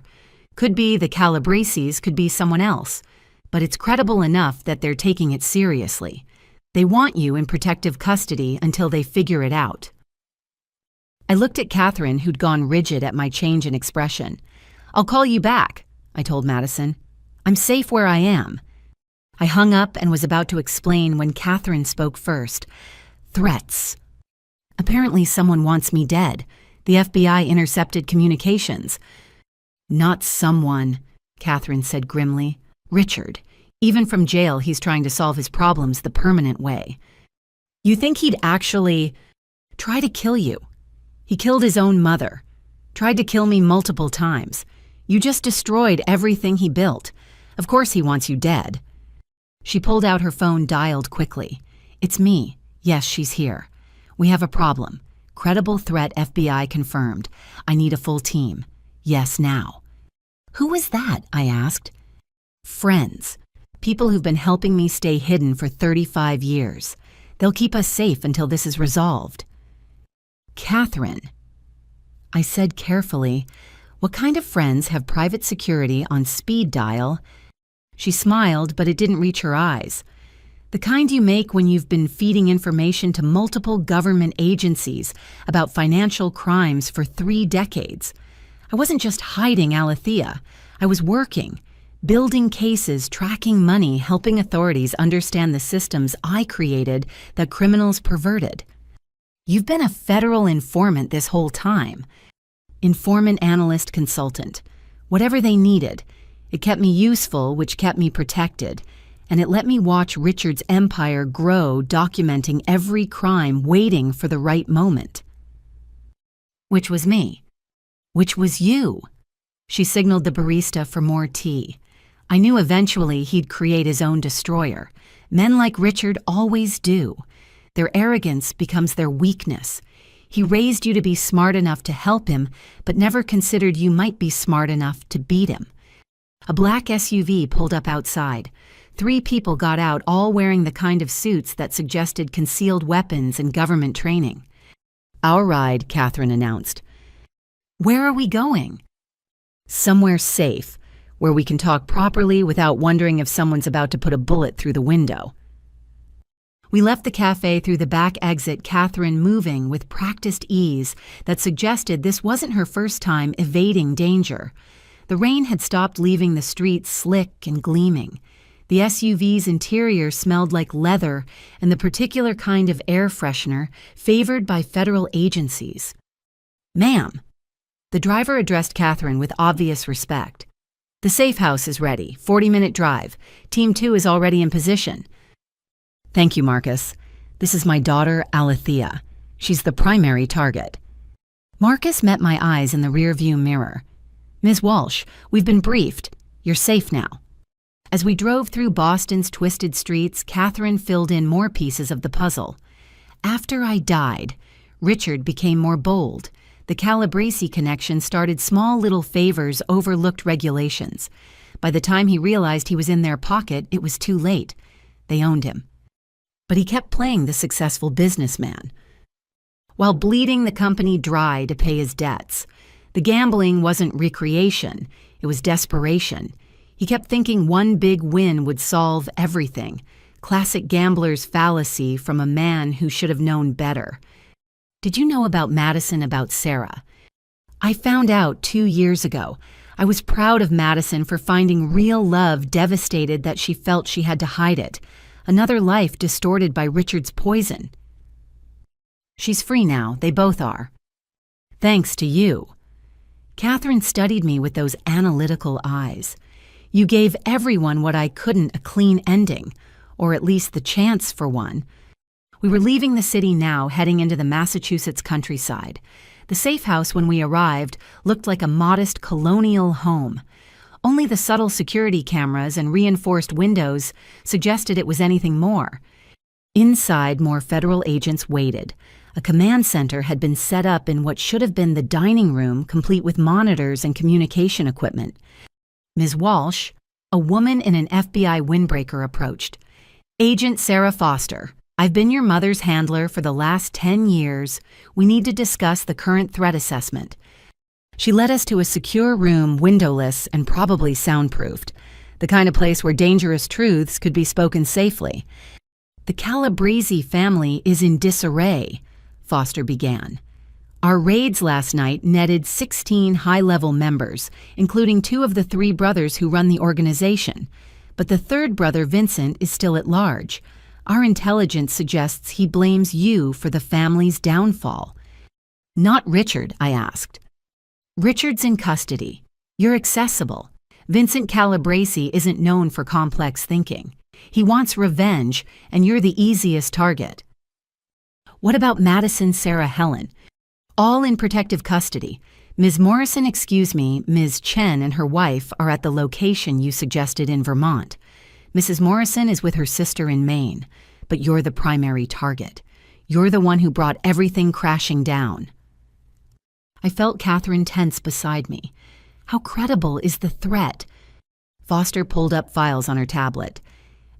Could be the Calabreses, could be someone else. But it's credible enough that they're taking it seriously. They want you in protective custody until they figure it out. I looked at Catherine, who'd gone rigid at my change in expression. I'll call you back, I told Madison. I'm safe where I am. I hung up and was about to explain when Catherine spoke first. Threats. Apparently someone wants me dead. The FBI intercepted communications. Not someone, Catherine said grimly. Richard. Even from jail, he's trying to solve his problems the permanent way. You think he'd actually try to kill you? He killed his own mother. Tried to kill me multiple times. You just destroyed everything he built. Of course he wants you dead. She pulled out her phone, dialed quickly. It's me. Yes, she's here. We have a problem. Credible threat, FBI confirmed. I need a full team. Yes, now. Who was that? I asked. Friends. People who've been helping me stay hidden for 35 years. They'll keep us safe until this is resolved. Catherine. I said carefully, what kind of friends have private security on speed dial? She smiled, but it didn't reach her eyes. The kind you make when you've been feeding information to multiple government agencies about financial crimes for 3 decades. I wasn't just hiding Alethea. I was working, building cases, tracking money, helping authorities understand the systems I created that criminals perverted. You've been a federal informant this whole time. Informant, analyst, consultant. Whatever they needed. It kept me useful, which kept me protected. And it let me watch Richard's empire grow, documenting every crime, waiting for the right moment. Which was me. Which was you. She signaled the barista for more tea. I knew eventually he'd create his own destroyer. Men like Richard always do. Their arrogance becomes their weakness. He raised you to be smart enough to help him, but never considered you might be smart enough to beat him. A black SUV pulled up outside. 3 people got out, all wearing the kind of suits that suggested concealed weapons and government training. Our ride, Catherine announced. Where are we going? Somewhere safe, where we can talk properly without wondering if someone's about to put a bullet through the window. We left the cafe through the back exit, Catherine moving with practiced ease that suggested this wasn't her first time evading danger. The rain had stopped, leaving the streets slick and gleaming. The SUV's interior smelled like leather and the particular kind of air freshener favored by federal agencies. Ma'am. The driver addressed Catherine with obvious respect. "The safe house is ready, 40-minute drive. Team 2 is already in position." "Thank you, Marcus. This is my daughter, Alethea. She's the primary target." Marcus met my eyes in the rearview mirror. "Ms. Walsh, we've been briefed. You're safe now." As we drove through Boston's twisted streets, Catherine filled in more pieces of the puzzle. After I died, Richard became more bold. The Calabrese connection started small little favors, overlooked regulations. By the time he realized he was in their pocket, it was too late. They owned him. But he kept playing the successful businessman, while bleeding the company dry to pay his debts. The gambling wasn't recreation, it was desperation. He kept thinking one big win would solve everything. Classic gambler's fallacy from a man who should have known better. "Did you know about Madison, about Sarah?" "I found out 2 years ago. I was proud of Madison for finding real love, devastated that she felt she had to hide it. Another life distorted by Richard's poison." "She's free now, they both are." "Thanks to you." Catherine studied me with those analytical eyes. "You gave everyone what I couldn't, a clean ending, or at least the chance for one." We were leaving the city now, heading into the Massachusetts countryside. The safe house, when we arrived, looked like a modest colonial home. Only the subtle security cameras and reinforced windows suggested it was anything more. Inside, more federal agents waited. A command center had been set up in what should have been the dining room, complete with monitors and communication equipment. "Ms. Walsh," a woman in an FBI windbreaker approached. "Agent Sarah Foster. I've been your mother's handler for the last 10 years. We need to discuss the current threat assessment." She led us to a secure room, windowless and probably soundproofed, the kind of place where dangerous truths could be spoken safely. "The Calabrese family is in disarray," Foster began. "Our raids last night netted 16 high-level members, including 2 of the 3 brothers who run the organization. But the 3rd brother, Vincent, is still at large. Our intelligence suggests he blames you for the family's downfall." "Not Richard?" I asked. "Richard's in custody. You're accessible. Vincent Calabrese isn't known for complex thinking. He wants revenge, and you're the easiest target." "What about Madison, Sarah, Helen?" "All in protective custody. Ms. Morrison, excuse me, Ms. Chen and her wife are at the location you suggested in Vermont. Mrs. Morrison is with her sister in Maine, but you're the primary target. You're the one who brought everything crashing down." I felt Catherine tense beside me. How credible is the threat? Foster pulled up files on her tablet.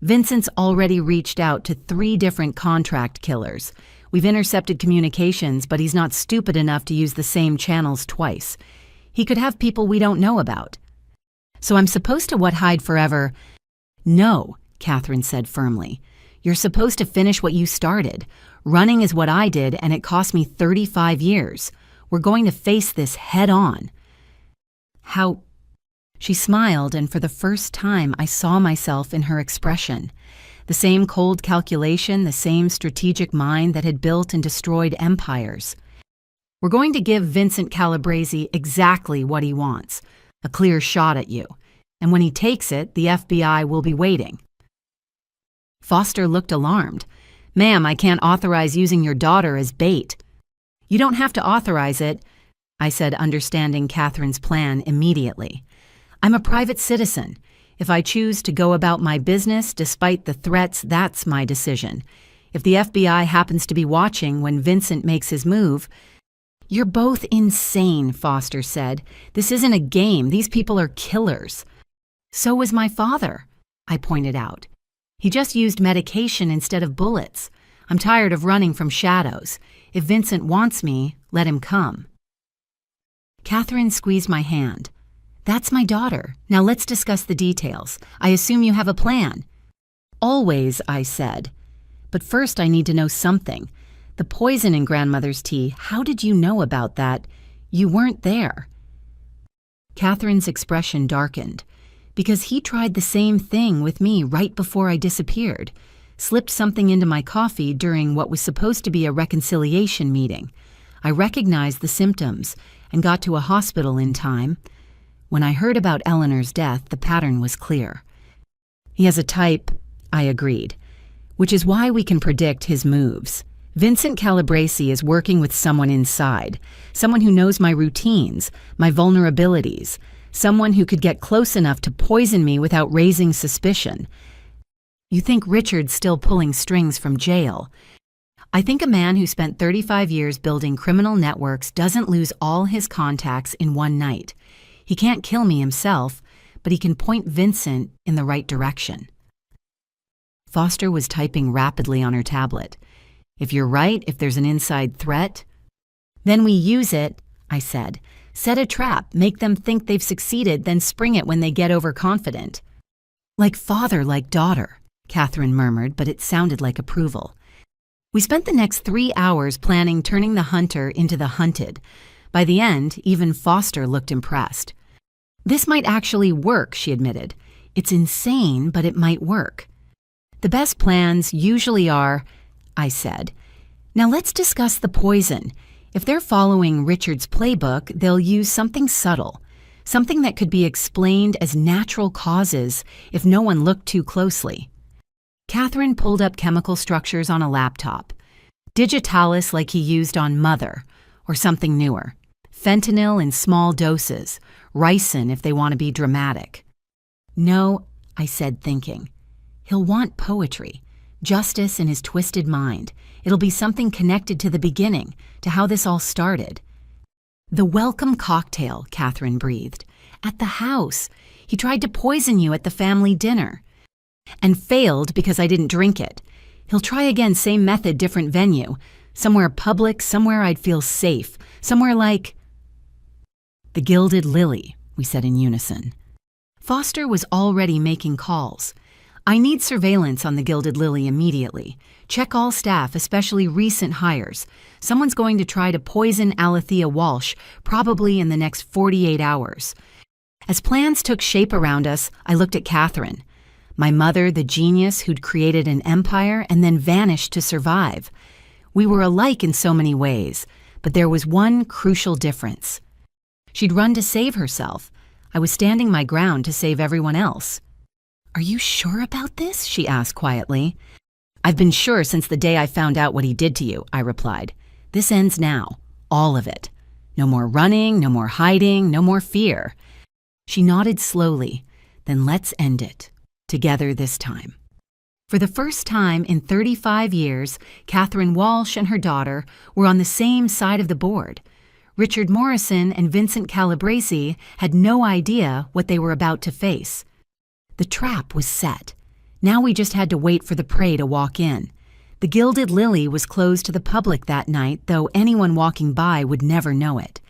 "Vincent's already reached out to 3 different contract killers. We've intercepted communications, but he's not stupid enough to use the same channels twice. He could have people we don't know about." "So I'm supposed to hide forever?" "No," Catherine said firmly. "You're supposed to finish what you started. Running is what I did, and it cost me 35 years. We're going to face this head on." "How?" She smiled, and for the first time I saw myself in her expression. The same cold calculation, the same strategic mind that had built and destroyed empires. "We're going to give Vincent Calabrese exactly what he wants, a clear shot at you. And when he takes it, the FBI will be waiting." Foster looked alarmed. "Ma'am, I can't authorize using your daughter as bait." "You don't have to authorize it," I said, understanding Catherine's plan immediately. "I'm a private citizen. If I choose to go about my business despite the threats, that's my decision. If the FBI happens to be watching when Vincent makes his move—" "You're both insane," Foster said. "This isn't a game. These people are killers." "So was my father," I pointed out. "He just used medication instead of bullets. I'm tired of running from shadows. If Vincent wants me, let him come." Catherine squeezed my hand. "That's my daughter. Now let's discuss the details. I assume you have a plan." "Always," I said. "But first I need to know something. The poison in grandmother's tea, how did you know about that? You weren't there." Catherine's expression darkened. "Because he tried the same thing with me right before I disappeared. Slipped something into my coffee during what was supposed to be a reconciliation meeting. I recognized the symptoms, and got to a hospital in time. When I heard about Eleanor's death, the pattern was clear. He has a type, I agreed, which is why we can predict his moves. Vincent Calabresi is working with someone inside, someone who knows my routines, my vulnerabilities, someone who could get close enough to poison me without raising suspicion. You think Richard's still pulling strings from jail. I think a man who spent 35 years building criminal networks doesn't lose all his contacts in one night. He can't kill me himself, but he can point Vincent in the right direction. Foster was typing rapidly on her tablet. If you're right, if there's an inside threat, then we use it, I said. Set a trap, make them think they've succeeded, then spring it when they get overconfident. Like father, like daughter, Catherine murmured, but it sounded like approval. We spent the next 3 hours planning turning the hunter into the hunted. By the end, even Foster looked impressed. This might actually work, she admitted. It's insane, but it might work. The best plans usually are, I said. Now let's discuss the poison. If they're following Richard's playbook, they'll use something subtle, something that could be explained as natural causes if no one looked too closely. Catherine pulled up chemical structures on a laptop. Digitalis like he used on Mother, or something newer. Fentanyl in small doses, ricin if they want to be dramatic. No, I said, thinking. He'll want poetry, justice in his twisted mind. It'll be something connected to the beginning, to how this all started. The welcome cocktail, Catherine breathed. At the house. He tried to poison you at the family dinner. And failed because I didn't drink it. He'll try again, same method, different venue. Somewhere public, somewhere I'd feel safe. Somewhere like... The Gilded Lily, we said in unison. Foster was already making calls. I need surveillance on the Gilded Lily immediately. Check all staff, especially recent hires. Someone's going to try to poison Alethea Walsh, probably in the next 48 hours. As plans took shape around us, I looked at Catherine. My mother, the genius who'd created an empire and then vanished to survive. We were alike in so many ways, but there was one crucial difference. She'd run to save herself. I was standing my ground to save everyone else. Are you sure about this? She asked quietly. I've been sure since the day I found out what he did to you, I replied. This ends now. All of it. No more running, no more hiding, no more fear. She nodded slowly. Then let's end it. Together this time. For the first time in 35 years, Catherine Walsh and her daughter were on the same side of the board. Richard Morrison and Vincent Calabresi had no idea what they were about to face. The trap was set. Now we just had to wait for the prey to walk in. The Gilded Lily was closed to the public that night, though anyone walking by would never know it.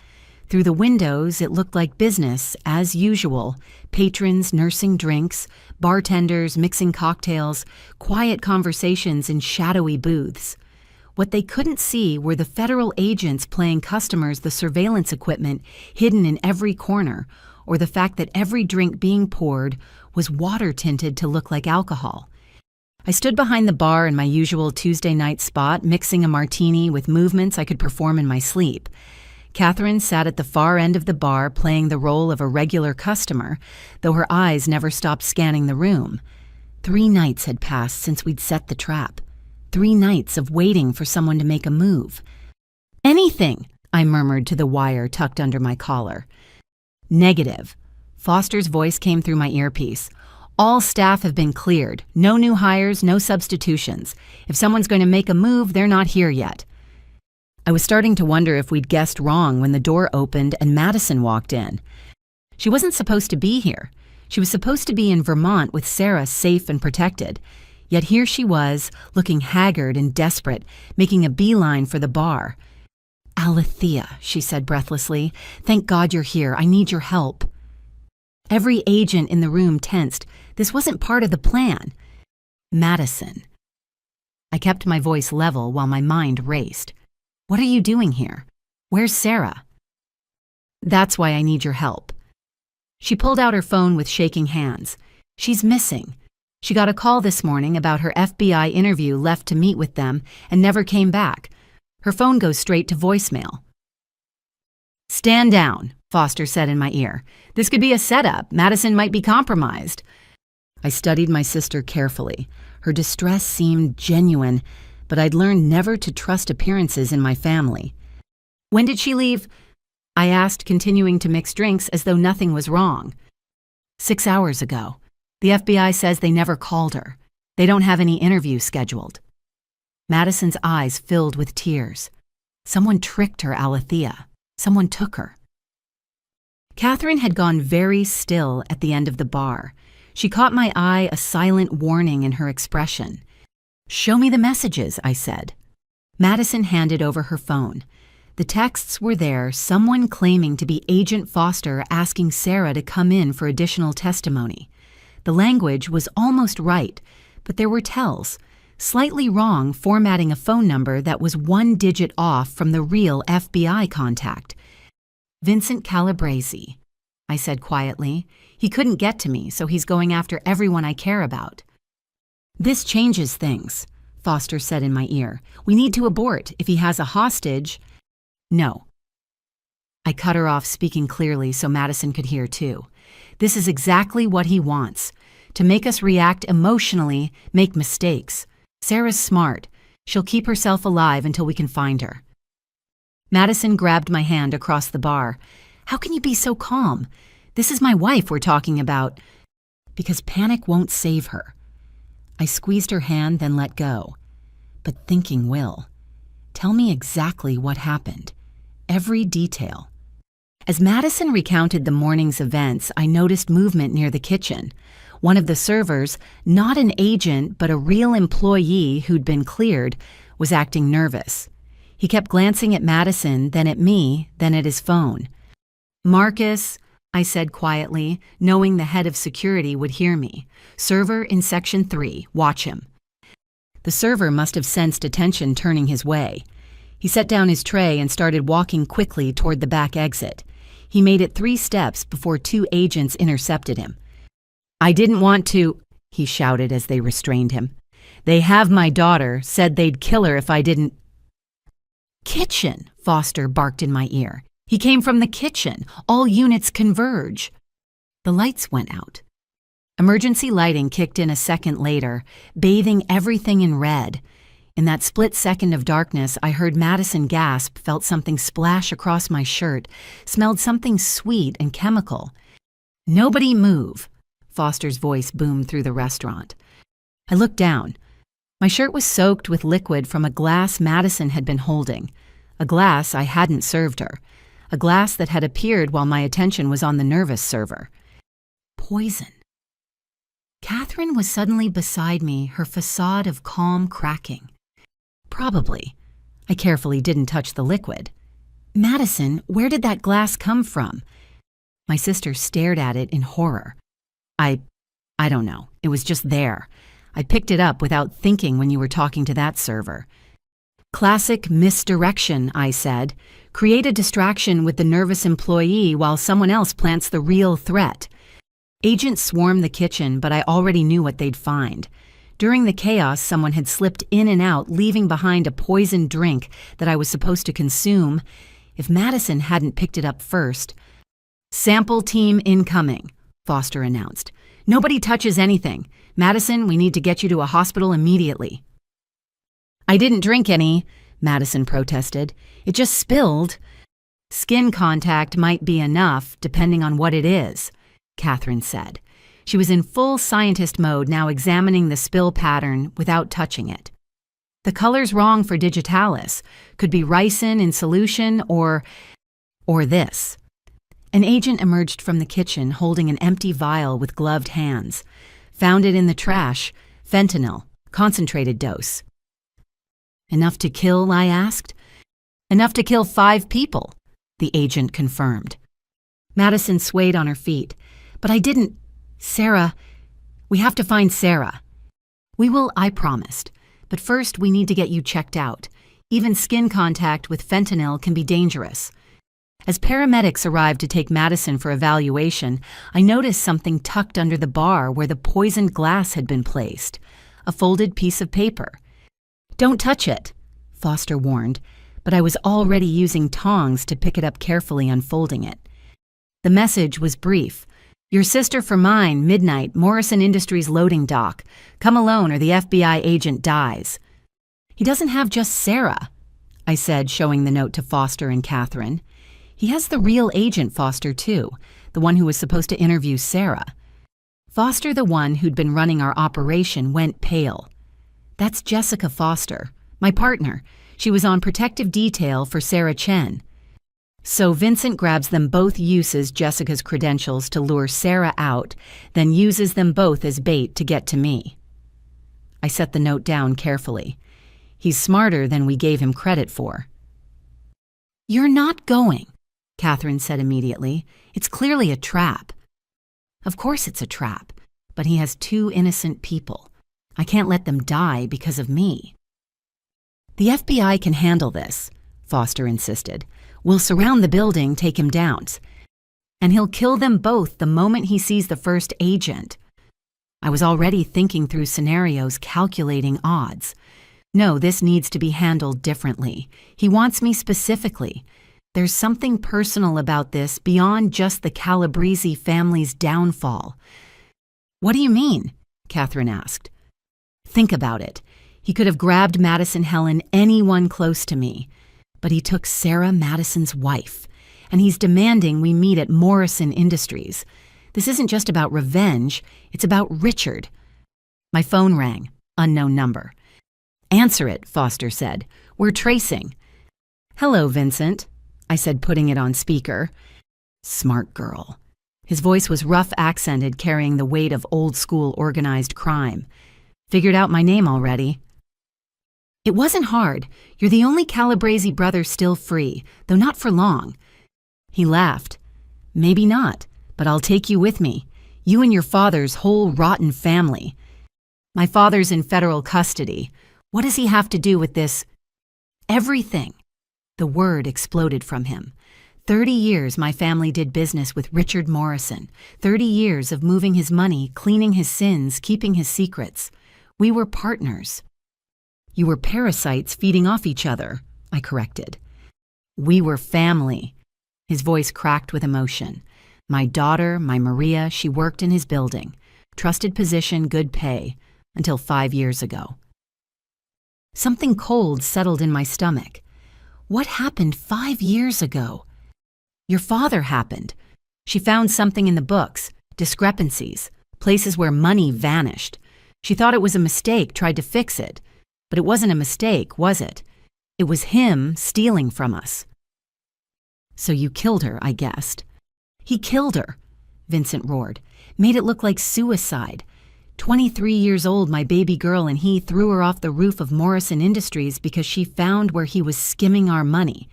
Through the windows, it looked like business, as usual. Patrons nursing drinks, bartenders mixing cocktails, quiet conversations in shadowy booths. What they couldn't see were the federal agents playing customers the surveillance equipment hidden in every corner, or the fact that every drink being poured was water-tinted to look like alcohol. I stood behind the bar in my usual Tuesday night spot, mixing a martini with movements I could perform in my sleep. Catherine sat at the far end of the bar playing the role of a regular customer, though her eyes never stopped scanning the room. 3 nights had passed since we'd set the trap. 3 nights of waiting for someone to make a move. Anything, I murmured to the wire tucked under my collar. Negative. Foster's voice came through my earpiece. All staff have been cleared. No new hires, no substitutions. If someone's going to make a move, they're not here yet. I was starting to wonder if we'd guessed wrong when the door opened and Madison walked in. She wasn't supposed to be here. She was supposed to be in Vermont with Sarah safe and protected. Yet here she was, looking haggard and desperate, making a beeline for the bar. Alethea, she said breathlessly. Thank God you're here. I need your help. Every agent in the room tensed. This wasn't part of the plan. Madison. I kept my voice level while my mind raced. What are you doing here? Where's Sarah? That's why I need your help. She pulled out her phone with shaking hands. She's missing. She got a call this morning about her FBI interview, left to meet with them, and never came back. Her phone goes straight to voicemail. "Stand down," Foster said in my ear. "This could be a setup. Madison might be compromised." I studied my sister carefully. Her distress seemed genuine, but I'd learned never to trust appearances in my family. "When did she leave?" I asked, continuing to mix drinks as though nothing was wrong. 6 hours ago. The FBI says they never called her. They don't have any interviews scheduled. Madison's eyes filled with tears. Someone tricked her, Alethea. Someone took her. Catherine had gone very still at the end of the bar. She caught my eye, a silent warning in her expression. "Show me the messages," I said. Madison handed over her phone. The texts were there, someone claiming to be Agent Foster asking Sarah to come in for additional testimony. The language was almost right, but there were tells. Slightly wrong formatting a phone number that was 1 digit off from the real FBI contact. "Vincent Calabresi," I said quietly. "He couldn't get to me, so he's going after everyone I care about." "This changes things," Foster said in my ear. "We need to abort. If he has a hostage—" "No." I cut her off, speaking clearly so Madison could hear too. "This is exactly what he wants. To make us react emotionally, make mistakes. Sarah's smart. She'll keep herself alive until we can find her." Madison grabbed my hand across the bar. "How can you be so calm? This is my wife we're talking about." "Because panic won't save her." I squeezed her hand, then let go. "But thinking will. Tell me exactly what happened. Every detail." As Madison recounted the morning's events, I noticed movement near the kitchen. One of the servers, not an agent but a real employee who'd been cleared, was acting nervous. He kept glancing at Madison, then at me, then at his phone. "Marcus," I said quietly, knowing the head of security would hear me. "Server in Section 3, watch him." The server must have sensed attention turning his way. He set down his tray and started walking quickly toward the back exit. He made it 3 steps before 2 agents intercepted him. "I didn't want to," he shouted as they restrained him. "They have my daughter, said they'd kill her if I didn't—" "Kitchen," Foster barked in my ear. "He came from the kitchen. All units converge." The lights went out. Emergency lighting kicked in a second later, bathing everything in red. In that split second of darkness, I heard Madison gasp, felt something splash across my shirt, smelled something sweet and chemical. "Nobody move," Foster's voice boomed through the restaurant. I looked down. My shirt was soaked with liquid from a glass Madison had been holding, a glass I hadn't served her, a glass that had appeared while my attention was on the nervous server. Poison. Catherine was suddenly beside me, her facade of calm cracking. "Probably." I carefully didn't touch the liquid. "Madison, where did that glass come from?" My sister stared at it in horror. I don't know. It was just there. I picked it up without thinking when you were talking to that server." "Classic misdirection," I said. "Create a distraction with the nervous employee while someone else plants the real threat." Agents swarmed the kitchen, but I already knew what they'd find. During the chaos, someone had slipped in and out, leaving behind a poisoned drink that I was supposed to consume. If Madison hadn't picked it up first— "Sample team incoming," Foster announced. "Nobody touches anything. Madison, we need to get you to a hospital immediately." "I didn't drink any," Madison protested. "It just spilled." "Skin contact might be enough, depending on what it is," Catherine said. She was in full scientist mode, now examining the spill pattern without touching it. "The color's wrong for digitalis. Could be ricin in solution or this." An agent emerged from the kitchen holding an empty vial with gloved hands. "Found it in the trash. Fentanyl. Concentrated dose." "Enough to kill?" I asked. "Enough to kill 5 people," the agent confirmed. Madison swayed on her feet. "But I didn't— Sarah, we have to find Sarah." "We will," I promised. "But first we need to get you checked out. Even skin contact with fentanyl can be dangerous." As paramedics arrived to take Madison for evaluation, I noticed something tucked under the bar where the poisoned glass had been placed. A folded piece of paper. "Don't touch it," Foster warned. but I was already using tongs to pick it up carefully, unfolding it. The message was brief. Your sister for mine, midnight, Morrison Industries loading dock. Come alone or the FBI agent dies. He doesn't have just Sarah, I said, showing the note to Foster and Catherine. He has the real agent Foster too, the one who was supposed to interview Sarah. Foster, the one who'd been running our operation, went pale. That's Jessica Foster, my partner. She was on protective detail for Sarah Chen. So Vincent grabs them both, uses Jessica's credentials to lure Sarah out, then uses them both as bait to get to me. I set the note down carefully. He's smarter than we gave him credit for. You're not going, Catherine said immediately. It's clearly a trap. Of course it's a trap, but he has 2 innocent people. I can't let them die because of me. The FBI can handle this, Foster insisted. We'll surround the building, take him down. And he'll kill them both the moment he sees the first agent. I was already thinking through scenarios, calculating odds. No, this needs to be handled differently. He wants me specifically. There's something personal about this beyond just the Calabrese family's downfall. What do you mean? Catherine asked. Think about it. He could have grabbed Madison Helen, anyone close to me. But he took Sarah, Madison's wife, and he's demanding we meet at Morrison Industries. This isn't just about revenge, it's about Richard. My phone rang. Unknown number. Answer it, Foster said. We're tracing. Hello, Vincent, I said, putting it on speaker. Smart girl. His voice was rough-accented, carrying the weight of old-school organized crime. Figured out my name already. It wasn't hard. You're the only Calabrese brother still free, though not for long. He laughed. Maybe not, but I'll take you with me. You and your father's whole rotten family. My father's in federal custody. What does he have to do with this? Everything. The word exploded from him. 30 years my family did business with Richard Morrison. 30 years of moving his money, cleaning his sins, keeping his secrets. We were partners. You were parasites feeding off each other, I corrected. We were family. His voice cracked with emotion. My daughter, my Maria, she worked in his building. Trusted position, good pay, until 5 years ago. Something cold settled in my stomach. What happened 5 years ago? Your father happened. She found something in the books, discrepancies, places where money vanished. She thought it was a mistake, tried to fix it. But it wasn't a mistake, was it? It was him stealing from us. So you killed her, I guessed. He killed her, Vincent roared. Made it look like suicide. 23 years old, my baby girl, and he threw her off the roof of Morrison Industries because she found where he was skimming our money.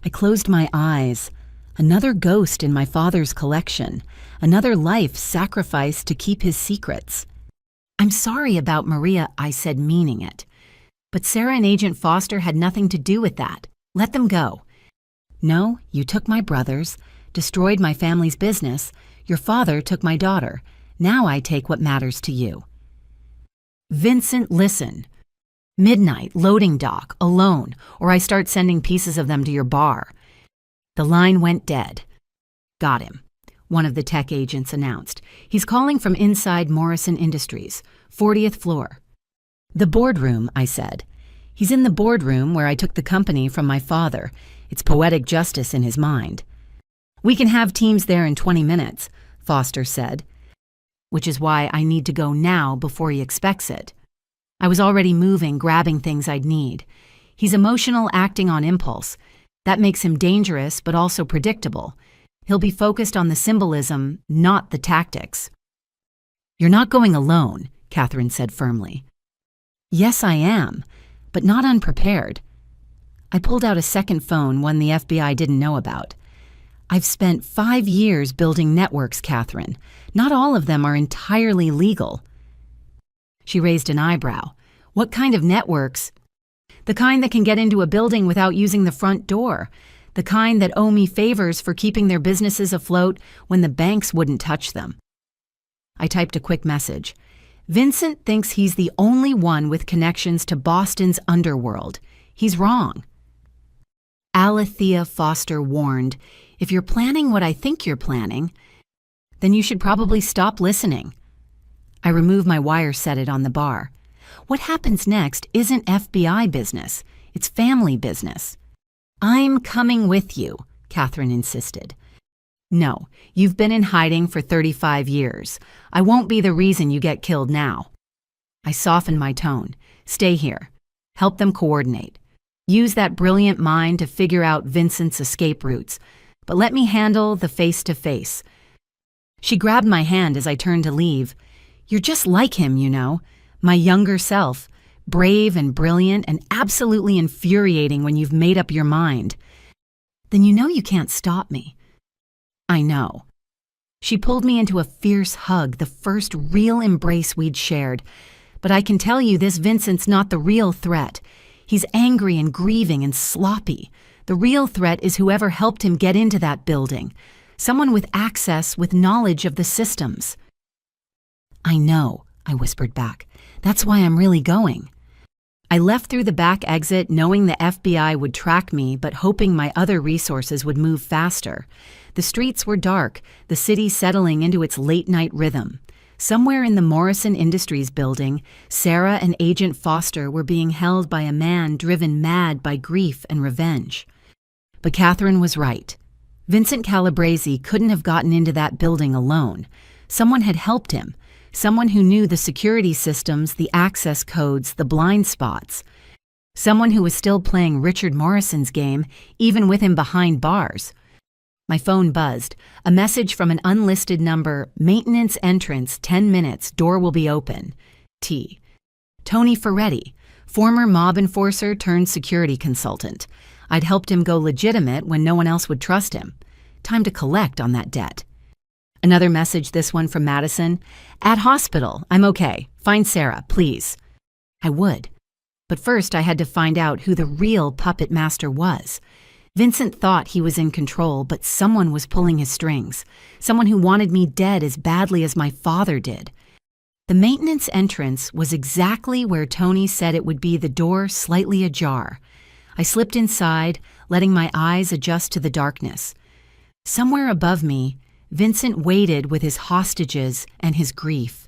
I closed my eyes. Another ghost in my father's collection. Another life sacrificed to keep his secrets. I'm sorry about Maria, I said, meaning it. But Sarah and Agent Foster had nothing to do with that. Let them go. No, you took my brothers, destroyed my family's business. Your father took my daughter. Now I take what matters to you. Vincent, listen. Midnight, loading dock, alone, or I start sending pieces of them to your bar. The line went dead. Got him, one of the tech agents announced. He's calling from inside Morrison Industries, 40th floor. The boardroom, I said. He's in the boardroom where I took the company from my father. It's poetic justice in his mind. We can have teams there in 20 minutes, Foster said, which is why I need to go now before he expects it. I was already moving, grabbing things I'd need. He's emotional, acting on impulse. That makes him dangerous, but also predictable. He'll be focused on the symbolism, not the tactics. You're not going alone, Catherine said firmly. Yes, I am, but not unprepared. I pulled out a second phone, one the FBI didn't know about. I've spent 5 years building networks, Catherine. Not all of them are entirely legal. She raised an eyebrow. What kind of networks? The kind that can get into a building without using the front door. The kind that owe me favors for keeping their businesses afloat when the banks wouldn't touch them. I typed a quick message. Vincent thinks he's the only one with connections to Boston's underworld. He's wrong. Alethea Foster warned, "If you're planning what I think you're planning, then you should probably stop listening." I remove my wire set on the bar. What happens next isn't FBI business, it's family business. "I'm coming with you," Catherine insisted. "No, you've been in hiding for 35 years. I won't be the reason you get killed now." I soften my tone. "Stay here. Help them coordinate. Use that brilliant mind to figure out Vincent's escape routes, but let me handle the face-to-face." She grabbed my hand as I turned to leave. "You're just like him, you know. My younger self. Brave and brilliant and absolutely infuriating when you've made up your mind. Then you know you can't stop me." "I know." She pulled me into a fierce hug, the first real embrace we'd shared. "But I can tell you this Vincent's not the real threat. He's angry and grieving and sloppy. The real threat is whoever helped him get into that building. Someone with access, with knowledge of the systems." "I know," I whispered back. "That's why I'm really going." I left through the back exit knowing the FBI would track me, but hoping my other resources would move faster. The streets were dark, the city settling into its late-night rhythm. Somewhere in the Morrison Industries building, Sarah and Agent Foster were being held by a man driven mad by grief and revenge. But Catherine was right. Vincent Calabrese couldn't have gotten into that building alone. Someone had helped him. Someone who knew the security systems, the access codes, the blind spots. Someone who was still playing Richard Morrison's game, even with him behind bars. My phone buzzed. A message from an unlisted number: "Maintenance entrance, 10 minutes, door will be open." T. Tony Ferretti, former mob enforcer turned security consultant. I'd helped him go legitimate when no one else would trust him. Time to collect on that debt. Another message, this one from Madison. "At hospital, I'm okay. Find Sarah, please." I would. But first I had to find out who the real puppet master was. Vincent thought he was in control, but someone was pulling his strings. Someone who wanted me dead as badly as my father did. The maintenance entrance was exactly where Tony said it would be, the door slightly ajar. I slipped inside, letting my eyes adjust to the darkness. Somewhere above me, Vincent waited with his hostages and his grief.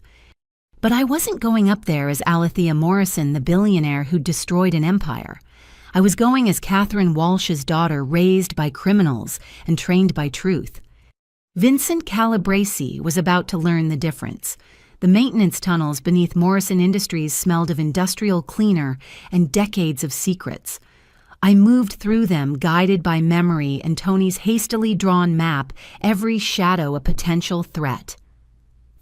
But I wasn't going up there as Alethea Morrison, the billionaire who destroyed an empire. I was going as Catherine Walsh's daughter, raised by criminals and trained by truth. Vincent Calabrese was about to learn the difference. The maintenance tunnels beneath Morrison Industries smelled of industrial cleaner and decades of secrets. I moved through them, guided by memory and Tony's hastily drawn map, every shadow a potential threat.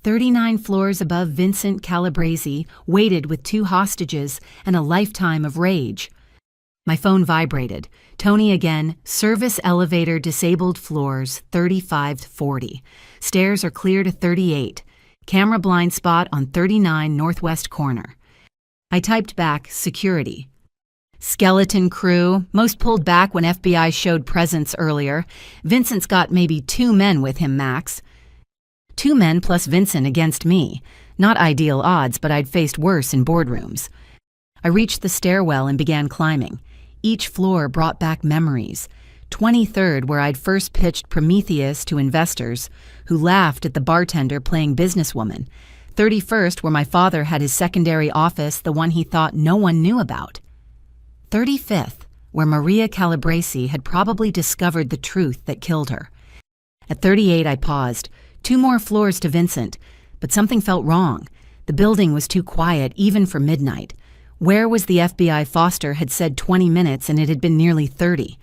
39 floors above Vincent Calabrese waited with 2 hostages and a lifetime of rage. My phone vibrated. Tony again. "Service elevator disabled floors 35 to 40. Stairs are clear to 38. Camera blind spot on 39 northwest corner." I typed back, "Security." "Skeleton crew, most pulled back when FBI showed presence earlier. Vincent's got maybe 2 men with him, max." 2 men plus Vincent against me. Not ideal odds, but I'd faced worse in boardrooms. I reached the stairwell and began climbing. Each floor brought back memories. 23rd, where I'd first pitched Prometheus to investors, who laughed at the bartender playing businesswoman. 31st, where my father had his secondary office, the one he thought no one knew about. 35th, where Maria Calabrese had probably discovered the truth that killed her. At 38, I paused. 2 more floors to Vincent, but something felt wrong. The building was too quiet, even for midnight. Where was the FBI? Foster had said 20 minutes and it had been nearly 30.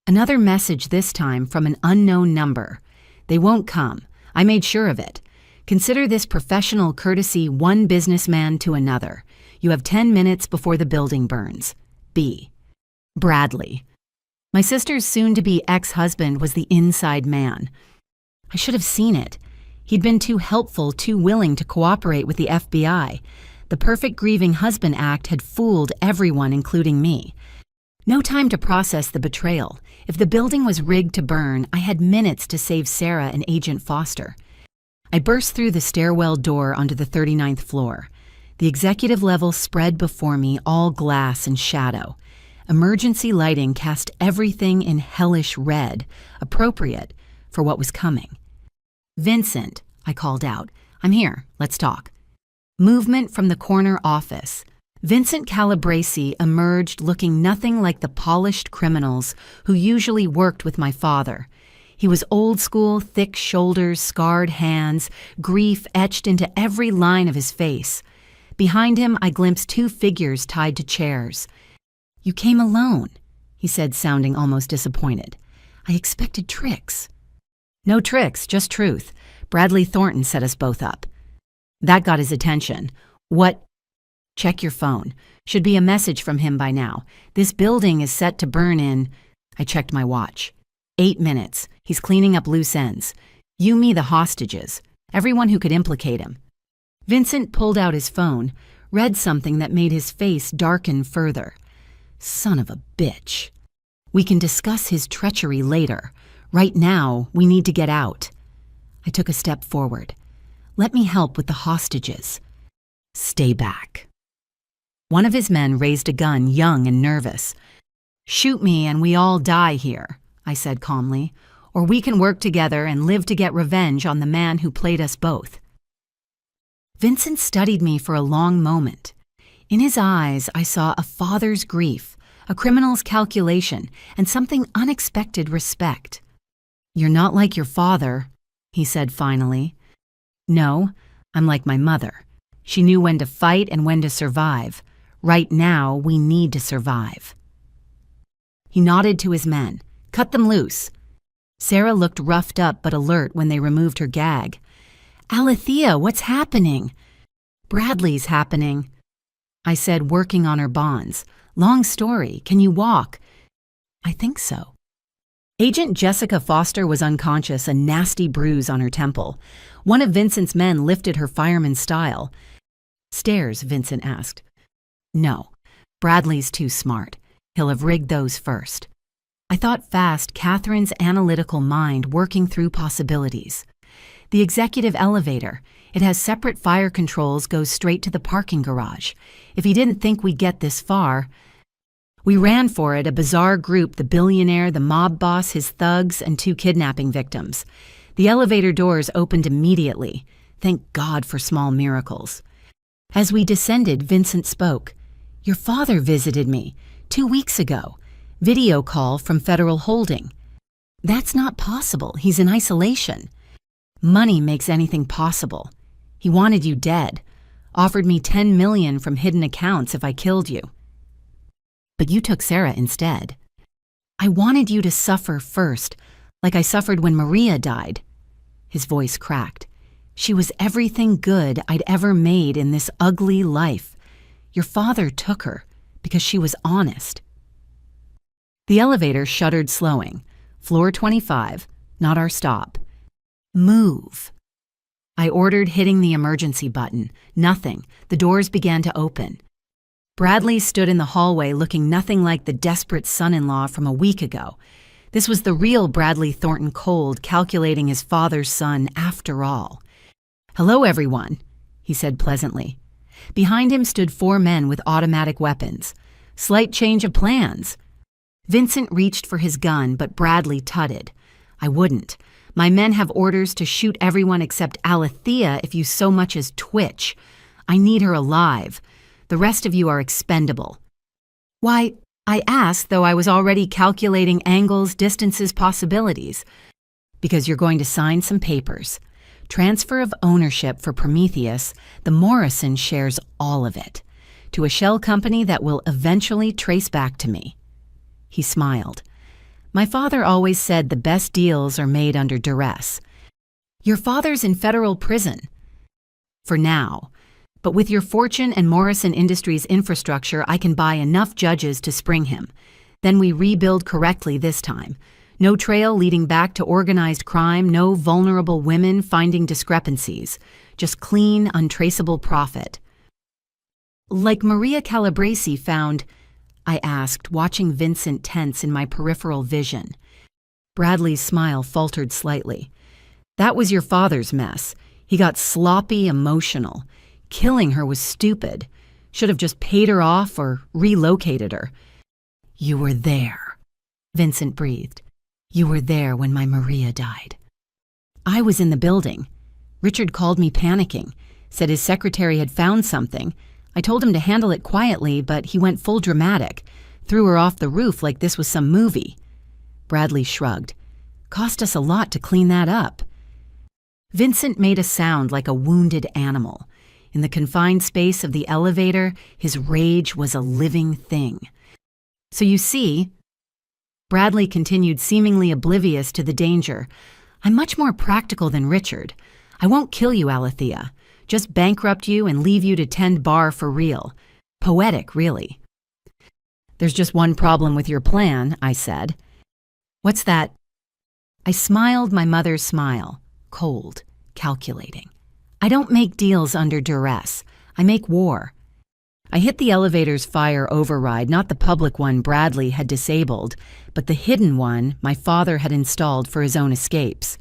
Another message, this time from an unknown number. "They won't come. I made sure of it. Consider this professional courtesy, one businessman to another. You have 10 minutes before the building burns. B." Bradley. My sister's soon-to-be ex-husband was the inside man. I should have seen it. He'd been too helpful, too willing to cooperate with the FBI. The perfect grieving husband act had fooled everyone, including me. No time to process the betrayal. If the building was rigged to burn, I had minutes to save Sarah and Agent Foster. I burst through the stairwell door onto the 39th floor. The executive level spread before me, all glass and shadow. Emergency lighting cast everything in hellish red, appropriate for what was coming. "Vincent," I called out. "I'm here. Let's talk." Movement from the corner office. Vincent Calabresi emerged looking nothing like the polished criminals who usually worked with my father. He was old school, thick shoulders, scarred hands, grief etched into every line of his face. Behind him, I glimpsed two figures tied to chairs. "You came alone," he said, sounding almost disappointed. "I expected tricks." "No tricks, just truth. Bradley Thornton set us both up." That got his attention. "What?" "Check your phone. Should be a message from him by now. This building is set to burn in—" I checked my watch. 8 minutes. He's cleaning up loose ends. "You, me, the hostages. Everyone who could implicate him." Vincent pulled out his phone, read something that made his face darken further. "Son of a bitch. We can discuss his treachery later. Right now, we need to get out." I took a step forward. "Let me help with the hostages." "Stay back." One of his men raised a gun, young and nervous. "Shoot me and we all die here," I said calmly, "or we can work together and live to get revenge on the man who played us both." Vincent studied me for a long moment. In his eyes, I saw a father's grief, a criminal's calculation, and something unexpected respect. "You're not like your father," he said finally. "No, I'm like my mother. She knew when to fight and when to survive. Right now, we need to survive." He nodded to his men. "Cut them loose." Sarah looked roughed up but alert when they removed her gag. "Alethea, what's happening?" "Bradley's happening," I said, working on her bonds. "Long story. Can you walk?" "I think so." Agent Jessica Foster was unconscious, a nasty bruise on her temple. One of Vincent's men lifted her fireman style. "Stairs?" Vincent asked. "No. Bradley's too smart. He'll have rigged those first." I thought fast, Catherine's analytical mind working through possibilities. The executive elevator. It has separate fire controls, goes straight to the parking garage. If he didn't think we'd get this far. We ran for it, a bizarre group, the billionaire, the mob boss, his thugs, and 2 kidnapping victims. The elevator doors opened immediately. Thank God for small miracles. As we descended, Vincent spoke. "Your father visited me 2 weeks ago. Video call from Federal Holding." "That's not possible. He's in isolation." "Money makes anything possible. He wanted you dead. Offered me $10 million from hidden accounts if I killed you." "But you took Sarah instead." "I wanted you to suffer first, like I suffered when Maria died." His voice cracked. "She was everything good I'd ever made in this ugly life. Your father took her because she was honest." The elevator shuddered, slowing. Floor 25, not our stop. "Move." I ordered, hitting the emergency button. Nothing. The doors began to open. Bradley stood in the hallway looking nothing like the desperate son-in-law from a week ago. This was the real Bradley Thornton cold, calculating his father's son after all. "Hello, everyone," he said pleasantly. Behind him stood 4 men with automatic weapons. "Slight change of plans." Vincent reached for his gun, but Bradley tutted. "I wouldn't. My men have orders to shoot everyone except Alethea if you so much as twitch. I need her alive. The rest of you are expendable." "Why?" I asked, though I was already calculating angles, distances, possibilities. "Because you're going to sign some papers. Transfer of ownership for Prometheus. The Morrison shares all of it. To a shell company that will eventually trace back to me." He smiled. "My father always said the best deals are made under duress. Your father's in federal prison." "For now. But with your fortune and Morrison Industries infrastructure, I can buy enough judges to spring him. Then we rebuild correctly this time. No trail leading back to organized crime, no vulnerable women finding discrepancies. Just clean, untraceable profit." "Like Maria Calabresi found," I asked, watching Vincent tense in my peripheral vision. Bradley's smile faltered slightly. "That was your father's mess. He got sloppy, emotional. Killing her was stupid. Should have just paid her off or relocated her." You were there, Vincent breathed. You were there when my Maria died. I was in the building. Richard called me panicking, said his secretary had found something. I told him to handle it quietly, but he went full dramatic, threw her off the roof like this was some movie. Bradley shrugged. Cost us a lot to clean that up. Vincent made a sound like a wounded animal. In the confined space of the elevator, his rage was a living thing. So you see, Bradley continued, seemingly oblivious to the danger, I'm much more practical than Richard. I won't kill you, Alethea. Just bankrupt you and leave you to tend bar for real. Poetic, really. There's just one problem with your plan, I said. What's that? I smiled my mother's smile, cold, calculating. I don't make deals under duress. I make war. I hit the elevator's fire override, not the public one Bradley had disabled, but the hidden one my father had installed for his own escapes.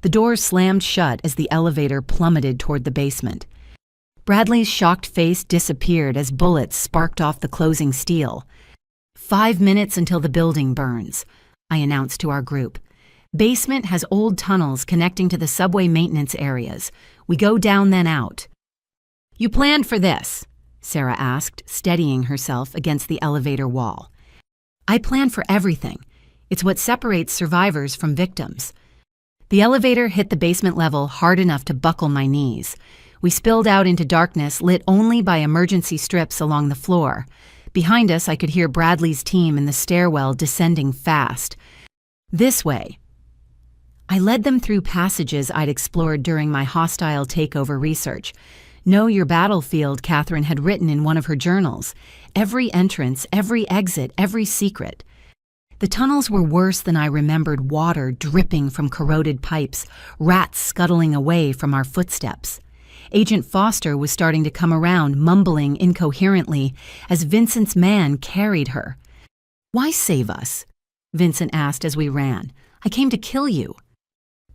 The doors slammed shut as the elevator plummeted toward the basement. Bradley's shocked face disappeared as bullets sparked off the closing steel. 5 minutes until the building burns, I announced to our group. Basement has old tunnels connecting to the subway maintenance areas. We go down then out. You planned for this? Sarah asked, steadying herself against the elevator wall. I plan for everything. It's what separates survivors from victims. The elevator hit the basement level hard enough to buckle my knees. We spilled out into darkness lit only by emergency strips along the floor. Behind us, I could hear Bradley's team in the stairwell descending fast. This way. I led them through passages I'd explored during my hostile takeover research. Know your battlefield, Catherine had written in one of her journals. Every entrance, every exit, every secret. The tunnels were worse than I remembered, water dripping from corroded pipes, rats scuttling away from our footsteps. Agent Foster was starting to come around, mumbling incoherently as Vincent's man carried her. Why save us? Vincent asked as we ran. I came to kill you.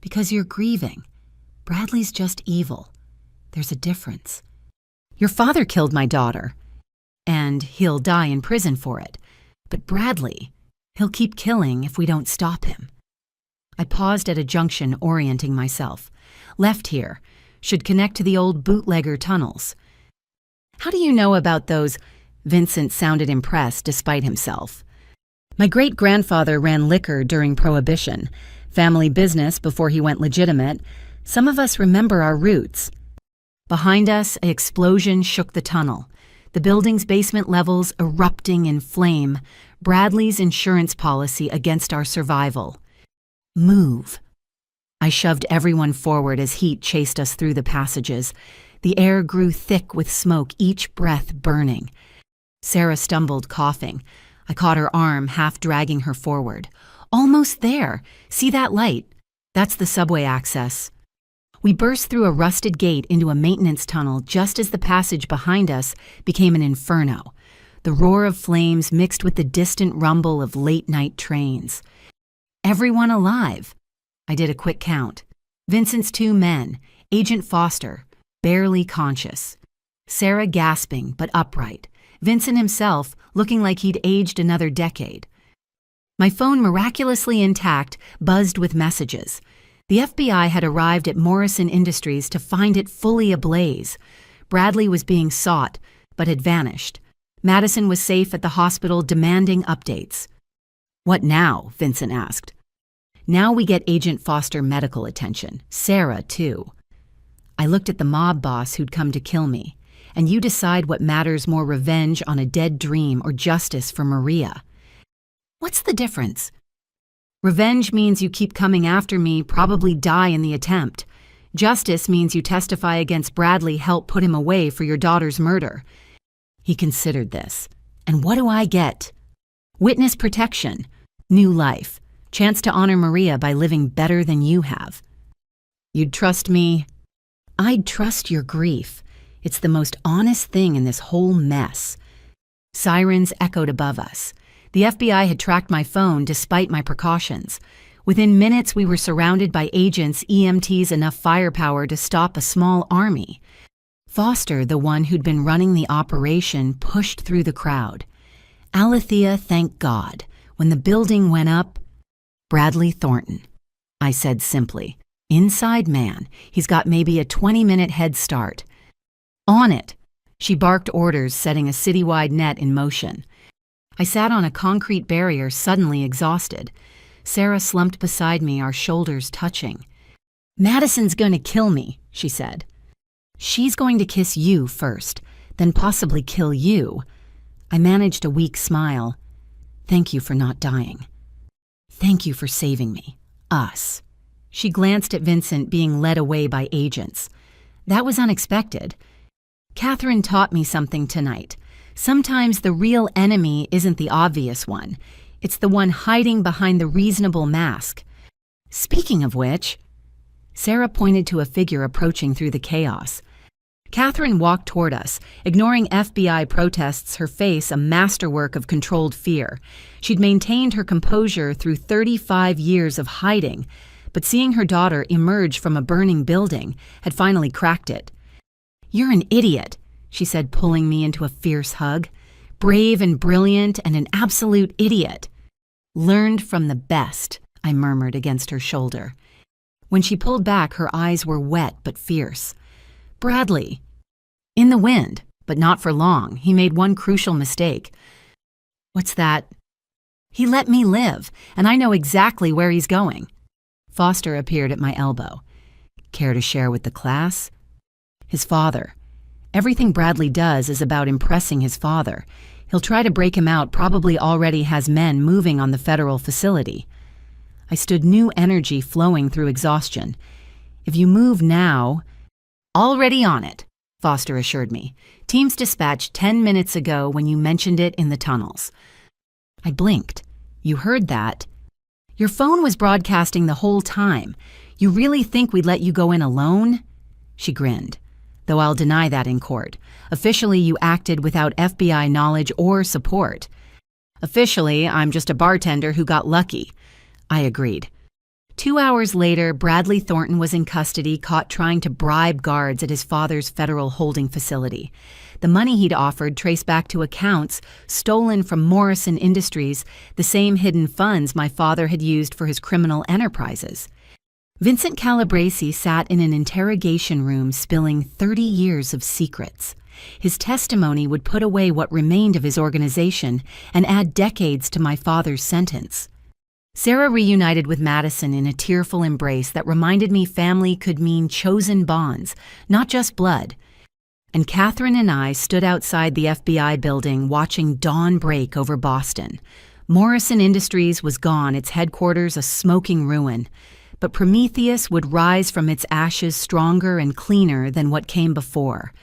Because you're grieving. Bradley's just evil. There's a difference. Your father killed my daughter, and he'll die in prison for it. But Bradley, he'll keep killing if we don't stop him. I paused at a junction, orienting myself. Left here, should connect to the old bootlegger tunnels. How do you know about those? Vincent sounded impressed despite himself. My great-grandfather ran liquor during Prohibition, family business before he went legitimate. Some of us remember our roots. Behind us, an explosion shook the tunnel, the building's basement levels erupting in flame, Bradley's insurance policy against our survival. Move. I shoved everyone forward as heat chased us through the passages. The air grew thick with smoke, each breath burning. Sarah stumbled, coughing. I caught her arm, half dragging her forward. Almost there. See that light? That's the subway access. We burst through a rusted gate into a maintenance tunnel just as the passage behind us became an inferno. The roar of flames mixed with the distant rumble of late-night trains. Everyone alive. I did a quick count. Vincent's 2 men, Agent Foster, barely conscious. Sarah gasping but upright. Vincent himself looking like he'd aged another decade. My phone, miraculously intact, buzzed with messages. The FBI had arrived at Morrison Industries to find it fully ablaze. Bradley was being sought, but had vanished. Madison was safe at the hospital, demanding updates. What now? Vincent asked. Now we get Agent Foster medical attention. Sarah, too. I looked at the mob boss who'd come to kill me. And you decide what matters more, revenge on a dead dream or justice for Maria. What's the difference? Revenge means you keep coming after me, probably die in the attempt. Justice means you testify against Bradley, help put him away for your daughter's murder. He considered this. And what do I get? Witness protection, new life, chance to honor Maria by living better than you have. You'd trust me? I'd trust your grief. It's the most honest thing in this whole mess. Sirens echoed above us. The FBI had tracked my phone despite my precautions. Within minutes, we were surrounded by agents, EMTs, enough firepower to stop a small army. Foster, the one who'd been running the operation, pushed through the crowd. Alethea, thank God. When the building went up, Bradley Thornton, I said simply. Inside man, he's got maybe a 20-minute head start. On it, she barked orders, setting a citywide net in motion. I sat on a concrete barrier, suddenly exhausted. Sarah slumped beside me, our shoulders touching. Madison's going to kill me, she said. She's going to kiss you first, then possibly kill you. I managed a weak smile. Thank you for not dying. Thank you for saving me. Us. She glanced at Vincent being led away by agents. That was unexpected. Catherine taught me something tonight. Sometimes the real enemy isn't the obvious one. It's the one hiding behind the reasonable mask. Speaking of which, Sarah pointed to a figure approaching through the chaos. Catherine walked toward us, ignoring FBI protests, her face a masterwork of controlled fear. She'd maintained her composure through 35 years of hiding, but seeing her daughter emerge from a burning building had finally cracked it. You're an idiot, she said, pulling me into a fierce hug. Brave and brilliant and an absolute idiot. Learned from the best, I murmured against her shoulder. When she pulled back, her eyes were wet but fierce. Bradley. In the wind, but not for long. He made one crucial mistake. What's that? He let me live, and I know exactly where he's going. Foster appeared at my elbow. Care to share with the class? His father. Everything Bradley does is about impressing his father. He'll try to break him out, probably already has men moving on the federal facility. I stood, new energy flowing through exhaustion. If you move now... Already on it, Foster assured me. Teams dispatched 10 minutes ago when you mentioned it in the tunnels. I blinked. You heard that? Your phone was broadcasting the whole time. You really think we'd let you go in alone? She grinned. Though I'll deny that in court. Officially, you acted without FBI knowledge or support. Officially, I'm just a bartender who got lucky. I agreed. 2 hours later, Bradley Thornton was in custody, caught trying to bribe guards at his father's federal holding facility. The money he'd offered traced back to accounts stolen from Morrison Industries, the same hidden funds my father had used for his criminal enterprises. Vincent Calabresi sat in an interrogation room spilling 30 years of secrets. His testimony would put away what remained of his organization and add decades to my father's sentence. Sarah reunited with Madison in a tearful embrace that reminded me family could mean chosen bonds, not just blood. And Catherine and I stood outside the FBI building watching dawn break over Boston. Morrison Industries was gone, its headquarters a smoking ruin. But Prometheus would rise from its ashes stronger and cleaner than what came before.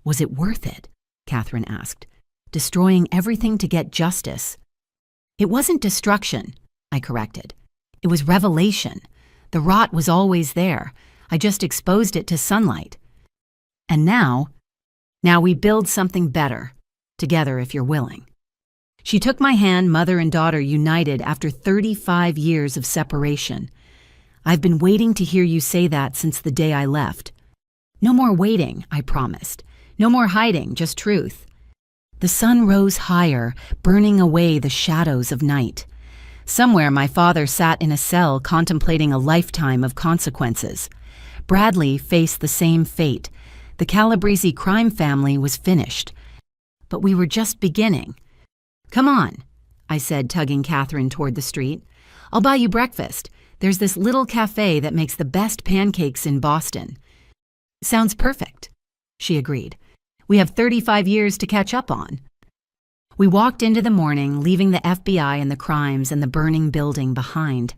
Was it worth it? Catherine asked. Destroying everything to get justice. It wasn't destruction, I corrected. It was revelation. The rot was always there. I just exposed it to sunlight. And now we build something better, together if you're willing. She took my hand, mother and daughter united after 35 years of separation. I've been waiting to hear you say that since the day I left. No more waiting, I promised. No more hiding, just truth. The sun rose higher, burning away the shadows of night. Somewhere my father sat in a cell contemplating a lifetime of consequences. Bradley faced the same fate. The Calabresi crime family was finished. But we were just beginning. Come on, I said, tugging Catherine toward the street. I'll buy you breakfast. There's this little cafe that makes the best pancakes in Boston. Sounds perfect, she agreed. We have 35 years to catch up on. We walked into the morning, leaving the FBI and the crimes and the burning building behind.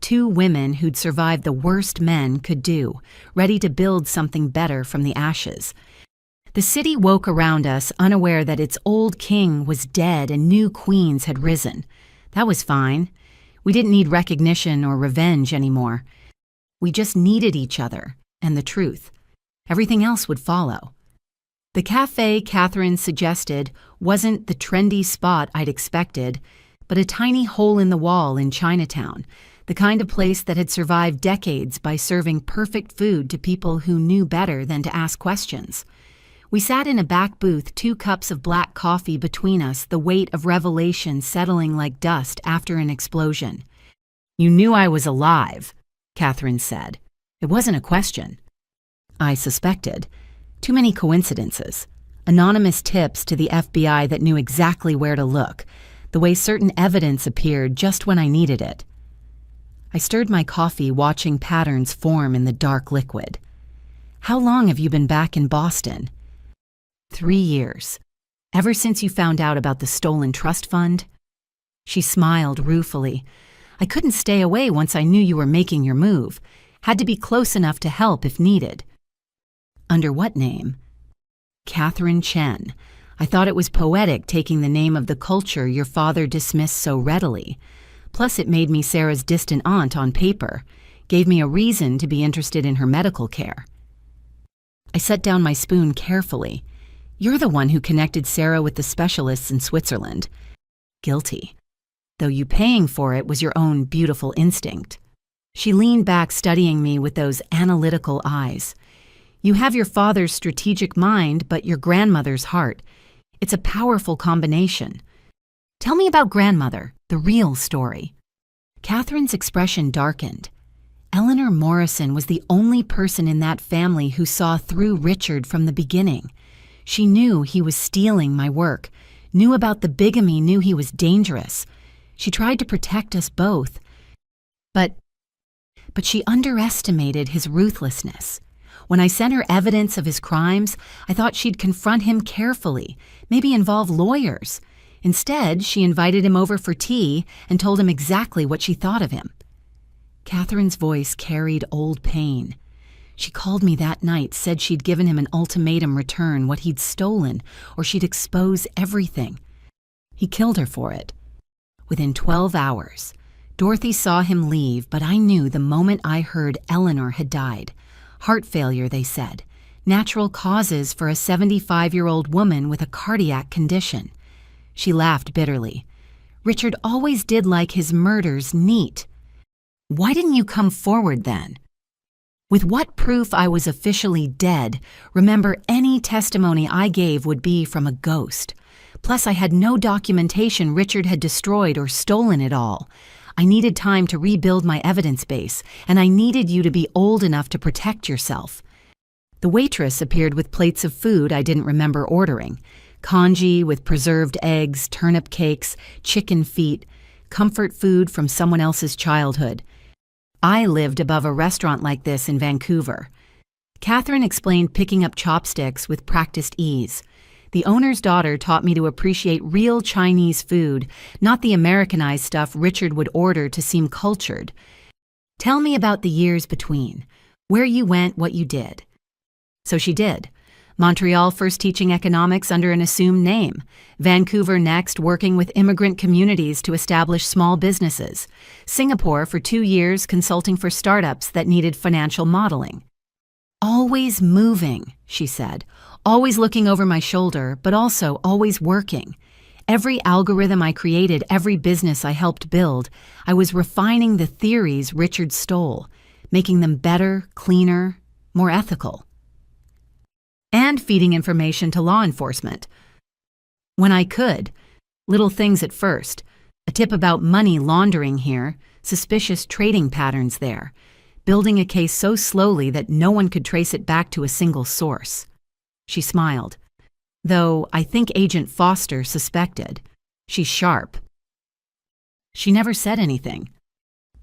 2 women who'd survived the worst men could do, ready to build something better from the ashes. The city woke around us, unaware that its old king was dead and new queens had risen. That was fine. We didn't need recognition or revenge anymore. We just needed each other and the truth. Everything else would follow. The cafe Catherine suggested wasn't the trendy spot I'd expected, but a tiny hole in the wall in Chinatown, the kind of place that had survived decades by serving perfect food to people who knew better than to ask questions. We sat in a back booth, 2 cups of black coffee between us, the weight of revelation settling like dust after an explosion. "You knew I was alive," Catherine said. It wasn't a question. I suspected. Too many coincidences. Anonymous tips to the FBI that knew exactly where to look, the way certain evidence appeared just when I needed it. I stirred my coffee, watching patterns form in the dark liquid. "How long have you been back in Boston?" 3 years. Ever since you found out about the stolen trust fund?" She smiled ruefully. "I couldn't stay away once I knew you were making your move. Had to be close enough to help if needed." "Under what name?" "Catherine Chen. I thought it was poetic taking the name of the culture your father dismissed so readily. Plus it made me Sarah's distant aunt on paper, gave me a reason to be interested in her medical care." I set down my spoon carefully. "You're the one who connected Sarah with the specialists in Switzerland." "Guilty. Though you paying for it was your own beautiful instinct." She leaned back, studying me with those analytical eyes. "You have your father's strategic mind, but your grandmother's heart. It's a powerful combination. Tell me about grandmother, the real story." Catherine's expression darkened. Eleanor Morrison was the only person in that family who saw through Richard from the beginning. She knew he was stealing my work, knew about the bigamy, knew he was dangerous. She tried to protect us both. But she underestimated his ruthlessness. When I sent her evidence of his crimes, I thought she'd confront him carefully, maybe involve lawyers. Instead, she invited him over for tea and told him exactly what she thought of him. Catherine's voice carried old pain. She called me that night, said she'd given him an ultimatum: return what he'd stolen, or she'd expose everything. He killed her for it. Within 12 hours, Dorothy saw him leave, but I knew the moment I heard Eleanor had died. Heart failure, they said. Natural causes for a 75-year-old woman with a cardiac condition. She laughed bitterly. "Richard always did like his murders neat." "Why didn't you come forward then?" "With what proof I was officially dead? Remember, any testimony I gave would be from a ghost. Plus, I had no documentation Richard had destroyed or stolen it all. I needed time to rebuild my evidence base, and I needed you to be old enough to protect yourself." The waitress appeared with plates of food I didn't remember ordering. Congee with preserved eggs, turnip cakes, chicken feet, comfort food from someone else's childhood. I lived above a restaurant like this in Vancouver. Catherine explained, picking up chopsticks with practiced ease. The owner's daughter taught me to appreciate real Chinese food, not the Americanized stuff Richard would order to seem cultured. "Tell me about the years between, where you went, what you did." So she did. Montreal first teaching economics under an assumed name. Vancouver next working with immigrant communities to establish small businesses. Singapore for 2 years consulting for startups that needed financial modeling. "Always moving," she said. "Always looking over my shoulder, but also always working. Every algorithm I created, every business I helped build, I was refining the theories Richard stole, making them better, cleaner, more ethical. And feeding information to law enforcement. When I could. Little things at first. A tip about money laundering here, suspicious trading patterns there. Building a case so slowly that no one could trace it back to a single source." She smiled. "Though I think Agent Foster suspected. She's sharp." "She never said anything."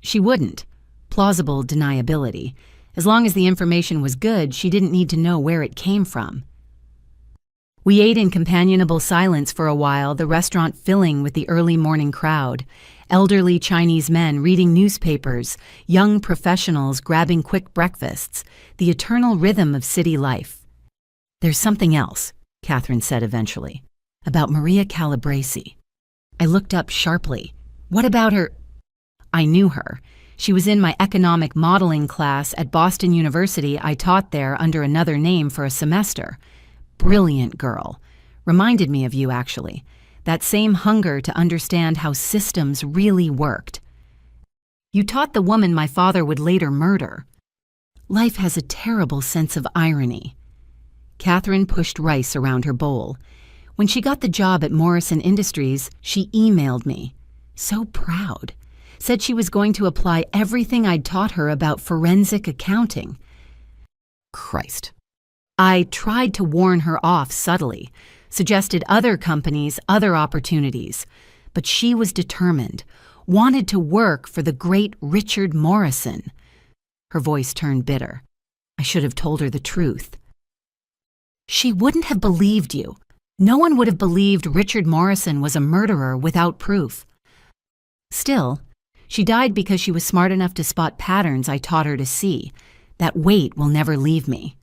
"She wouldn't. Plausible deniability. As long as the information was good, she didn't need to know where it came from." We ate in companionable silence for a while, the restaurant filling with the early morning crowd. Elderly Chinese men reading newspapers, young professionals grabbing quick breakfasts, the eternal rhythm of city life. "There's something else," Catherine said eventually, "about Maria Calabresi." I looked up sharply. "What about her?" I knew her. She was in my economic modeling class at Boston University. I taught there under another name for a semester. Brilliant girl. Reminded me of you, actually. That same hunger to understand how systems really worked. "You taught the woman my father would later murder." Life has a terrible sense of irony. Catherine pushed rice around her bowl. When she got the job at Morrison Industries, she emailed me. So proud. Said she was going to apply everything I'd taught her about forensic accounting. Christ. I tried to warn her off subtly, suggested other companies, other opportunities, but she was determined, wanted to work for the great Richard Morrison. Her voice turned bitter. I should have told her the truth. She wouldn't have believed you. No one would have believed Richard Morrison was a murderer without proof. Still, she died because she was smart enough to spot patterns I taught her to see. That weight will never leave me.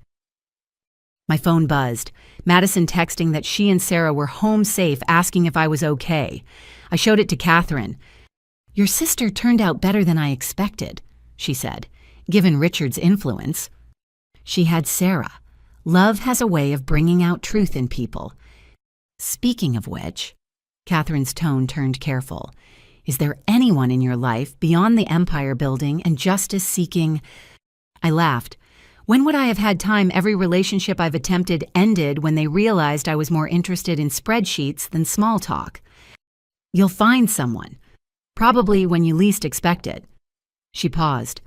My phone buzzed, Madison texting that she and Sarah were home safe, asking if I was okay. I showed it to Catherine. "Your sister turned out better than I expected," she said, given Richard's influence. She had Sarah. Love has a way of bringing out truth in people. Speaking of which, Catherine's tone turned careful. Is there anyone in your life beyond the empire building and justice-seeking? I laughed. When would I have had time? Every relationship I've attempted ended when they realized I was more interested in spreadsheets than small talk. You'll find someone, probably when you least expect it. She paused.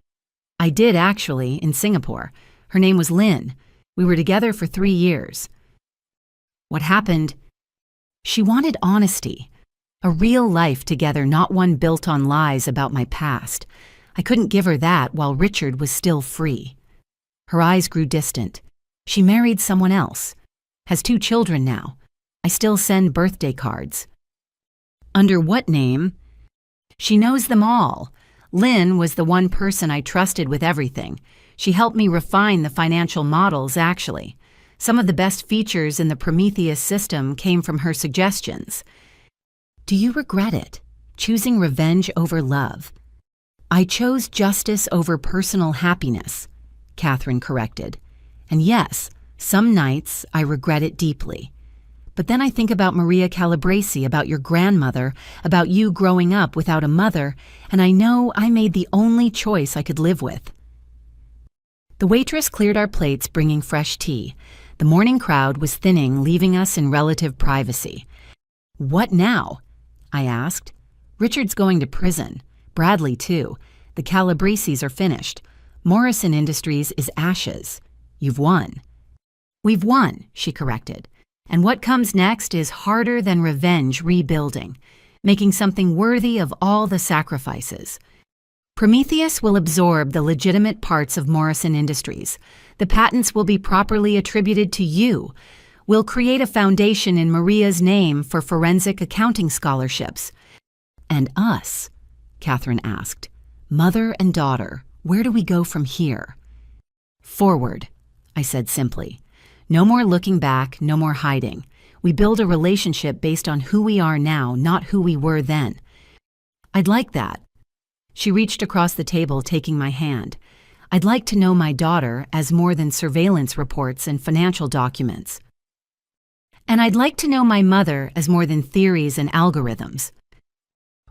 I did, actually, in Singapore. Her name was Lynn. We were together for 3 years. What happened? She wanted honesty. A real life together, not one built on lies about my past. I couldn't give her that while Richard was still free. Her eyes grew distant. She married someone else. Has 2 children now. I still send birthday cards. Under what name? She knows them all. Lynn was the one person I trusted with everything. She helped me refine the financial models, actually. Some of the best features in the Prometheus system came from her suggestions. Do you regret it? Choosing revenge over love? I chose justice over personal happiness, Catherine corrected. And yes, some nights I regret it deeply. But then I think about Maria Calabresi, about your grandmother, about you growing up without a mother, and I know I made the only choice I could live with. The waitress cleared our plates, bringing fresh tea. The morning crowd was thinning, leaving us in relative privacy. What now? I asked. Richard's going to prison. Bradley, too. The Calabreses are finished. Morrison Industries is ashes. You've won. We've won, she corrected. And what comes next is harder than revenge rebuilding, making something worthy of all the sacrifices. Prometheus will absorb the legitimate parts of Morrison Industries. The patents will be properly attributed to you. We'll create a foundation in Maria's name for forensic accounting scholarships. And us? Catherine asked. Mother and daughter, where do we go from here? Forward, I said simply. No more looking back, no more hiding. We build a relationship based on who we are now, not who we were then. I'd like that. She reached across the table, taking my hand. I'd like to know my daughter as more than surveillance reports and financial documents. And I'd like to know my mother as more than theories and algorithms.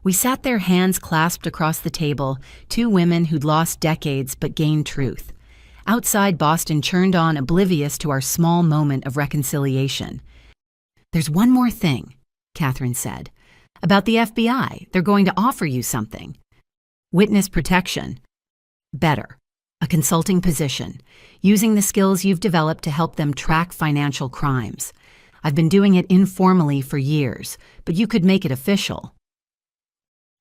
We sat there, hands clasped across the table, 2 women who'd lost decades but gained truth. Outside, Boston churned on, oblivious to our small moment of reconciliation. There's one more thing, Catherine said. About the FBI, they're going to offer you something. Witness protection. Better. A consulting position, using the skills you've developed to help them track financial crimes. I've been doing it informally for years, but you could make it official.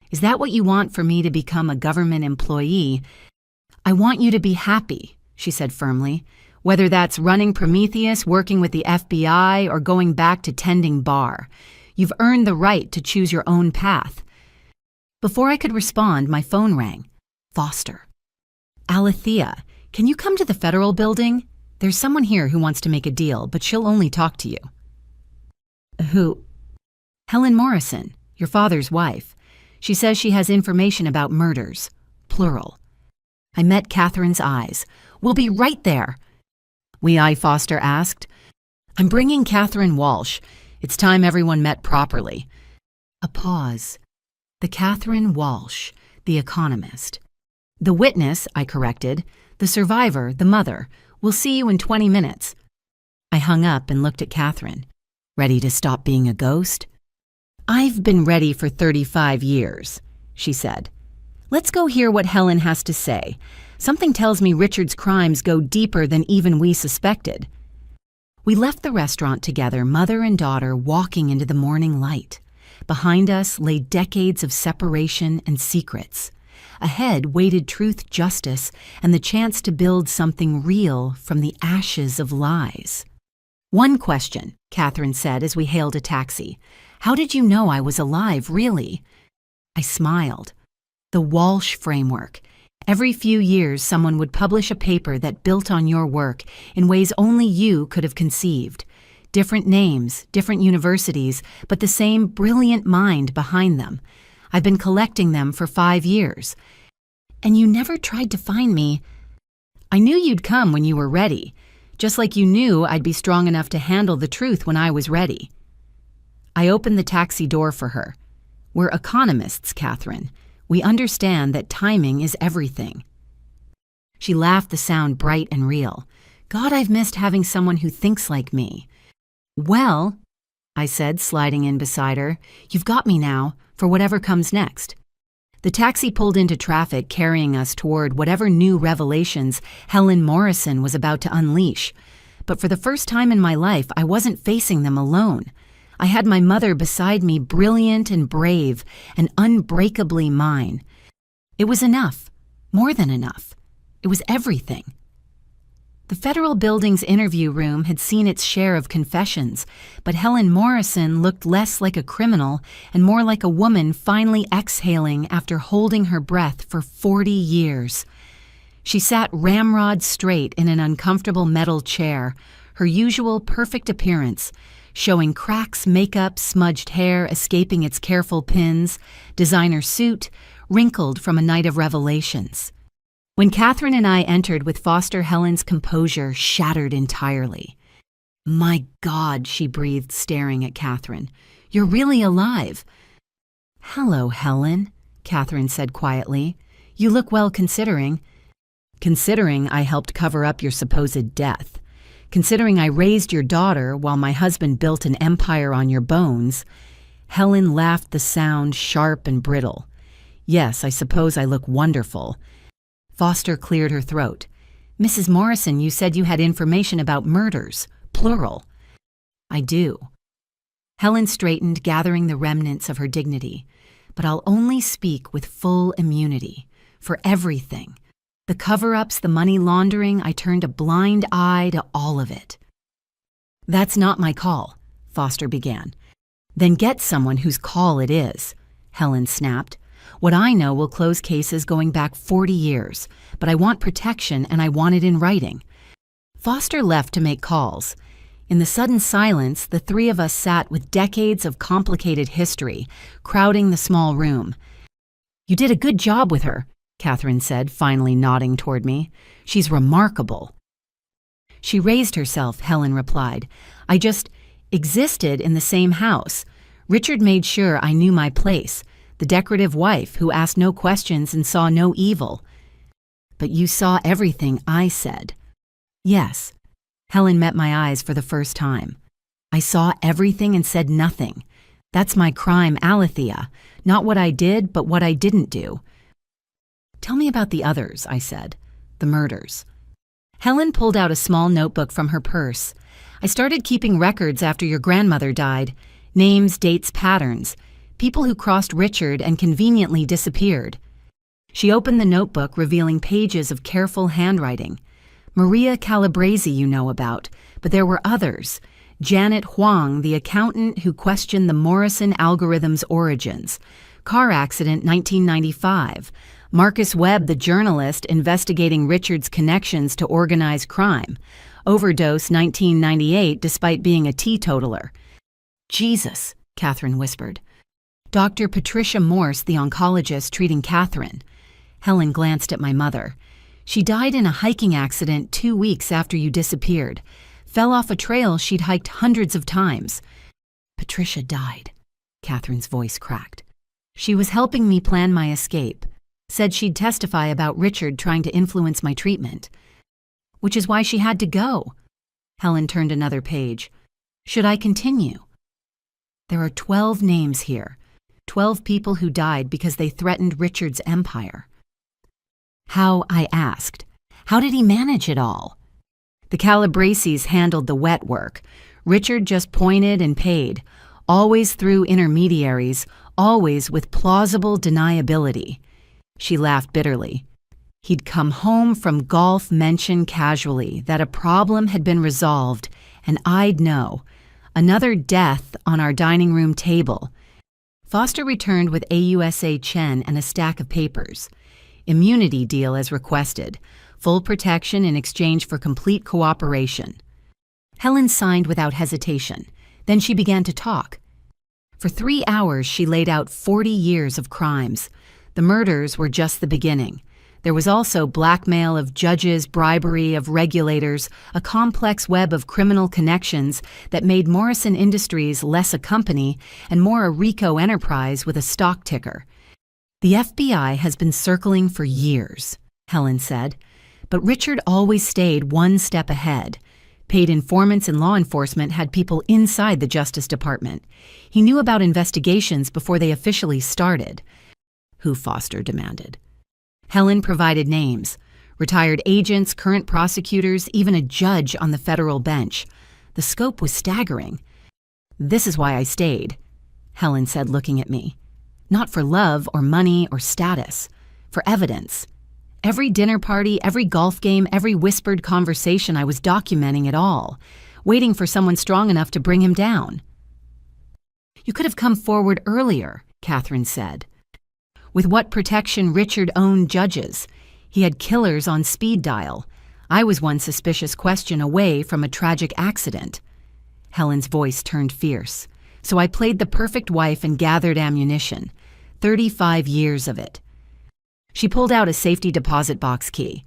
Is that what you want for me to become a government employee? I want you to be happy, she said firmly, whether that's running Prometheus, working with the FBI, or going back to tending bar. You've earned the right to choose your own path. Before I could respond, my phone rang. Foster. Alethea, can you come to the Federal Building? There's someone here who wants to make a deal, but she'll only talk to you. Who? Helen Morrison, your father's wife. She says she has information about murders. Plural. I met Catherine's eyes. We'll be right there. We I, Foster asked. I'm bringing Catherine Walsh. It's time everyone met properly. A pause. The Catherine Walsh, the economist. The witness, I corrected. The survivor, the mother. We'll see you in 20 minutes. I hung up and looked at Catherine. Ready to stop being a ghost? I've been ready for 35 years, she said. Let's go hear what Helen has to say. Something tells me Richard's crimes go deeper than even we suspected. We left the restaurant together, mother and daughter, walking into the morning light. Behind us lay decades of separation and secrets. Ahead waited truth, justice, and the chance to build something real from the ashes of lies. One question, Catherine said as we hailed a taxi. How did you know I was alive, really? I smiled. The Walsh framework. Every few years, someone would publish a paper that built on your work in ways only you could have conceived. Different names, different universities, but the same brilliant mind behind them. I've been collecting them for 5 years. And you never tried to find me. I knew you'd come when you were ready, just like you knew I'd be strong enough to handle the truth when I was ready. I opened the taxi door for her. We're economists, Catherine. We understand that timing is everything. She laughed, the sound bright and real. God, I've missed having someone who thinks like me. Well, I said, sliding in beside her, you've got me now, for whatever comes next. The taxi pulled into traffic, carrying us toward whatever new revelations Helen Morrison was about to unleash. But for the first time in my life, I wasn't facing them alone. I had my mother beside me, brilliant and brave and unbreakably mine. It was enough, more than enough. It was everything. The federal building's interview room had seen its share of confessions, but Helen Morrison looked less like a criminal and more like a woman finally exhaling after holding her breath for 40 years. She sat ramrod straight in an uncomfortable metal chair, her usual perfect appearance, showing cracks, makeup, smudged hair escaping its careful pins, designer suit, wrinkled from a night of revelations. When Catherine and I entered with Foster, Helen's composure shattered entirely. My God, she breathed, staring at Catherine. You're really alive. Hello, Helen, Catherine said quietly. You look well considering. Considering I helped cover up your supposed death. Considering I raised your daughter while my husband built an empire on your bones. Helen laughed, the sound sharp and brittle. Yes, I suppose I look wonderful. Foster cleared her throat. Mrs. Morrison, you said you had information about murders, plural. I do. Helen straightened, gathering the remnants of her dignity. But I'll only speak with full immunity. For everything. The cover-ups, the money laundering, I turned a blind eye to all of it. That's not my call, Foster began. Then get someone whose call it is, Helen snapped. What I know will close cases going back 40 years, but I want protection and I want it in writing. Foster left to make calls. In the sudden silence, the three of us sat with decades of complicated history, crowding the small room. You did a good job with her, Catherine said, finally nodding toward me. She's remarkable. She raised herself, Helen replied. I just existed in the same house. Richard made sure I knew my place. The decorative wife who asked no questions and saw no evil. But you saw everything I said. Yes. Helen met my eyes for the first time. I saw everything and said nothing. That's my crime, Alethea. Not what I did, but what I didn't do. Tell me about the others, I said. The murders. Helen pulled out a small notebook from her purse. I started keeping records after your grandmother died. Names, dates, patterns. People who crossed Richard and conveniently disappeared. She opened the notebook, revealing pages of careful handwriting. Maria Calabrese you know about, but there were others. Janet Huang, the accountant who questioned the Morrison algorithm's origins. Car accident 1995. Marcus Webb, the journalist investigating Richard's connections to organized crime. Overdose 1998 despite being a teetotaler. Jesus, Catherine whispered. Dr. Patricia Morse, the oncologist treating Catherine. Helen glanced at my mother. She died in a hiking accident 2 weeks after you disappeared. Fell off a trail she'd hiked hundreds of times. Patricia died. Catherine's voice cracked. She was helping me plan my escape. Said she'd testify about Richard trying to influence my treatment. Which is why she had to go. Helen turned another page. Should I continue? There are 12 names here. 12 people who died because they threatened Richard's empire. How, I asked. How did he manage it all? The Calabresi's handled the wet work. Richard just pointed and paid, always through intermediaries, always with plausible deniability. She laughed bitterly. He'd come home from golf mention casually that a problem had been resolved, and I'd know. Another death on our dining room table. Foster returned with AUSA Chen and a stack of papers. Immunity deal as requested. Full protection in exchange for complete cooperation. Helen signed without hesitation. Then she began to talk. For 3 hours, she laid out 40 years of crimes. The murders were just the beginning. There was also blackmail of judges, bribery of regulators, a complex web of criminal connections that made Morrison Industries less a company and more a RICO enterprise with a stock ticker. The FBI has been circling for years, Helen said, but Richard always stayed one step ahead. Paid informants in law enforcement had people inside the Justice Department. He knew about investigations before they officially started. Who, Foster demanded. Helen provided names. Retired agents, current prosecutors, even a judge on the federal bench. The scope was staggering. This is why I stayed, Helen said, looking at me. Not for love or money or status. For evidence. Every dinner party, every golf game, every whispered conversation, I was documenting it all, waiting for someone strong enough to bring him down. You could have come forward earlier, Catherine said. With what protection Richard owned judges. He had killers on speed dial. I was one suspicious question away from a tragic accident. Helen's voice turned fierce. So I played the perfect wife and gathered ammunition. 35 years of it. She pulled out a safety deposit box key.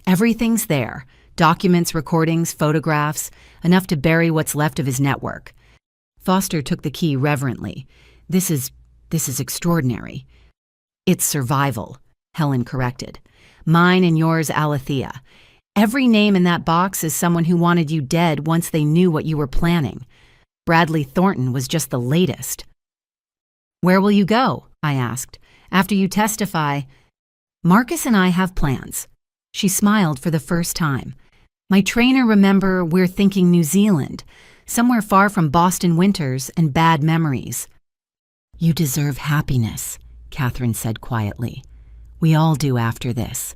Everything's there. Documents, recordings, photographs, enough to bury what's left of his network. Foster took the key reverently. This is extraordinary. It's survival, Helen corrected. Mine and yours, Alethea. Every name in that box is someone who wanted you dead once they knew what you were planning. Bradley Thornton was just the latest. Where will you go? I asked. After you testify. Marcus and I have plans. She smiled for the first time. My trainer, remember, we're thinking New Zealand, somewhere far from Boston winters and bad memories. You deserve happiness, Catherine said quietly. We all do after this.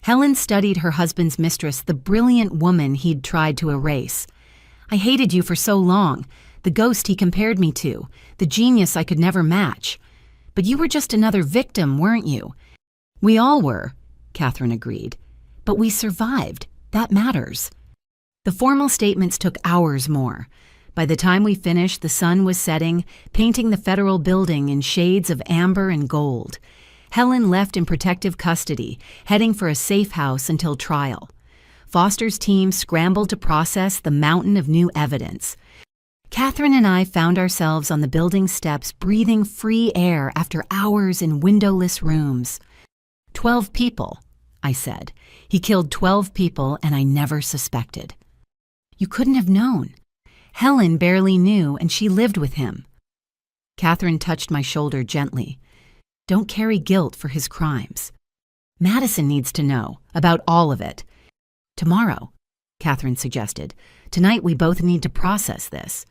Helen studied her husband's mistress, the brilliant woman he'd tried to erase. I hated you for so long, the ghost he compared me to, the genius I could never match. But you were just another victim, weren't you? We all were, Catherine agreed. But we survived. That matters. The formal statements took hours more. By the time we finished, the sun was setting, painting the federal building in shades of amber and gold. Helen left in protective custody, heading for a safe house until trial. Foster's team scrambled to process the mountain of new evidence. Catherine and I found ourselves on the building steps breathing free air after hours in windowless rooms. 12 people, I said. He killed 12 people and I never suspected. You couldn't have known. Helen barely knew and she lived with him. Catherine touched my shoulder gently. Don't carry guilt for his crimes. Madison needs to know about all of it. Tomorrow, Catherine suggested. Tonight we both need to process this.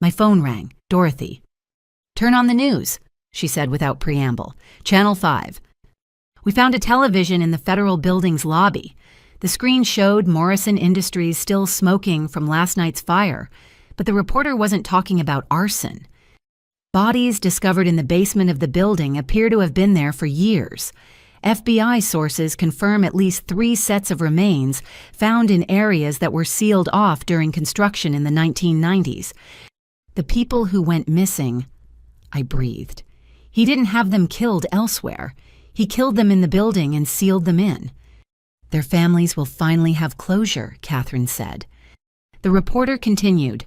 My phone rang. Dorothy. Turn on the news, she said without preamble. Channel 5. We found a television in the federal building's lobby. The screen showed Morrison Industries still smoking from last night's fire, but the reporter wasn't talking about arson. Bodies discovered in the basement of the building appear to have been there for years. FBI sources confirm at least 3 sets of remains found in areas that were sealed off during construction in the 1990s. The people who went missing, I breathed. He didn't have them killed elsewhere. He killed them in the building and sealed them in. Their families will finally have closure, Catherine said. The reporter continued.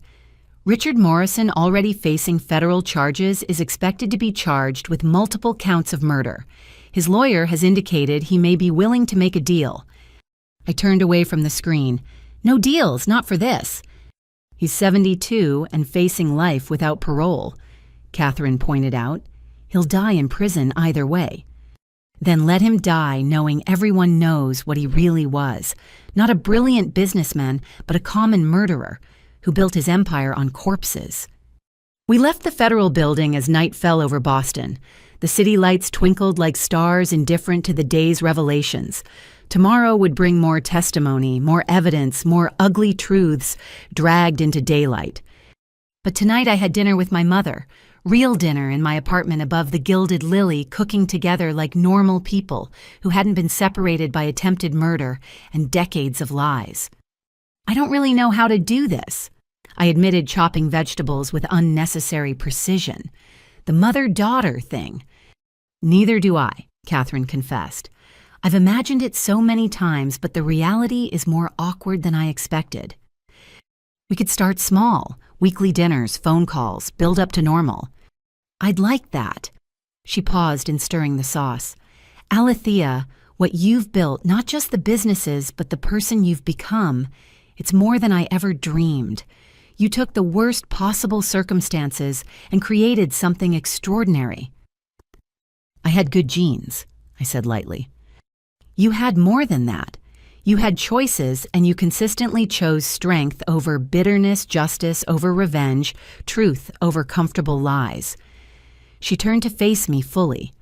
Richard Morrison, already facing federal charges, is expected to be charged with multiple counts of murder. His lawyer has indicated he may be willing to make a deal. I turned away from the screen. No deals, not for this. He's 72 and facing life without parole, Catherine pointed out. He'll die in prison either way. Then let him die knowing everyone knows what he really was. Not a brilliant businessman, but a common murderer who built his empire on corpses. We left the federal building as night fell over Boston. The city lights twinkled like stars indifferent to the day's revelations. Tomorrow would bring more testimony, more evidence, more ugly truths dragged into daylight. But tonight I had dinner with my mother. Real dinner in my apartment above the Gilded Lily, cooking together like normal people who hadn't been separated by attempted murder and decades of lies. I don't really know how to do this. I admitted chopping vegetables with unnecessary precision. The mother-daughter thing. Neither do I, Catherine confessed. I've imagined it so many times, but the reality is more awkward than I expected. We could start small, weekly dinners, phone calls, build up to normal. I'd like that. She paused in stirring the sauce. Alethea, what you've built, not just the businesses, but the person you've become, it's more than I ever dreamed. You took the worst possible circumstances and created something extraordinary. I had good genes, I said lightly. You had more than that. You had choices, and you consistently chose strength over bitterness, justice over revenge, truth over comfortable lies. She turned to face me fully.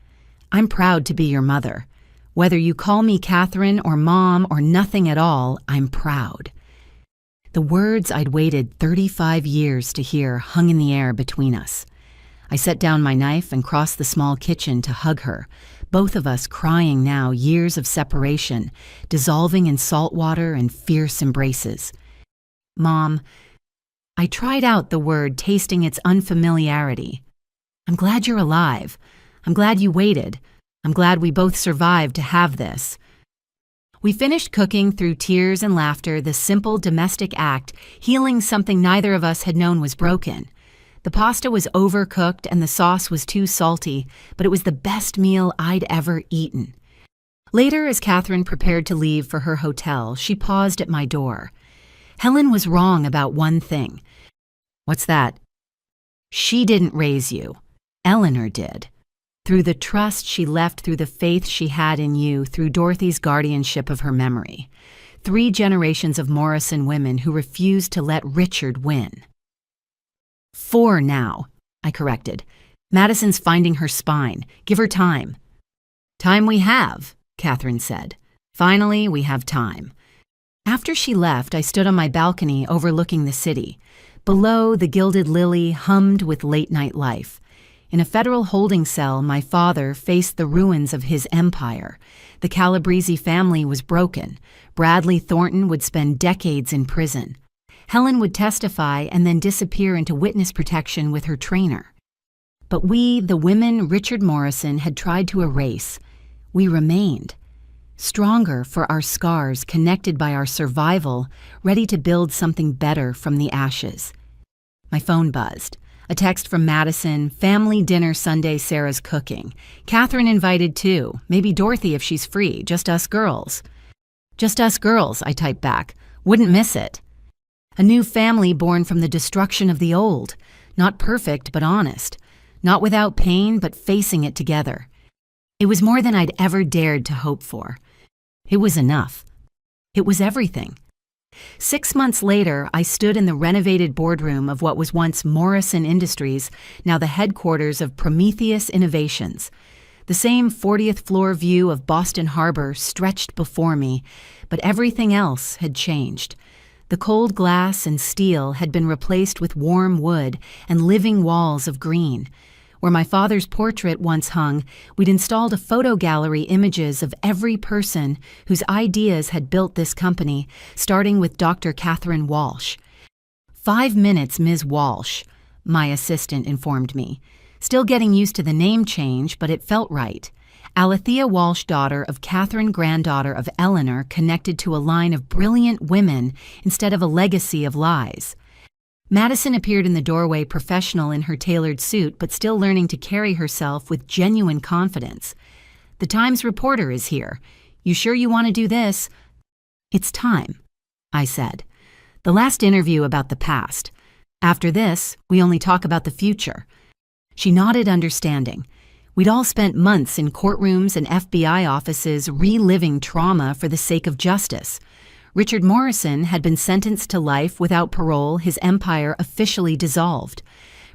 I'm proud to be your mother. Whether you call me Catherine or Mom or nothing at all, I'm proud. The words I'd waited 35 years to hear hung in the air between us. I set down my knife and crossed the small kitchen to hug her, both of us crying now, years of separation, dissolving in salt water and fierce embraces. Mom, I tried out the word, tasting its unfamiliarity. I'm glad you're alive. I'm glad you waited. I'm glad we both survived to have this. We finished cooking through tears and laughter, the simple domestic act, healing something neither of us had known was broken. The pasta was overcooked and the sauce was too salty, but it was the best meal I'd ever eaten. Later, as Catherine prepared to leave for her hotel, she paused at my door. Helen was wrong about one thing. What's that? She didn't raise you. Eleanor did. Through the trust she left, through the faith she had in you, through Dorothy's guardianship of her memory. 3 generations of Morrison women who refused to let Richard win. 4 now, I corrected. Madison's finding her spine. Give her time. Time we have, Catherine said. Finally, we have time. After she left, I stood on my balcony overlooking the city. Below, the Gilded Lily hummed with late-night life. In a federal holding cell, my father faced the ruins of his empire. The Calabrese family was broken. Bradley Thornton would spend decades in prison. Helen would testify and then disappear into witness protection with her trainer. But we, the women Richard Morrison had tried to erase, we remained. Stronger for our scars, connected by our survival, ready to build something better from the ashes. My phone buzzed. A text from Madison, family dinner Sunday, Sarah's cooking. Catherine invited too, maybe Dorothy if she's free, just us girls. Just us girls, I typed back. Wouldn't miss it. A new family born from the destruction of the old. Not perfect, but honest. Not without pain, but facing it together. It was more than I'd ever dared to hope for. It was enough. It was everything. 6 months later, I stood in the renovated boardroom of what was once Morrison Industries, now the headquarters of Prometheus Innovations. The same 40th floor view of Boston Harbor stretched before me, but everything else had changed. The cold glass and steel had been replaced with warm wood and living walls of green. Where my father's portrait once hung, we'd installed a photo gallery, images of every person whose ideas had built this company, starting with Dr. Catherine Walsh. 5 minutes, Ms. Walsh, my assistant informed me. Still getting used to the name change, but it felt right. Alethea Walsh, daughter of Catherine, granddaughter of Eleanor, connected to a line of brilliant women instead of a legacy of lies. Madison appeared in the doorway, professional in her tailored suit, but still learning to carry herself with genuine confidence. The Times reporter is here. You sure you want to do this? It's time, I said. "The last interview about the past. After this, we only talk about the future." She nodded understanding. We'd all spent months in courtrooms and FBI offices reliving trauma for the sake of justice. Richard Morrison had been sentenced to life without parole, his empire officially dissolved.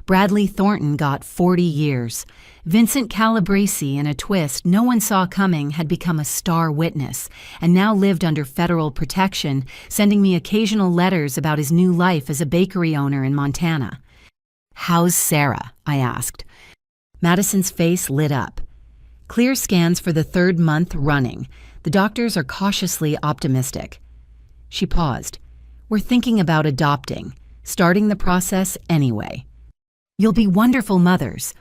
Bradley Thornton got 40 years. Vincent Calabrese, in a twist no one saw coming, had become a star witness and now lived under federal protection, sending me occasional letters about his new life as a bakery owner in Montana. "How's Sarah?" I asked. Madison's face lit up. "Clear scans for the 3rd month running. The doctors are cautiously optimistic." She paused. "We're thinking about adopting, starting the process anyway." "You'll be wonderful mothers."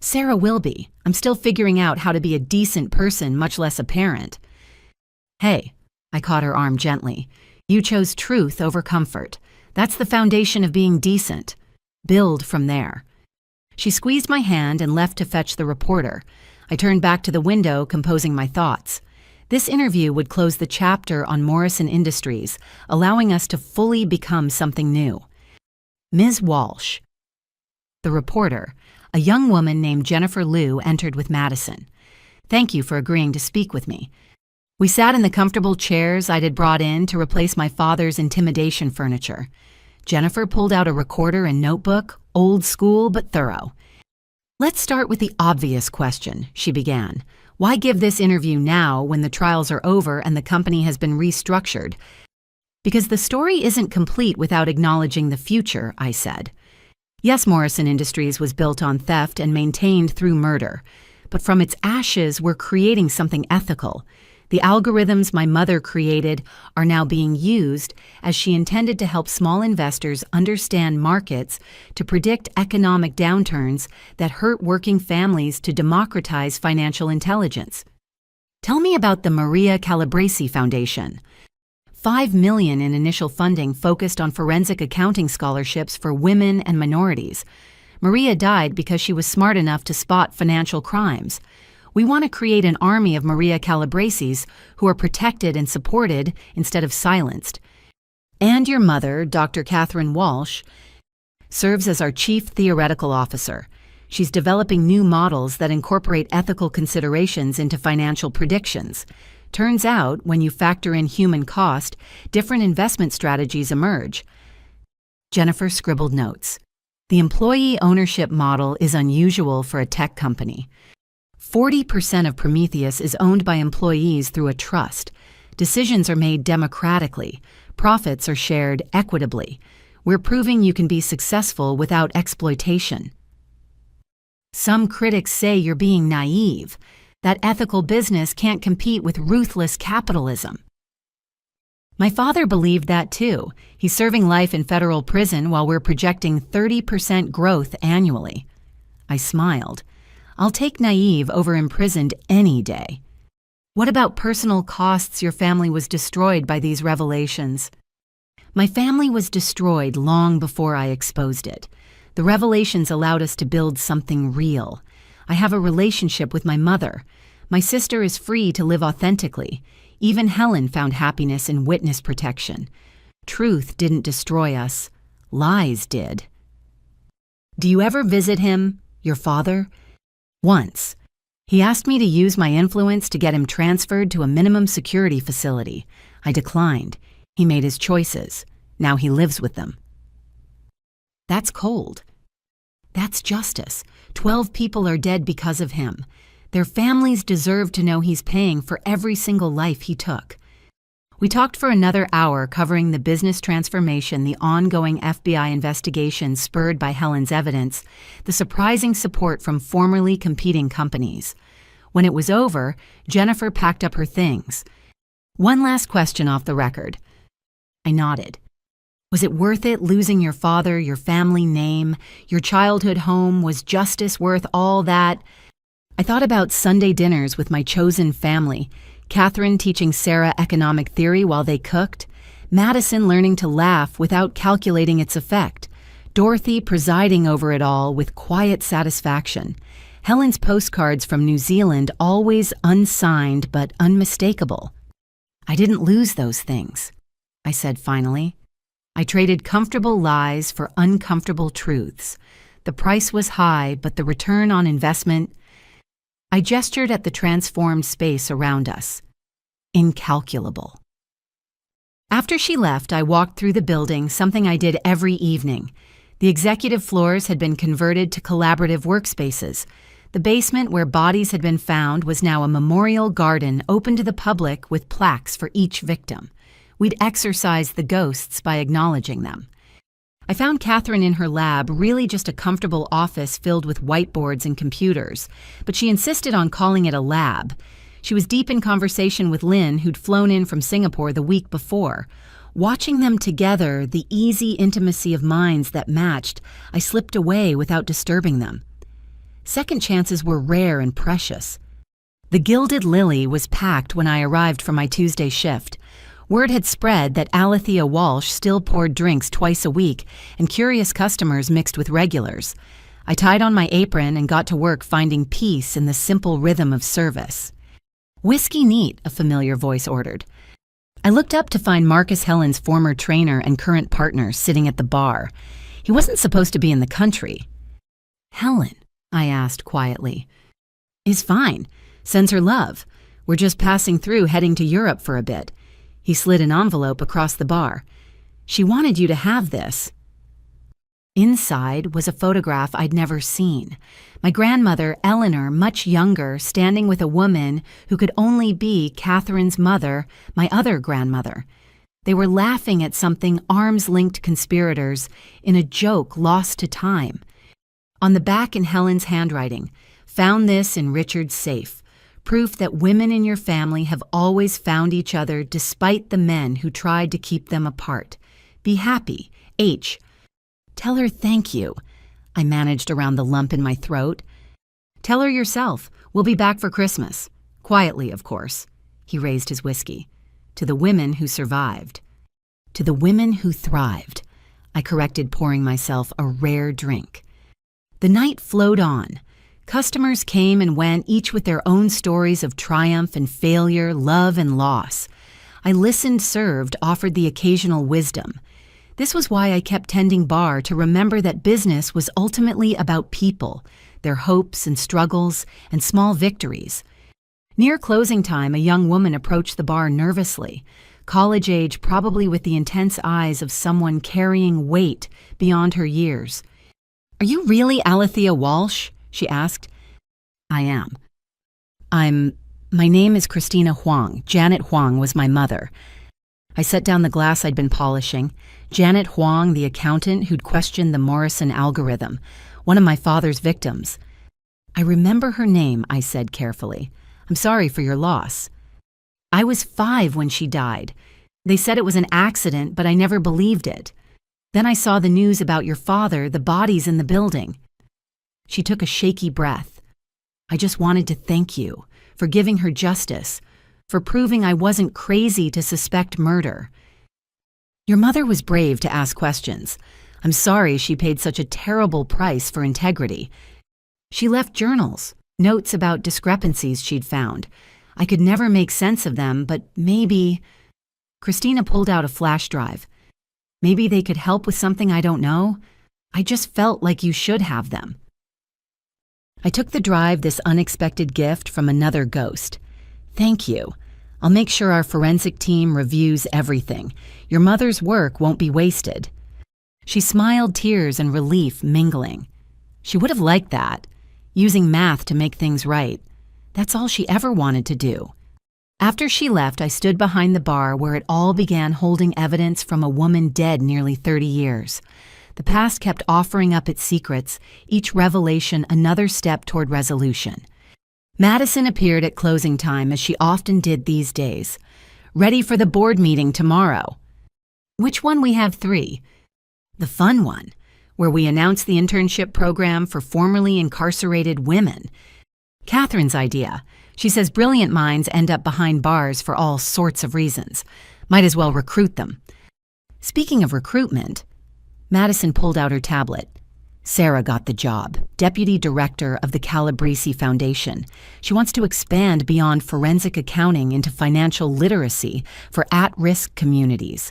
"Sarah will be. I'm still figuring out how to be a decent person, much less a parent." "Hey," I caught her arm gently. "You chose truth over comfort. That's the foundation of being decent. Build from there." She squeezed my hand and left to fetch the reporter. I turned back to the window, composing my thoughts. This interview would close the chapter on Morrison Industries, allowing us to fully become something new. "Ms. Walsh." The reporter, a young woman named Jennifer Liu, entered with Madison. "Thank you for agreeing to speak with me." We sat in the comfortable chairs I'd had brought in to replace my father's intimidation furniture. Jennifer pulled out a recorder and notebook, old school but thorough. "Let's start with the obvious question," she began. "Why give this interview now when the trials are over and the company has been restructured?" "Because the story isn't complete without acknowledging the future," I said. "Yes, Morrison Industries was built on theft and maintained through murder, but from its ashes we're creating something ethical. The algorithms my mother created are now being used as she intended to help small investors understand markets to predict economic downturns that hurt working families to democratize financial intelligence." "Tell me about the Maria Calabrese Foundation." $5 million in initial funding focused on forensic accounting scholarships for women and minorities. Maria died because she was smart enough to spot financial crimes. We want to create an army of Maria Calabreses who are protected and supported instead of silenced. And your mother, Dr. Catherine Walsh, serves as our chief theoretical officer. She's developing new models that incorporate ethical considerations into financial predictions. Turns out, when you factor in human cost, different investment strategies emerge. Jennifer scribbled notes. "The employee ownership model is unusual for a tech company. 40% of Prometheus is owned by employees through a trust. Decisions are made democratically. Profits are shared equitably. We're proving you can be successful without exploitation." "Some critics say you're being naive. That ethical business can't compete with ruthless capitalism." "My father believed that too. He's serving life in federal prison while we're projecting 30% growth annually." I smiled. "I'll take naive over imprisoned any day." "What about personal costs? Your family was destroyed by these revelations." "My family was destroyed long before I exposed it. The revelations allowed us to build something real. I have a relationship with my mother. My sister is free to live authentically. Even Helen found happiness in witness protection. Truth didn't destroy us. Lies did." "Do you ever visit him, your father?" "Once. He asked me to use my influence to get him transferred to a minimum security facility. I declined. He made his choices. Now he lives with them." "That's cold." "That's justice. 12 people are dead because of him. Their families deserve to know he's paying for every single life he took." We talked for another hour, covering the business transformation, the ongoing FBI investigation spurred by Helen's evidence, the surprising support from formerly competing companies. When it was over, Jennifer packed up her things. "One last question off the record." I nodded. "Was it worth it, losing your father, your family name, your childhood home? Was justice worth all that?" I thought about Sunday dinners with my chosen family, Catherine teaching Sarah economic theory while they cooked, Madison learning to laugh without calculating its effect, Dorothy presiding over it all with quiet satisfaction, Helen's postcards from New Zealand always unsigned but unmistakable. I didn't lose those things. I said finally. I traded comfortable lies for uncomfortable truths. The price was high, but the return on investment— I gestured at the transformed space around us. Incalculable. After she left, I walked through the building, something I did every evening. The executive floors had been converted to collaborative workspaces. The basement where bodies had been found was now a memorial garden open to the public with plaques for each victim. We'd exorcise the ghosts by acknowledging them. I found Catherine in her lab, really just a comfortable office filled with whiteboards and computers, but she insisted on calling it a lab. She was deep in conversation with Lynn, who'd flown in from Singapore the week before. Watching them together, the easy intimacy of minds that matched, I slipped away without disturbing them. Second chances were rare and precious. The Gilded Lily was packed when I arrived for my Tuesday shift. Word had spread that Alethea Walsh still poured drinks twice a week, and curious customers mixed with regulars. I tied on my apron and got to work finding peace in the simple rhythm of service. "Whiskey neat," a familiar voice ordered. I looked up to find Marcus Helen's former trainer and current partner sitting at the bar. He wasn't supposed to be in the country. "Helen," I asked quietly. "Is fine. Sends her love. We're just passing through, heading to Europe for a bit." He slid an envelope across the bar. "She wanted you to have this." Inside was a photograph I'd never seen. My grandmother, Eleanor, much younger, standing with a woman who could only be Catherine's mother, my other grandmother. They were laughing at something arms-linked conspirators in a joke lost to time. On the back in Helen's handwriting, "Found this in Richard's safe. Proof that women in your family have always found each other despite the men who tried to keep them apart. Be happy, H." "Tell her thank you." I managed around the lump in my throat. "Tell her yourself. We'll be back for Christmas." Quietly, of course. He raised his whiskey. "To the women who survived." "To the women who thrived." I corrected, pouring myself a rare drink. The night flowed on. Customers came and went, each with their own stories of triumph and failure, love and loss. I listened, served, offered the occasional wisdom. This was why I kept tending bar, to remember that business was ultimately about people, their hopes and struggles and small victories. Near closing time, a young woman approached the bar nervously, college age, probably with the intense eyes of someone carrying weight beyond her years. "Are you really Alethea Walsh?" she asked. "I am. My name is Christina Huang. Janet Huang was my mother." I set down the glass I'd been polishing. Janet Huang, the accountant who'd questioned the Morrison algorithm, one of my father's victims. "I remember her name," I said carefully. "I'm sorry for your loss." "I was 5 when she died. They said it was an accident, but I never believed it. Then I saw the news about your father, the bodies in the building." She took a shaky breath. "I just wanted to thank you for giving her justice, for proving I wasn't crazy to suspect murder. Your mother was brave to ask questions. I'm sorry she paid such a terrible price for integrity. She left journals, notes about discrepancies she'd found. I could never make sense of them, but maybe—" Christina pulled out a flash drive. "Maybe they could help with something I don't know. I just felt like you should have them." I took the drive, this unexpected gift from another ghost. "Thank you. I'll make sure our forensic team reviews everything. Your mother's work won't be wasted." She smiled, tears and relief mingling. She would have liked that, using math to make things right. That's all she ever wanted to do. After she left, I stood behind the bar where it all began, holding evidence from a woman dead nearly 30 years. The past kept offering up its secrets, each revelation another step toward resolution. Madison appeared at closing time, as she often did these days. "Ready for the board meeting tomorrow." "Which one? We have 3. "The fun one, where we announce the internship program for formerly incarcerated women." Catherine's idea. She says brilliant minds end up behind bars for all sorts of reasons. Might as well recruit them. Speaking of recruitment, Madison pulled out her tablet. Sarah got the job, deputy director of the Calabrese Foundation. She wants to expand beyond forensic accounting into financial literacy for at-risk communities.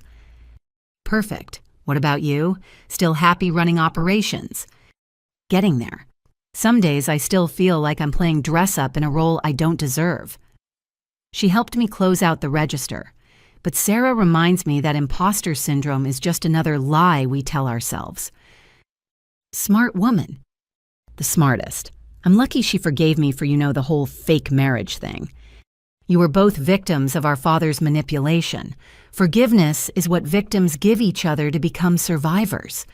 perfect. What about you? Still happy running operations? Getting there. Some days I still feel like I'm playing dress-up in a role I don't deserve. She helped me close out the register. But Sarah reminds me that imposter syndrome is just another lie we tell ourselves. Smart woman. The smartest. I'm lucky she forgave me for, the whole fake marriage thing. You were both victims of our father's manipulation. Forgiveness is what victims give each other to become survivors.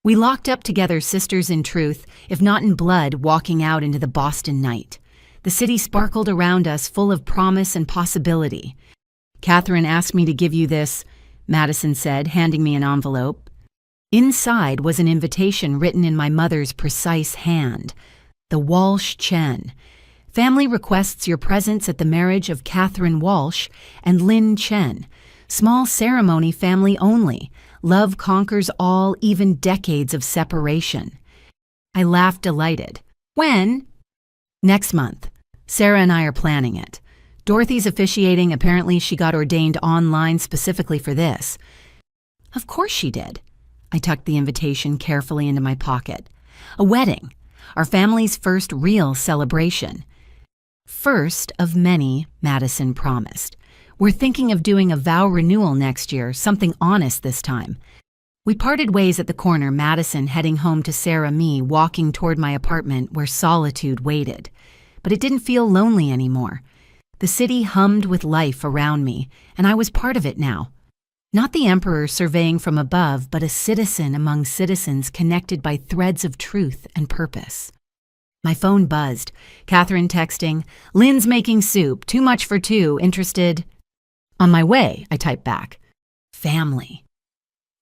We locked up together, sisters in truth, if not in blood, walking out into the Boston night. The city sparkled around us, full of promise and possibility. Catherine asked me to give you this, Madison said, handing me an envelope. Inside was an invitation written in my mother's precise hand. The Walsh Chen. Family requests your presence at the marriage of Catherine Walsh and Lynn Chen. Small ceremony, family only. Love conquers all, even decades of separation. I laughed, delighted. When? Next month. Sarah and I are planning it. Dorothy's officiating. Apparently she got ordained online specifically for this. Of course she did. I tucked the invitation carefully into my pocket. A wedding. Our family's first real celebration. First of many, Madison promised. We're thinking of doing a vow renewal next year, something honest this time. We parted ways at the corner, Madison heading home to Sarah, me walking toward my apartment where solitude waited. But it didn't feel lonely anymore. The city hummed with life around me, and I was part of it now. Not the emperor surveying from above, but a citizen among citizens connected by threads of truth and purpose. My phone buzzed. Catherine texting, Lynn's making soup, too much for two, interested? On my way, I typed back. Family.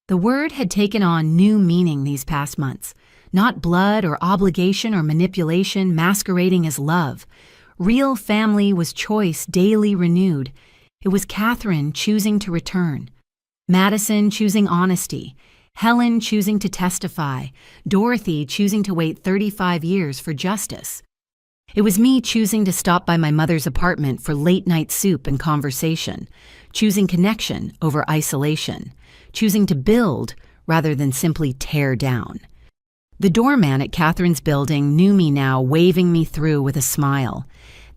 The word had taken on new meaning these past months. Not blood or obligation or manipulation masquerading as love. Real family was choice daily renewed. It was Catherine choosing to return. Madison choosing honesty. Helen choosing to testify. Dorothy choosing to wait 35 years for justice. It was me choosing to stop by my mother's apartment for late-night soup and conversation, choosing connection over isolation, choosing to build rather than simply tear down. The doorman at Catherine's building knew me now, waving me through with a smile.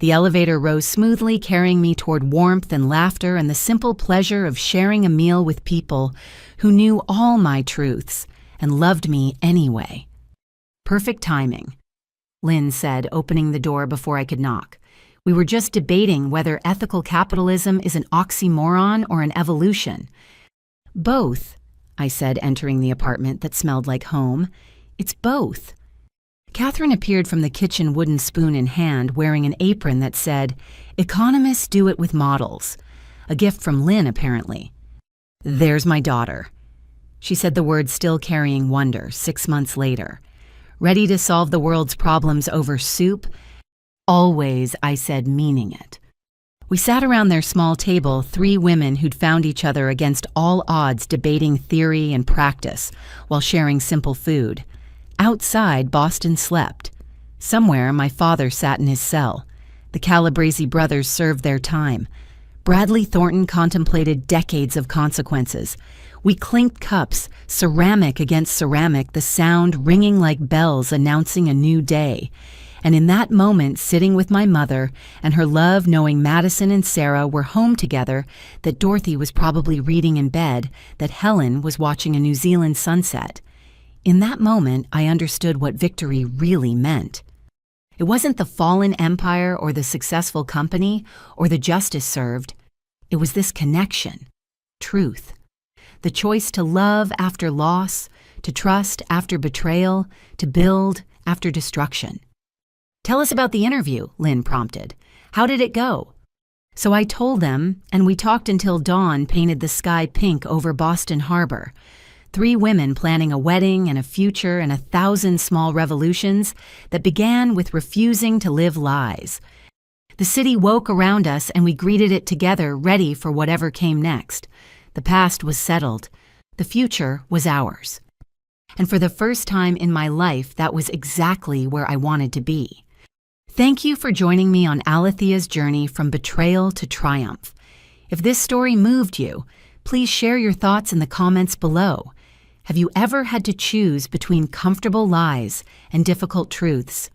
The elevator rose smoothly, carrying me toward warmth and laughter and the simple pleasure of sharing a meal with people who knew all my truths and loved me anyway. Perfect timing, Lynn said, opening the door before I could knock. We were just debating whether ethical capitalism is an oxymoron or an evolution. Both, I said, entering the apartment that smelled like home. It's both. Catherine appeared from the kitchen, wooden spoon in hand, wearing an apron that said, Economists do it with models. A gift from Lynn, apparently. There's my daughter. She said the words still carrying wonder 6 months later. Ready to solve the world's problems over soup? Always, I said, meaning it. We sat around their small table, 3 women who'd found each other against all odds, debating theory and practice while sharing simple food. Outside, Boston slept. Somewhere, my father sat in his cell. The Calabrese brothers served their time. Bradley Thornton contemplated decades of consequences. We clinked cups, ceramic against ceramic, the sound ringing like bells announcing a new day. And in that moment, sitting with my mother and her love knowing Madison and Sarah were home together, that Dorothy was probably reading in bed, that Helen was watching a New Zealand sunset. In that moment, I understood what victory really meant. It wasn't the fallen empire or the successful company or the justice served. It was this connection, truth. The choice to love after loss, to trust after betrayal, to build after destruction. Tell us about the interview, Lynn prompted. How did it go? So I told them, and we talked until dawn painted the sky pink over Boston Harbor. 3 women planning a wedding and a future and 1,000 small revolutions that began with refusing to live lies. The city woke around us and we greeted it together, ready for whatever came next. The past was settled. The future was ours. And for the first time in my life, that was exactly where I wanted to be. Thank you for joining me on Alethea's journey from betrayal to triumph. If this story moved you, Please share your thoughts in the comments below. Have you ever had to choose between comfortable lies and difficult truths?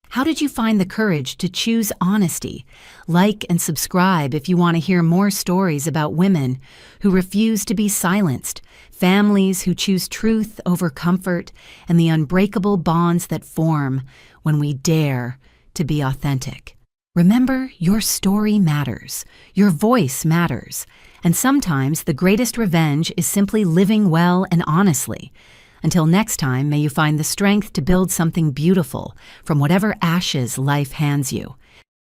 How did you find the courage to choose honesty? Like and subscribe if you want to hear more stories about women who refuse to be silenced, families who choose truth over comfort, and the unbreakable bonds that form when we dare to be authentic. Remember, your story matters, your voice matters, and sometimes the greatest revenge is simply living well and honestly. Until next time, may you find the strength to build something beautiful from whatever ashes life hands you.